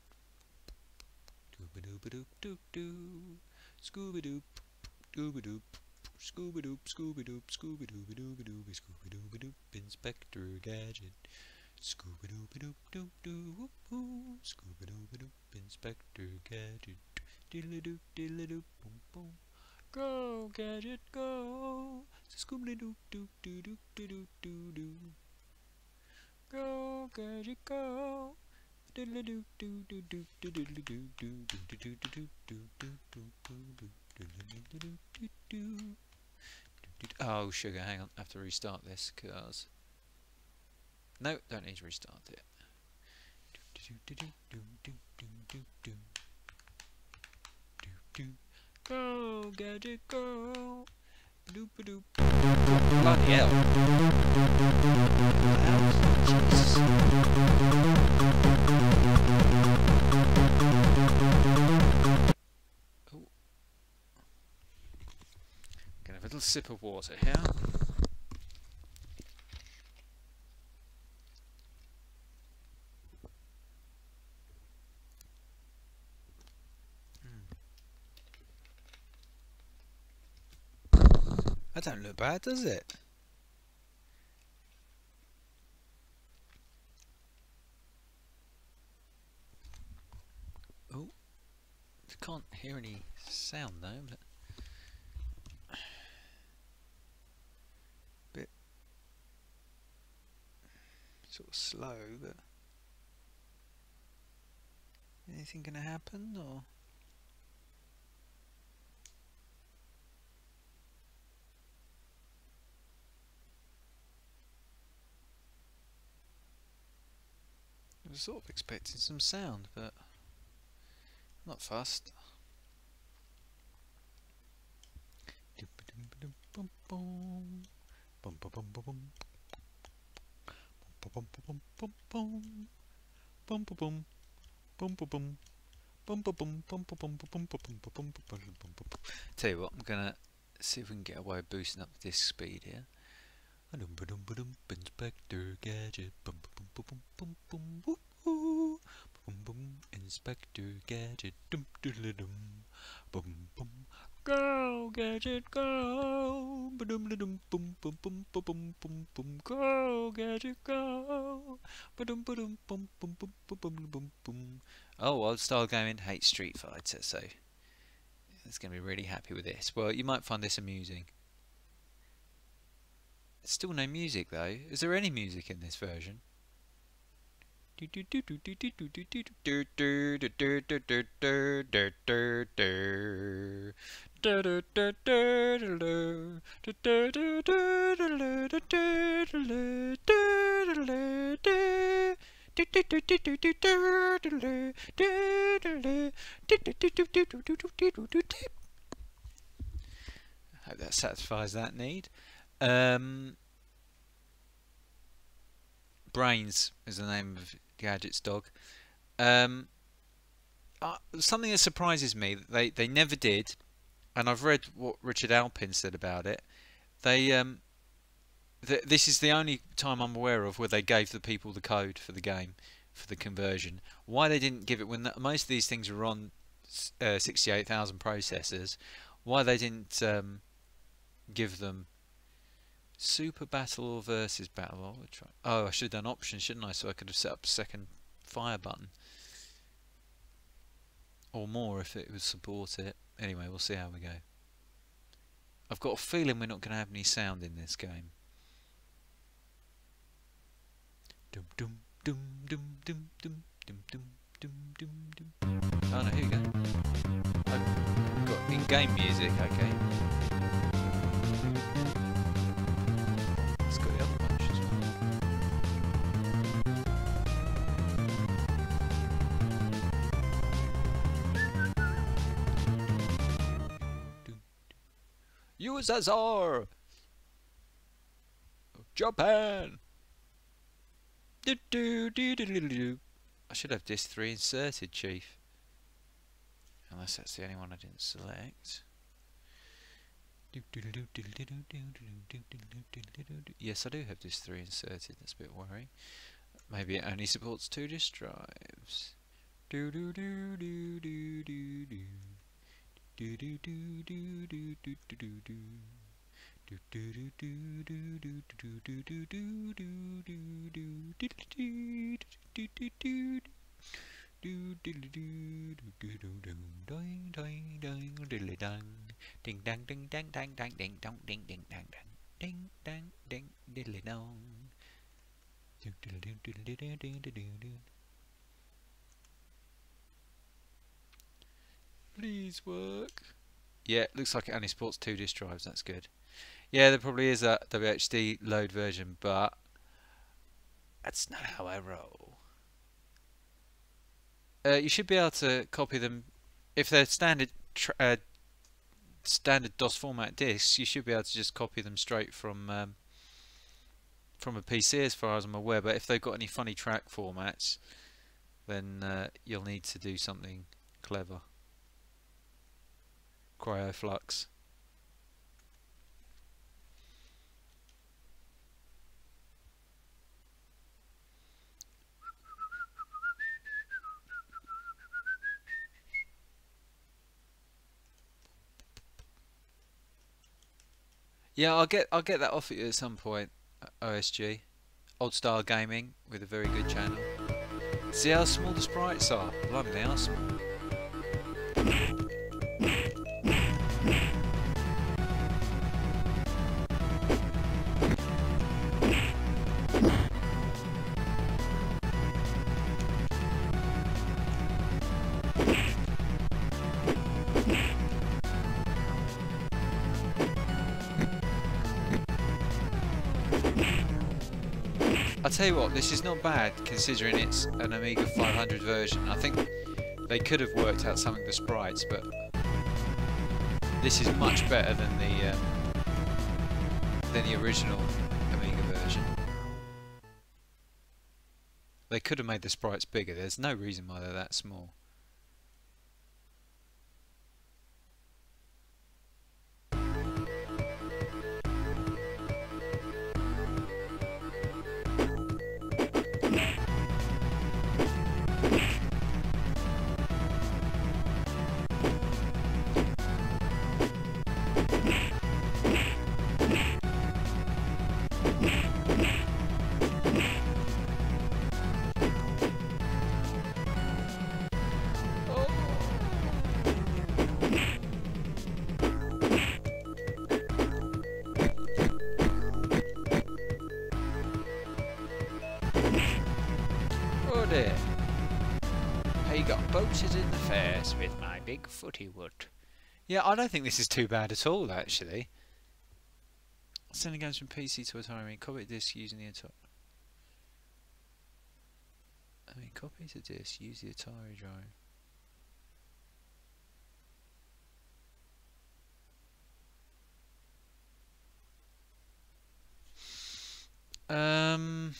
[SPEAKER 1] Dooba dooba doop doop doo. Scooby doop. Dooba doop. Scooby doop, Scooby doop, Scooby dooby dooby dooby, Scooby dooby doop, Inspector Gadget. Scooby dooby doop doop doo, whoop whoop. Scooby dooby doop, Inspector Gadget. Diddly doop, boom boom. Go Gadget, go. Scooby doop doop doo doop doo doo doo doo. Go Gadget, go. Diddly doop doo doo doo doo diddly doo doo doo doo doo doo doo doo doo doo doo. Oh sugar, hang on, I have to restart this because no, don't need to restart it. Go Gadget, go. Doop doop. Bloody hell. Jesus. Oh. Gonna have a little sip of water here. That don't look bad, does it? Oh, I can't hear any sound though, but bit sort of slow, but anything gonna happen or? I was sort of expecting some sound, but not fussed. Tell you what, I'm gonna see if we can get away with boosting up the disc speed here. Inspector Gadget, Inspector Gadget, go Gadget, go, go Gadget, go. Oh, Old Style Gaming hates Street Fighter, so it's going to be really happy with this. Well, you might find this amusing. Still no music though. Is there any music in this version? Hope that satisfies that need. Brains is the name of Gadget's dog. Something that surprises me, they never did, and I've read what Richard Alpin said about it. This is the only time I'm aware of where they gave the people the code for the game, for the conversion. Why they didn't give it when most of these things were on 68,000 processors, why they didn't give them Super battle or versus battle? I would try. Oh, I should have done options, shouldn't I? So I could have set up a second fire button. Or more if it would support it. Anyway, we'll see how we go. I've got a feeling we're not going to have any sound in this game. Dum dum dum dum dum dum dum dum dum dum dum. Oh no, here we go. I've got in-game music, okay. It's got the other bunch as well. USSR! Japan! Do do do do do do. I should have disc 3 inserted, Chief. Unless that's the only one I didn't select. Yes, I do have disc 3 inserted. That's a bit worrying. Maybe it only supports 2 disc drives. Do do do do do do do. Do do do do do do do do do. Do do do do do do do do do do do do do do do do do do. Do diddly do do do do do ding ding ding diddly dang ding dang ding dang dang dang ding dong ding ding dang dang ding dang ding diddly dong do diddly do diddly do do do do do. Please work. Yeah, looks like it only supports 2 disc drives. That's good. Yeah, there probably is a WHD load version, but that's not how I roll. You should be able to copy them if they're standard DOS format discs. You should be able to just copy them straight from a PC, as far as I'm aware. But if they've got any funny track formats, then you'll need to do something clever. Cryoflux. Yeah, I'll get that off at you at some point. OSG, Old Style Gaming, with a very good channel. See how small the sprites are. Blimey, they are small. I'll tell you what, this is not bad considering it's an Amiga 500 version. I think they could have worked out something for sprites, but this is much better than the original Amiga version. They could have made the sprites bigger. There's no reason why they're that small. He got bolted in the face with my big footy wood. Yeah, I don't think this is too bad at all, actually. Sending games from PC to Atari. Copy to disk using the Atari. Copy to disk. Use the Atari drive. I'm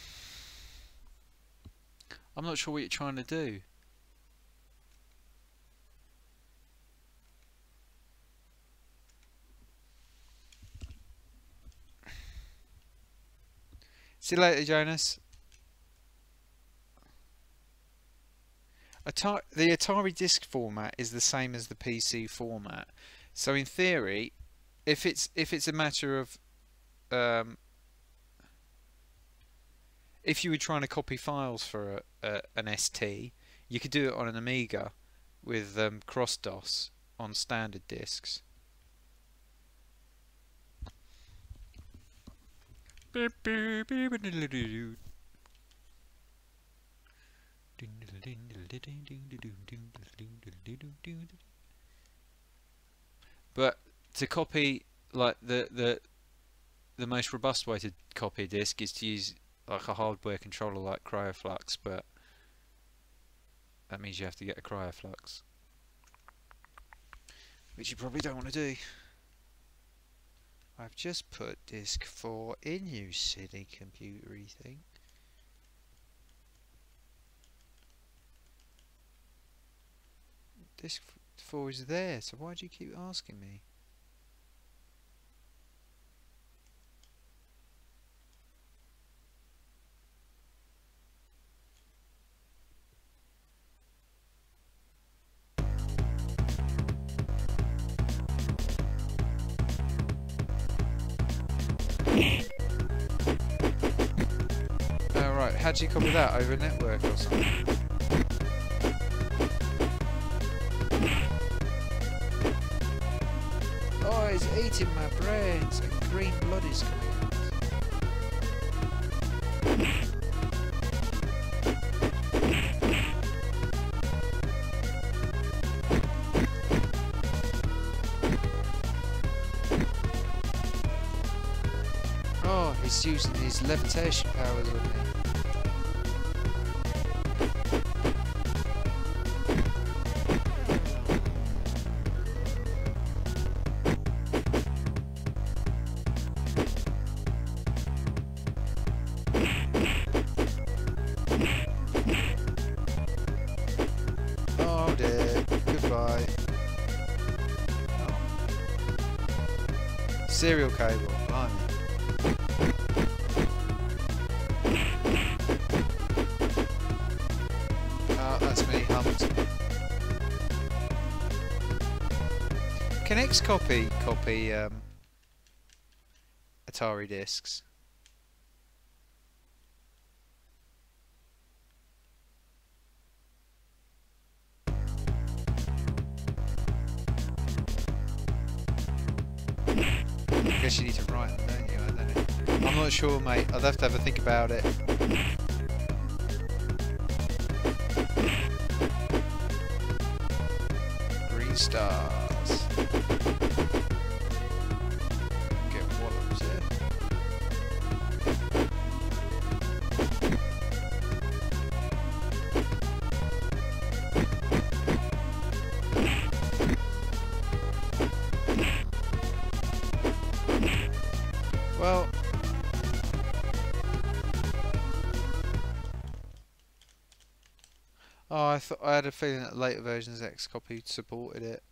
[SPEAKER 1] not sure what you're trying to do. See you later, Jonas. The Atari disk format is the same as the PC format. So in theory, if it's a matter of if you were trying to copy files for an ST, you could do it on an Amiga with cross-DOS on standard disks. But to copy, like the most robust way to copy a disk is to use like a hardware controller like CryoFlux, but that means you have to get a CryoFlux, which you probably don't want to do. I've just put disk 4 in, you silly computery thing. Disk 4 is there, so why do you keep asking me? Alright, how do you copy that? Over a network or something? Oh, it's eating my brains and green blood is coming out. Oh, he's using his levitation powers on me. Oh dear, goodbye. Oh. Serial cable, blimey. That's me, humped. Can Xcopy copy Atari discs? I guess you need to write them, don't you? I don't know. I'm not sure, mate. I'd have to have a think about it. Green stars. Get wallows here. Well, oh, I had a feeling that later versions of Xcopy supported it.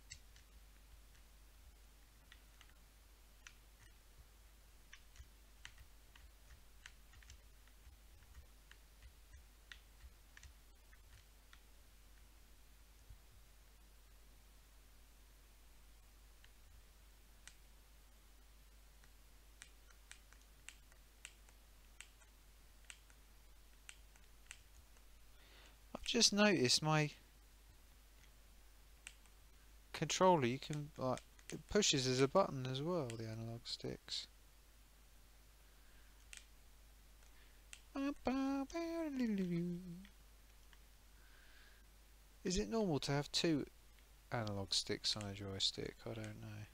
[SPEAKER 1] I've just noticed my controller, you can, like, it pushes as a button as well, the analog sticks. Is it normal to have two analog sticks on a joystick? I don't know.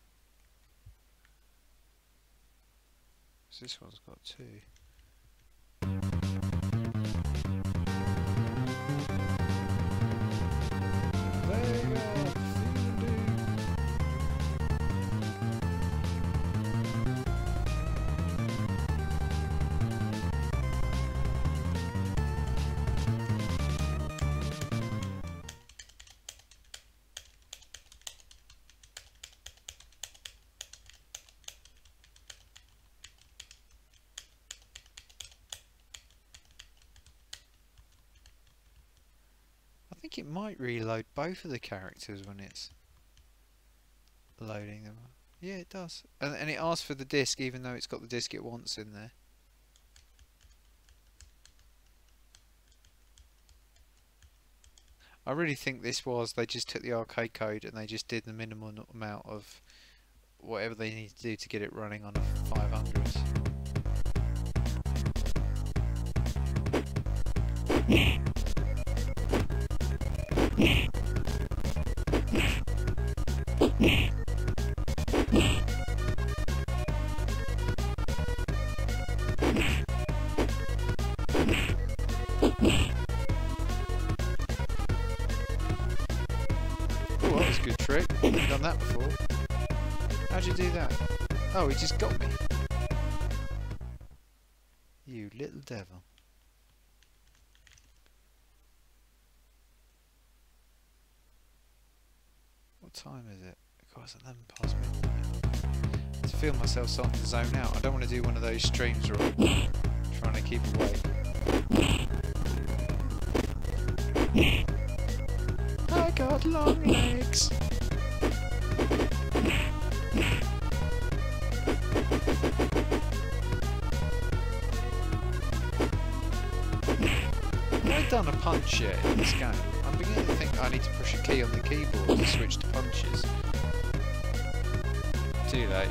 [SPEAKER 1] 'Cause this one's got two. There you go. I think it might reload both of the characters when it's loading them. Yeah, it does. And it asks for the disc even though it's got the disc it wants in there. I really think this was, they just took the arcade code and they just did the minimum amount of whatever they need to do to get it running on a 500s. Oh, that was a good trick. I've done that before. How'd you do that? Oh, he just got me. You little devil. What time is it? God, it's 11 past midnight. To feel myself starting to zone out. I don't want to do one of those streams where I'm trying to keep awake. I got long legs. Have I done a punch yet in this game? I'm beginning to think I need to push a key on the keyboard to switch to punches. Too late.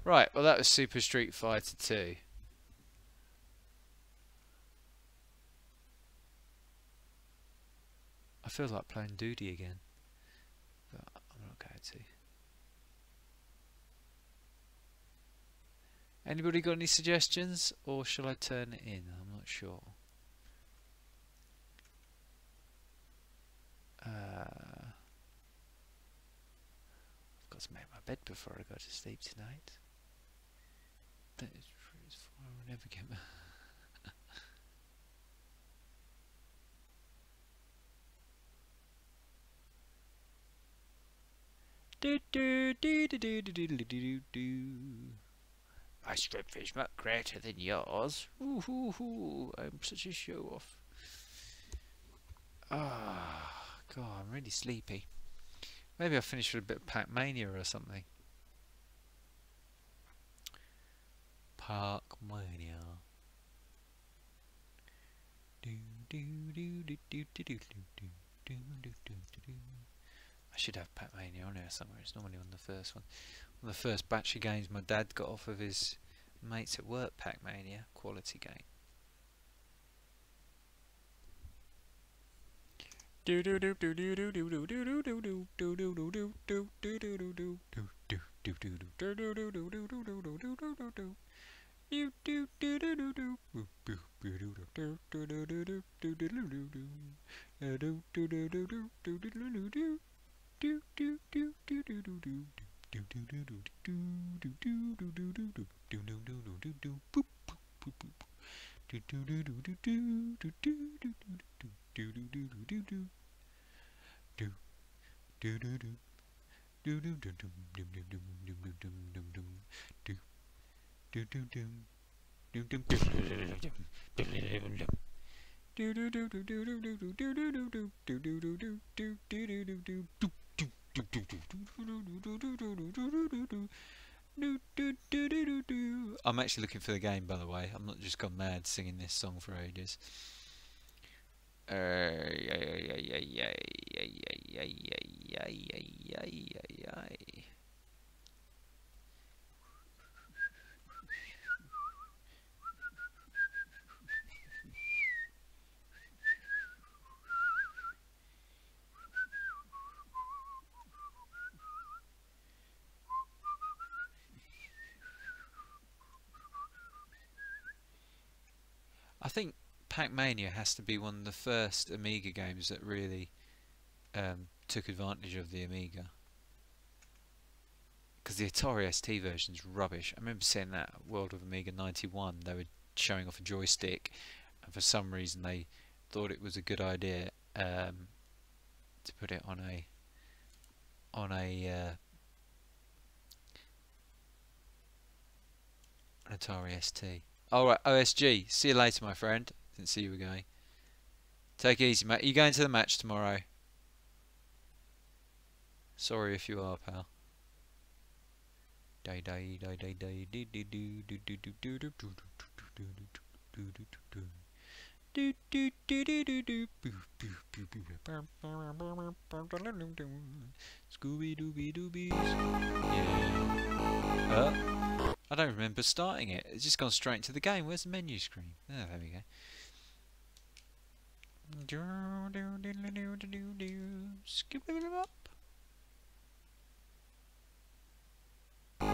[SPEAKER 1] Right, well that was Super Street Fighter 2. I feel like playing Duty again, but I'm not going to. Anybody got any suggestions, or shall I turn it in? I'm not sure. I've got to make my bed before I go to sleep tonight. That is true. I'll never get my do do do do do do do do do. My strength is much greater than yours. Ooh, ooh, ooh. I'm such a show off. Ah, God, I'm really sleepy. Maybe I'll finish with a bit of Pac-Mania or something. Pac-Mania. I should have Pac-Mania on here somewhere. It's normally on the first one. On the first batch of games my dad got off of his mates at work. Pac-Mania, quality game. I'm actually looking for the game, by the way. I'm not just gone mad singing this song for ages. I think Pac-Mania has to be one of the first Amiga games that really took advantage of the Amiga. Because the Atari ST version's rubbish. I remember seeing that at World of Amiga 91. They were showing off a joystick, and for some reason they thought it was a good idea to put it on a an Atari ST. Alright, OSG, see you later, my friend. Didn't see you were going. Take it easy, mate. Are you going to the match tomorrow? Sorry if you are, pal. Do do do do do do. Boo boo boo boo. Scooby Dooby Doobies. Yeah. I don't remember starting it. It's just gone straight into the game. Where's the menu screen? Oh, there we go. Scoop it up. They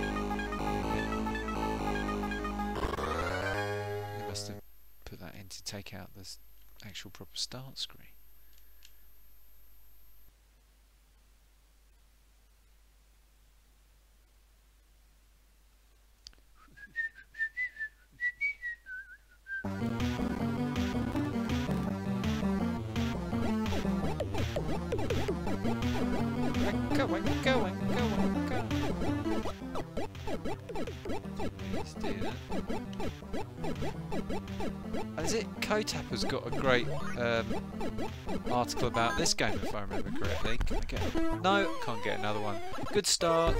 [SPEAKER 1] must have put that in to take out the actual proper start screen. Go. Let's do that. And is it Kotapper's got a great article about this game, if I remember correctly? Can I get no, can't get another one. Good start.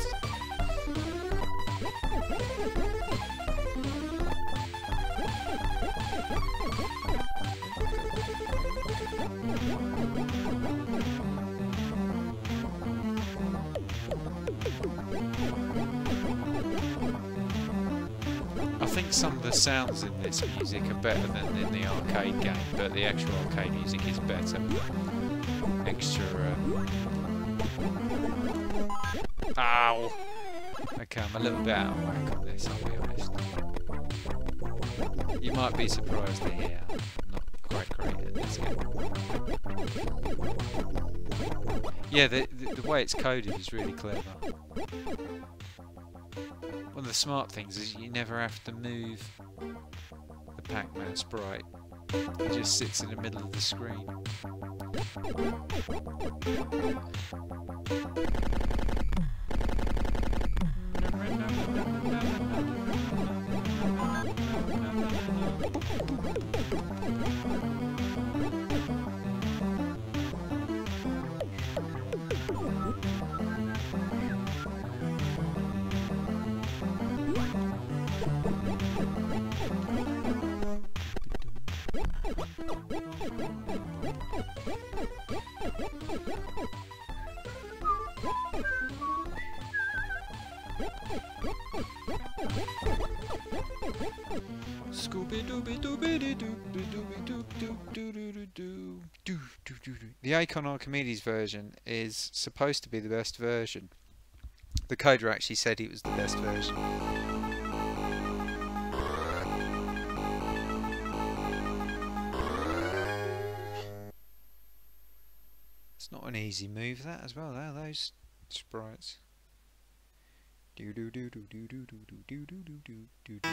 [SPEAKER 1] I think some of the sounds in this music are better than in the arcade game, but the actual arcade music is better. Extra. Ow! Okay, I'm a little bit out of whack on this, I'll be honest. You might be surprised to hear I'm not quite great at this game. Yeah, the way it's coded is really clever. One of the smart things is you never have to move the Pac-Man sprite. It just sits in the middle of the screen. The Acorn Archimedes version is supposed to be the best version. The coder actually said it was the best version. It's not an easy move, that as well, are those sprites? Do do do do do do do do do do do do do.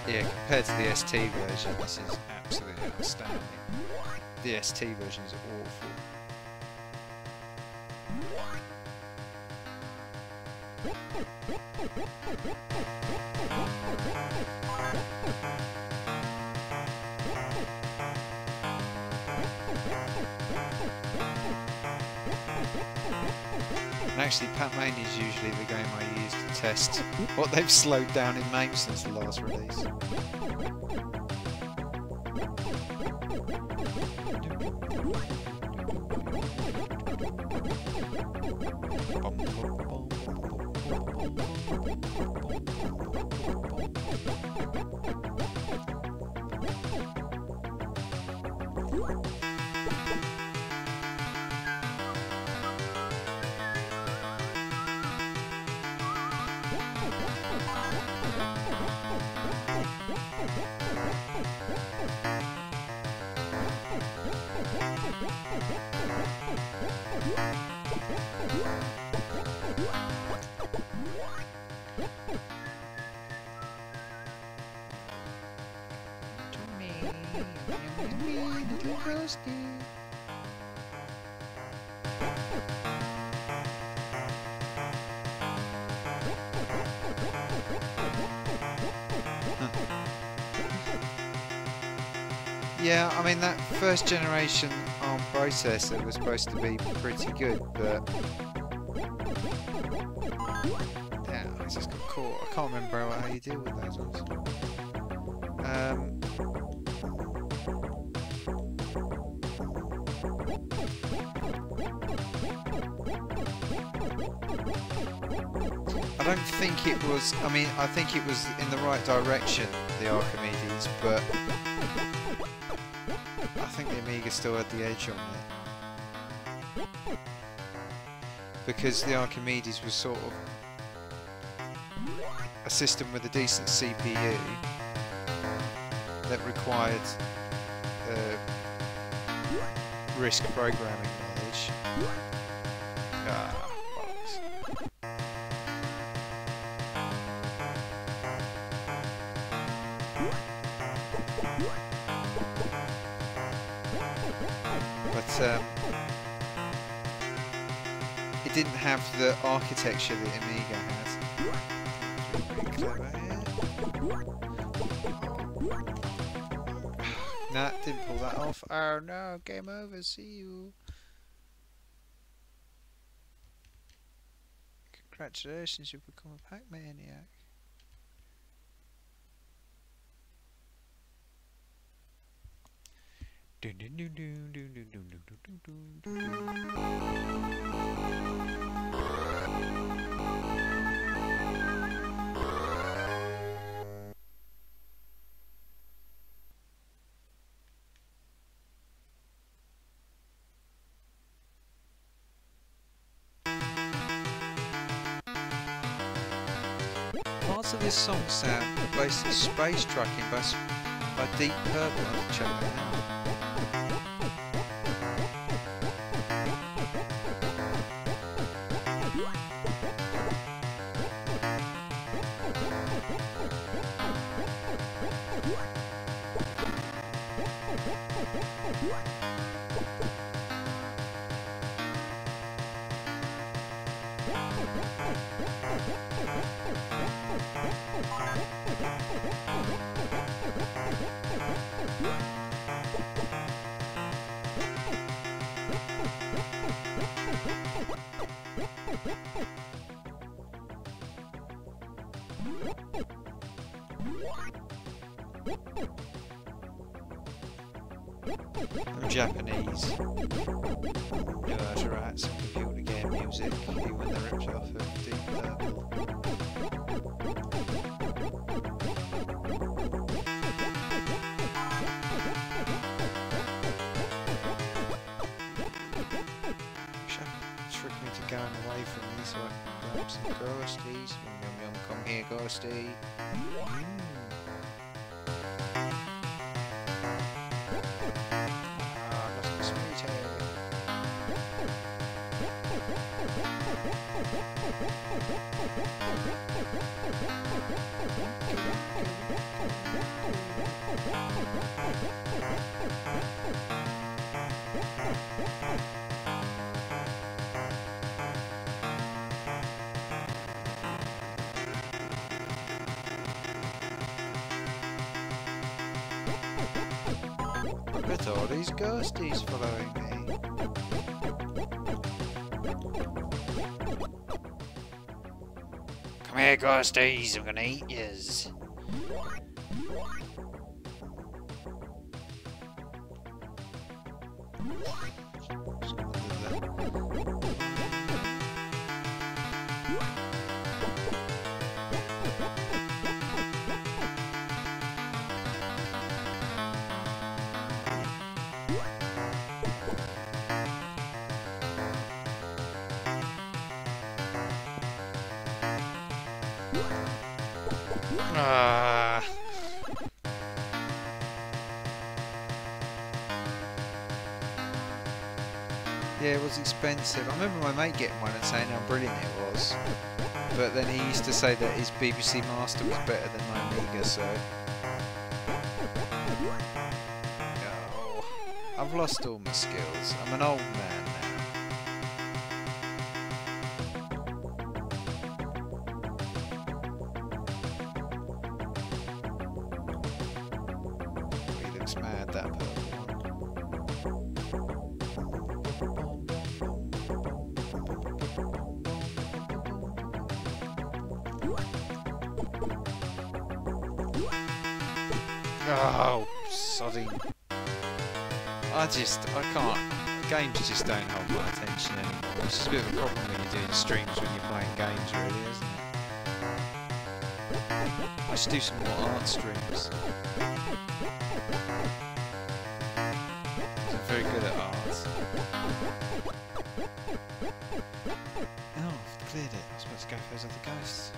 [SPEAKER 1] Yeah, compared to the ST version, this is absolutely outstanding. The ST version is awful. And actually, Pac-Man is usually the game I use to test what they've slowed down in MAME since the last release. Yeah, I mean that first generation ARM processor was supposed to be pretty good, but yeah, I just got caught. I can't remember how you deal with those ones. I don't think it was. I mean, I think it was in the right direction, the Archimedes, but I think the Amiga still had the edge on it. Because the Archimedes was sort of a system with a decent CPU that required RISC programming knowledge. Bollocks. But it didn't have the architecture that Amiga has. Pretty clever, yeah. Nah, didn't pull that off. Oh no, game over, see you. Congratulations, you've become a Pac-Maniac. Parts of this song sound based on Space Trucking by Deep Purple. I'll check that out. I'm Japanese. Know how to write some computer game music, even when they're ripped off of Deep Purple. Trick me to going away from me so I can grab some ghosties. Yum yum yum, come here ghosty. Look at all these ghosties following me. Come here, ghosties, I'm gonna eat yous. Yeah, it was expensive. I remember my mate getting one and saying how brilliant it was. But then he used to say that his BBC Master was better than my Amiga, so... Oh, I've lost all my skills. I'm an old man now. He looks mad, that purple. Oh, sodding. I can't. Games just don't hold my attention anymore. It's just a bit of a problem when you're doing streams when you're playing games, really, isn't it? I should do some more art streams. I'm very good at art. Oh, I've cleared it. I was supposed to go for those other ghosts.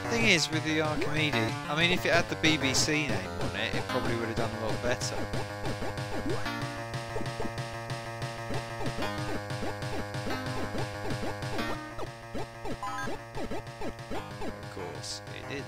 [SPEAKER 1] Thing is, with the Archimedes, I mean, if it had the BBC name on it, it probably would have done a lot better. Of course, it didn't.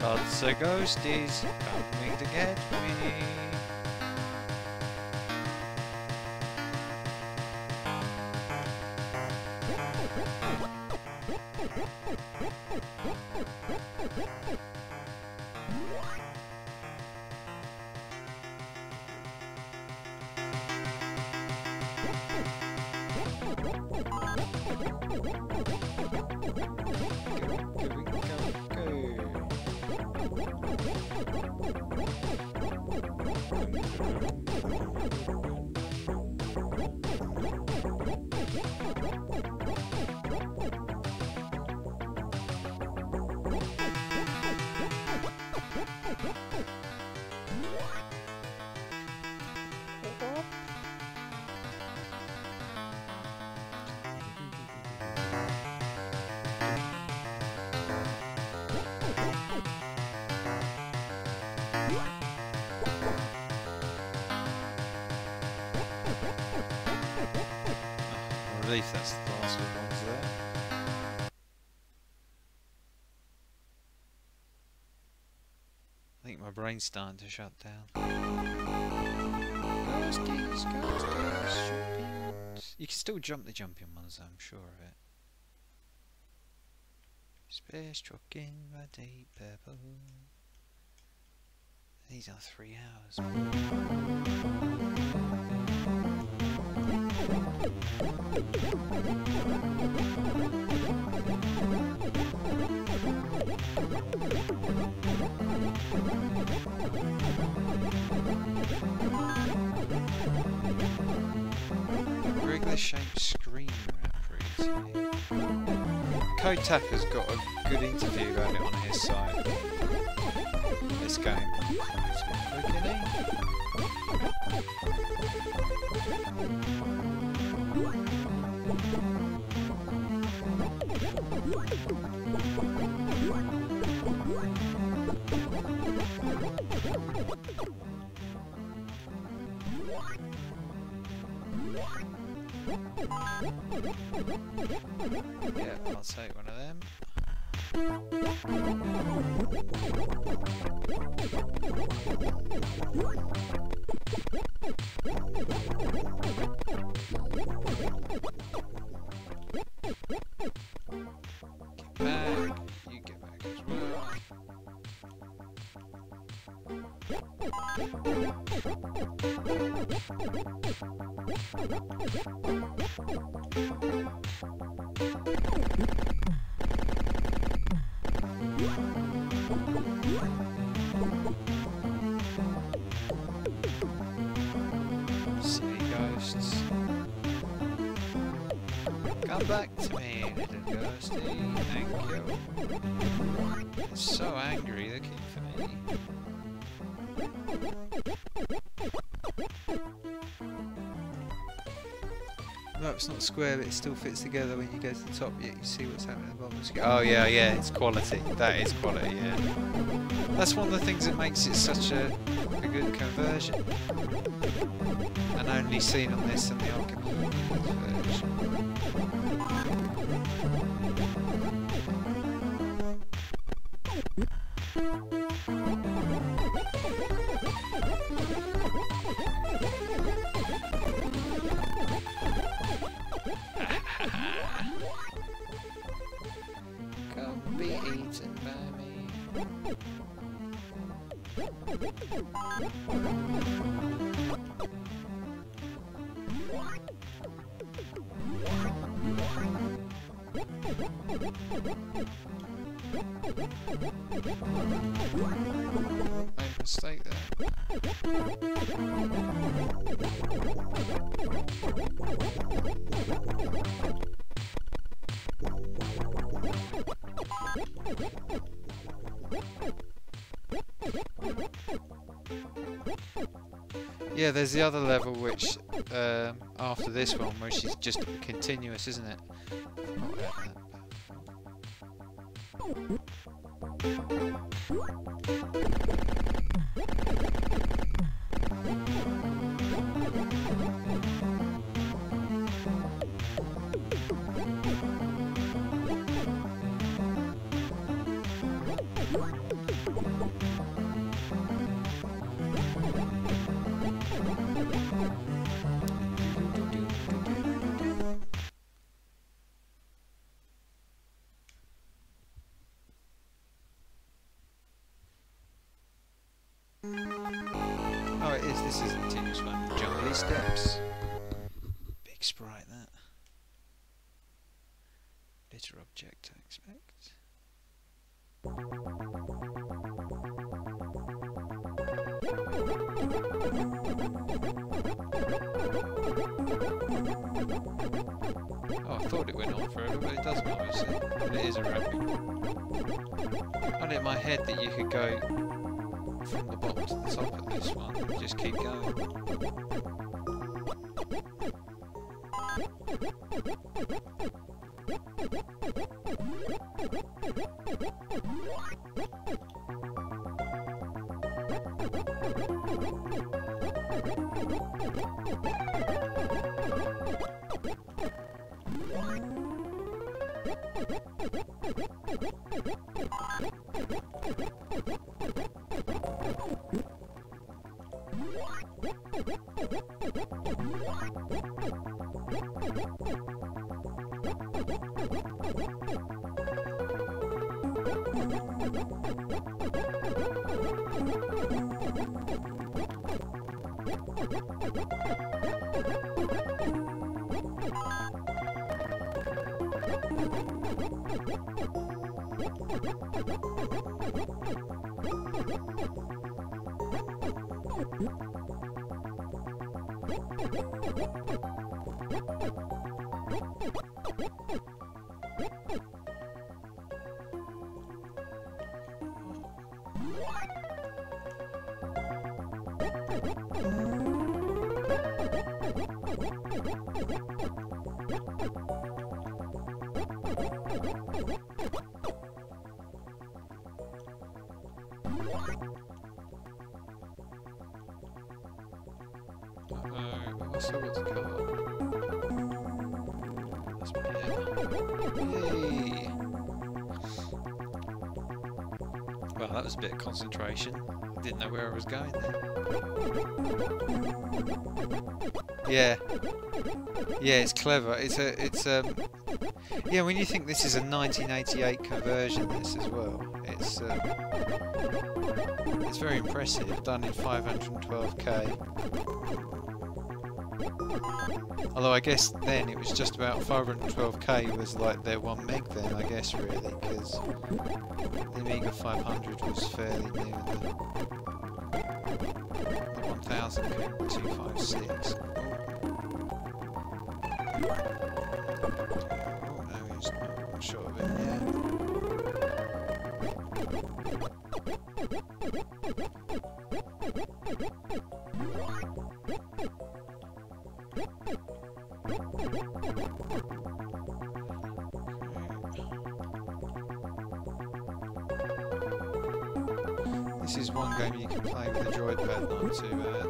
[SPEAKER 1] Lots of ghosties coming to get me. Relief that's the last of the ones there. I think my brain's starting to shut down. Ghosties, ghosties, you can still jump the jumping ones, I'm sure of it. Space truck in the deep purple. These are 3 hours. Regular shaped screen referees. Code Tapper's got a good interview about it on his site. This game. It's quite quick, isn't it? Yeah, I'll take one of them. Get back. You get back as well. Come back to me, little ghosty. Thank you. It's so angry looking for me. No, it's not square, but it still fits together when you go to the top. Yet you see what's happening at the bottom. Oh yeah, yeah, it's quality. That is quality. Yeah, that's one of the things that makes it such a good conversion, and only seen on this and the Amiga version. Come be eaten by me. Made a mistake there. Yeah, there's the other level which, after this one, which is just continuous, isn't it? Oh, it is. This is the continuous one. Jungly steps. Big sprite, that. Litter object, I expect. Oh, I thought it went on forever, but it doesn't, obviously. But it is a rapid. I had it in my head that you could go from the bottom to the top of this one and just keep going. I've still got to cover. That's me, yeah. Yay! Well, that was a bit of concentration. I didn't know where I was going then. Yeah. Yeah, it's clever. Yeah, when you think this is a 1988 conversion, this as well, it's very impressive. Done in 512k. Although I guess then it was just about 512k was like their 1 meg then, I guess, really, because the Amiga 500 was fairly new. The 1000 came with 256. Just a shot of it, yeah. This is one game you can play with a joypad, not too bad.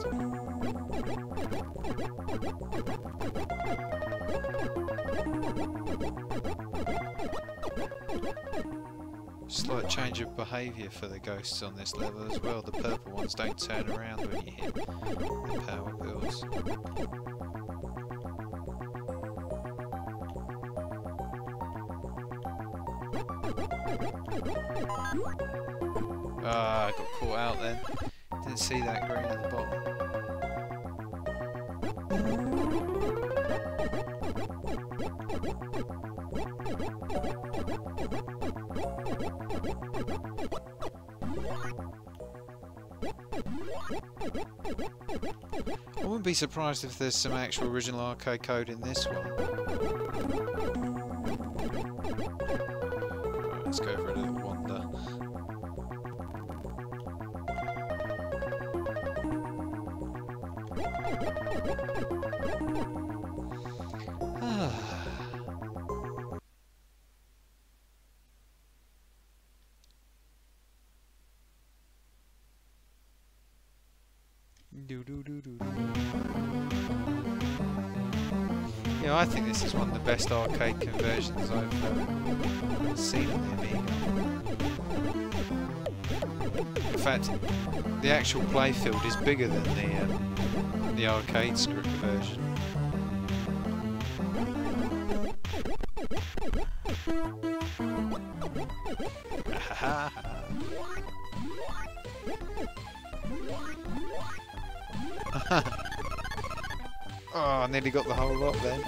[SPEAKER 1] Slight change of behaviour for the ghosts on this level as well. The purple ones don't turn around when you hit the power pills. Ah, I got caught out then. Didn't see that green at the bottom. I wouldn't be surprised if there's some actual original arcade code in this one. Right, let's go for a little wander. Yeah, I think this is one of the best arcade conversions I've seen on the Amiga. In fact, the actual playfield is bigger than the arcade script version. Oh, I nearly got the whole lot then.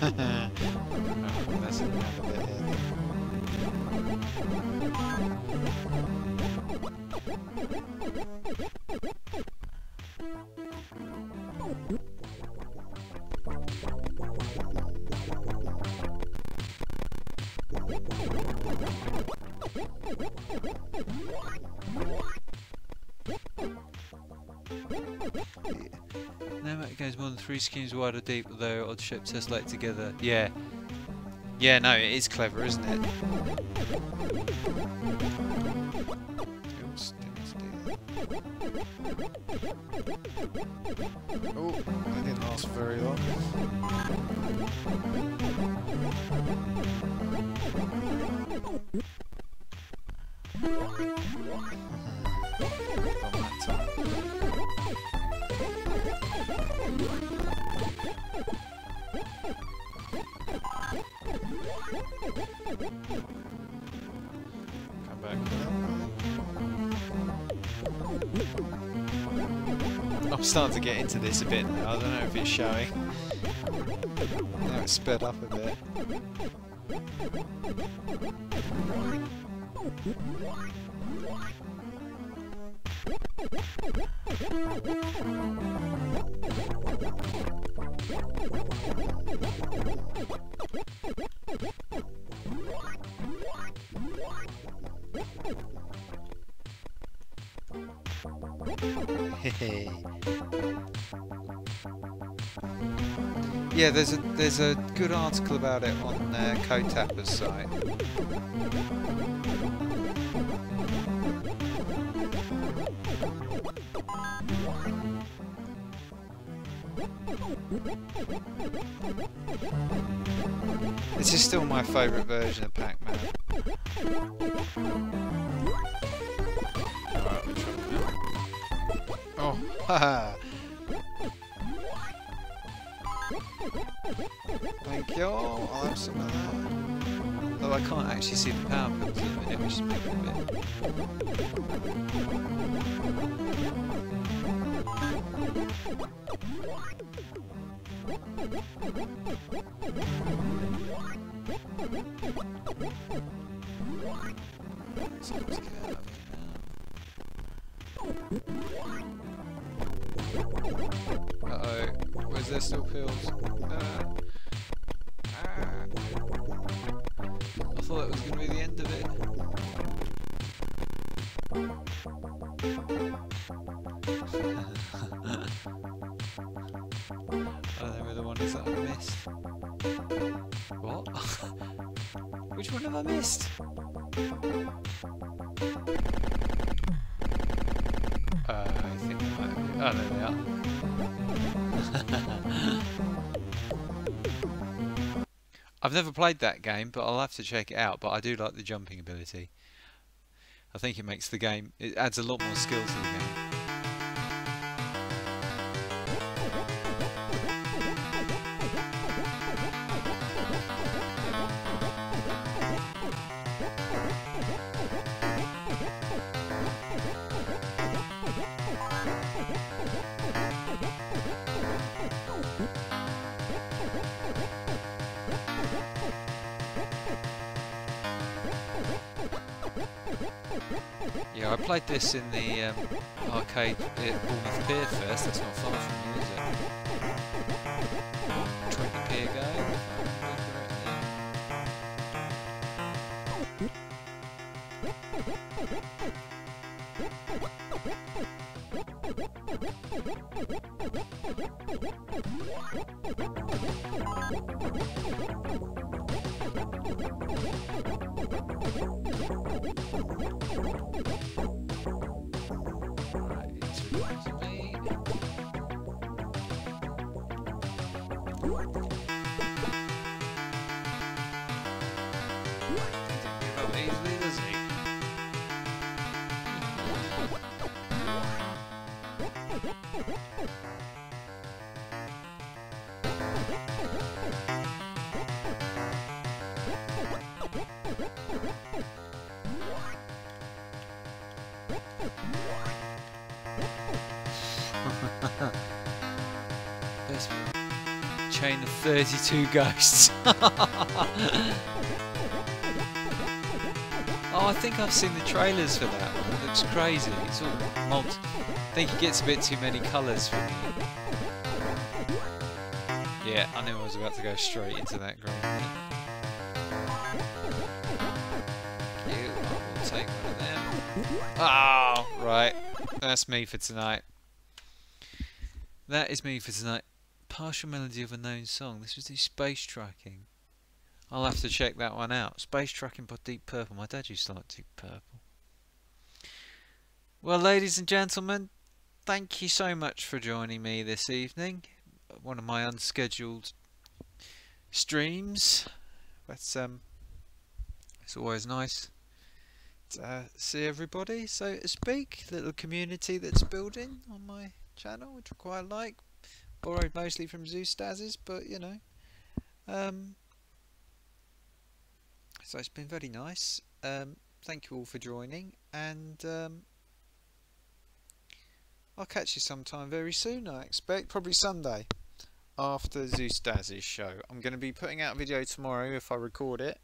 [SPEAKER 1] Oh, messing around a bit here. No matter goes more than 3 schemes wide or deep, although odd shapes are like together. Yeah. Yeah, no, it is clever, isn't it? Oops, didn't do that. Oh, that didn't last very long. Come back. I'm starting to get into this a bit now. I don't know if it's showing. Now it's sped up a bit. Yeah, there's a good article about it on Code Tapper's site. This is still my favourite version of Pac-Man. Alright, let's try it now. Oh, haha! Thank you. I'll have some of that. Though I can't actually see the power pills in the minute, which is making a bit. So let's get out of here. Uh-oh. Where's there still pills? I thought that was going to be the end of it. Oh, there were the ones that I missed. What? Which one have I missed? I think I might have... Oh, there they are. I've never played that game, but I'll have to check it out. But I do like the jumping ability. I think it makes the game... It adds a lot more skill to the game. Yeah, I played this in the arcade at Bournemouth Pier first. That's not far from you, is it? 20p ago, if I remember There's a chain of 32 ghosts. Oh, I think I've seen the trailers for that one. It looks crazy. It's all I think it gets a bit too many colours for me. Yeah, I knew I was about to go straight into that green. Cute. I will take one of them. Oh, right. That's me for tonight. That is me for tonight. Partial melody of a known song. This was the space tracking. I'll have to check that one out. Space tracking by Deep Purple. My dad used to like Deep Purple. Well, ladies and gentlemen, thank you so much for joining me this evening. One of my unscheduled streams. But it's always nice to see everybody, so to speak. Little community that's building on my channel, which I quite like. Borrowed mostly from Zoostaz's, but you know. So it's been very nice. Thank you all for joining, and I'll catch you sometime very soon, I expect. Probably Sunday after Zoostaz's show. I'm going to be putting out a video tomorrow if I record it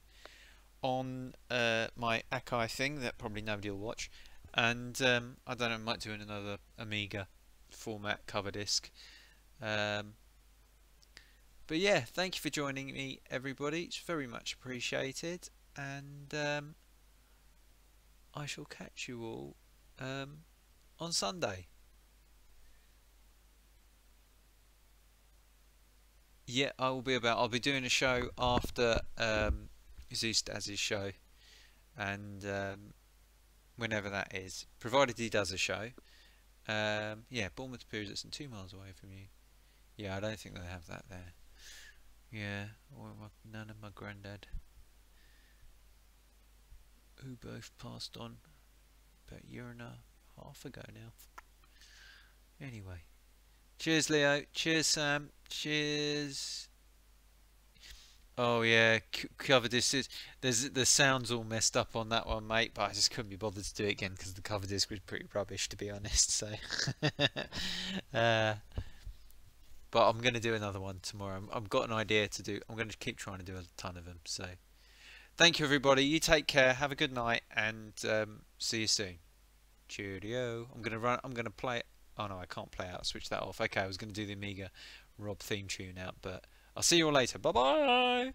[SPEAKER 1] on my Akai thing that probably nobody will watch, and I don't know, I might do another Amiga format cover disc. But yeah, thank you for joining me, everybody. It's very much appreciated, and I shall catch you all on Sunday. Yeah, I'll be doing a show after Zoostaz's show, and whenever that is, provided he does a show. Yeah, Bournemouth Pier is 2 miles away from you. Yeah, I don't think they have that there. Yeah, or my nan and my granddad, who both passed on about a year and a half ago now. Anyway, cheers Leo, cheers Sam, cheers. Oh yeah, cover disc is, the sound's all messed up on that one, mate, but I just couldn't be bothered to do it again because the cover disc was pretty rubbish, to be honest, so but I'm going to do another one tomorrow. I've got an idea to do. I'm going to keep trying to do a ton of them. So thank you everybody, you take care, have a good night, and see you soon. Cheerio. I'm gonna play. Oh no, I can't play out. Switch that off. Okay, I was gonna do the Amiga Rob theme tune out, but I'll see you all later. Bye bye.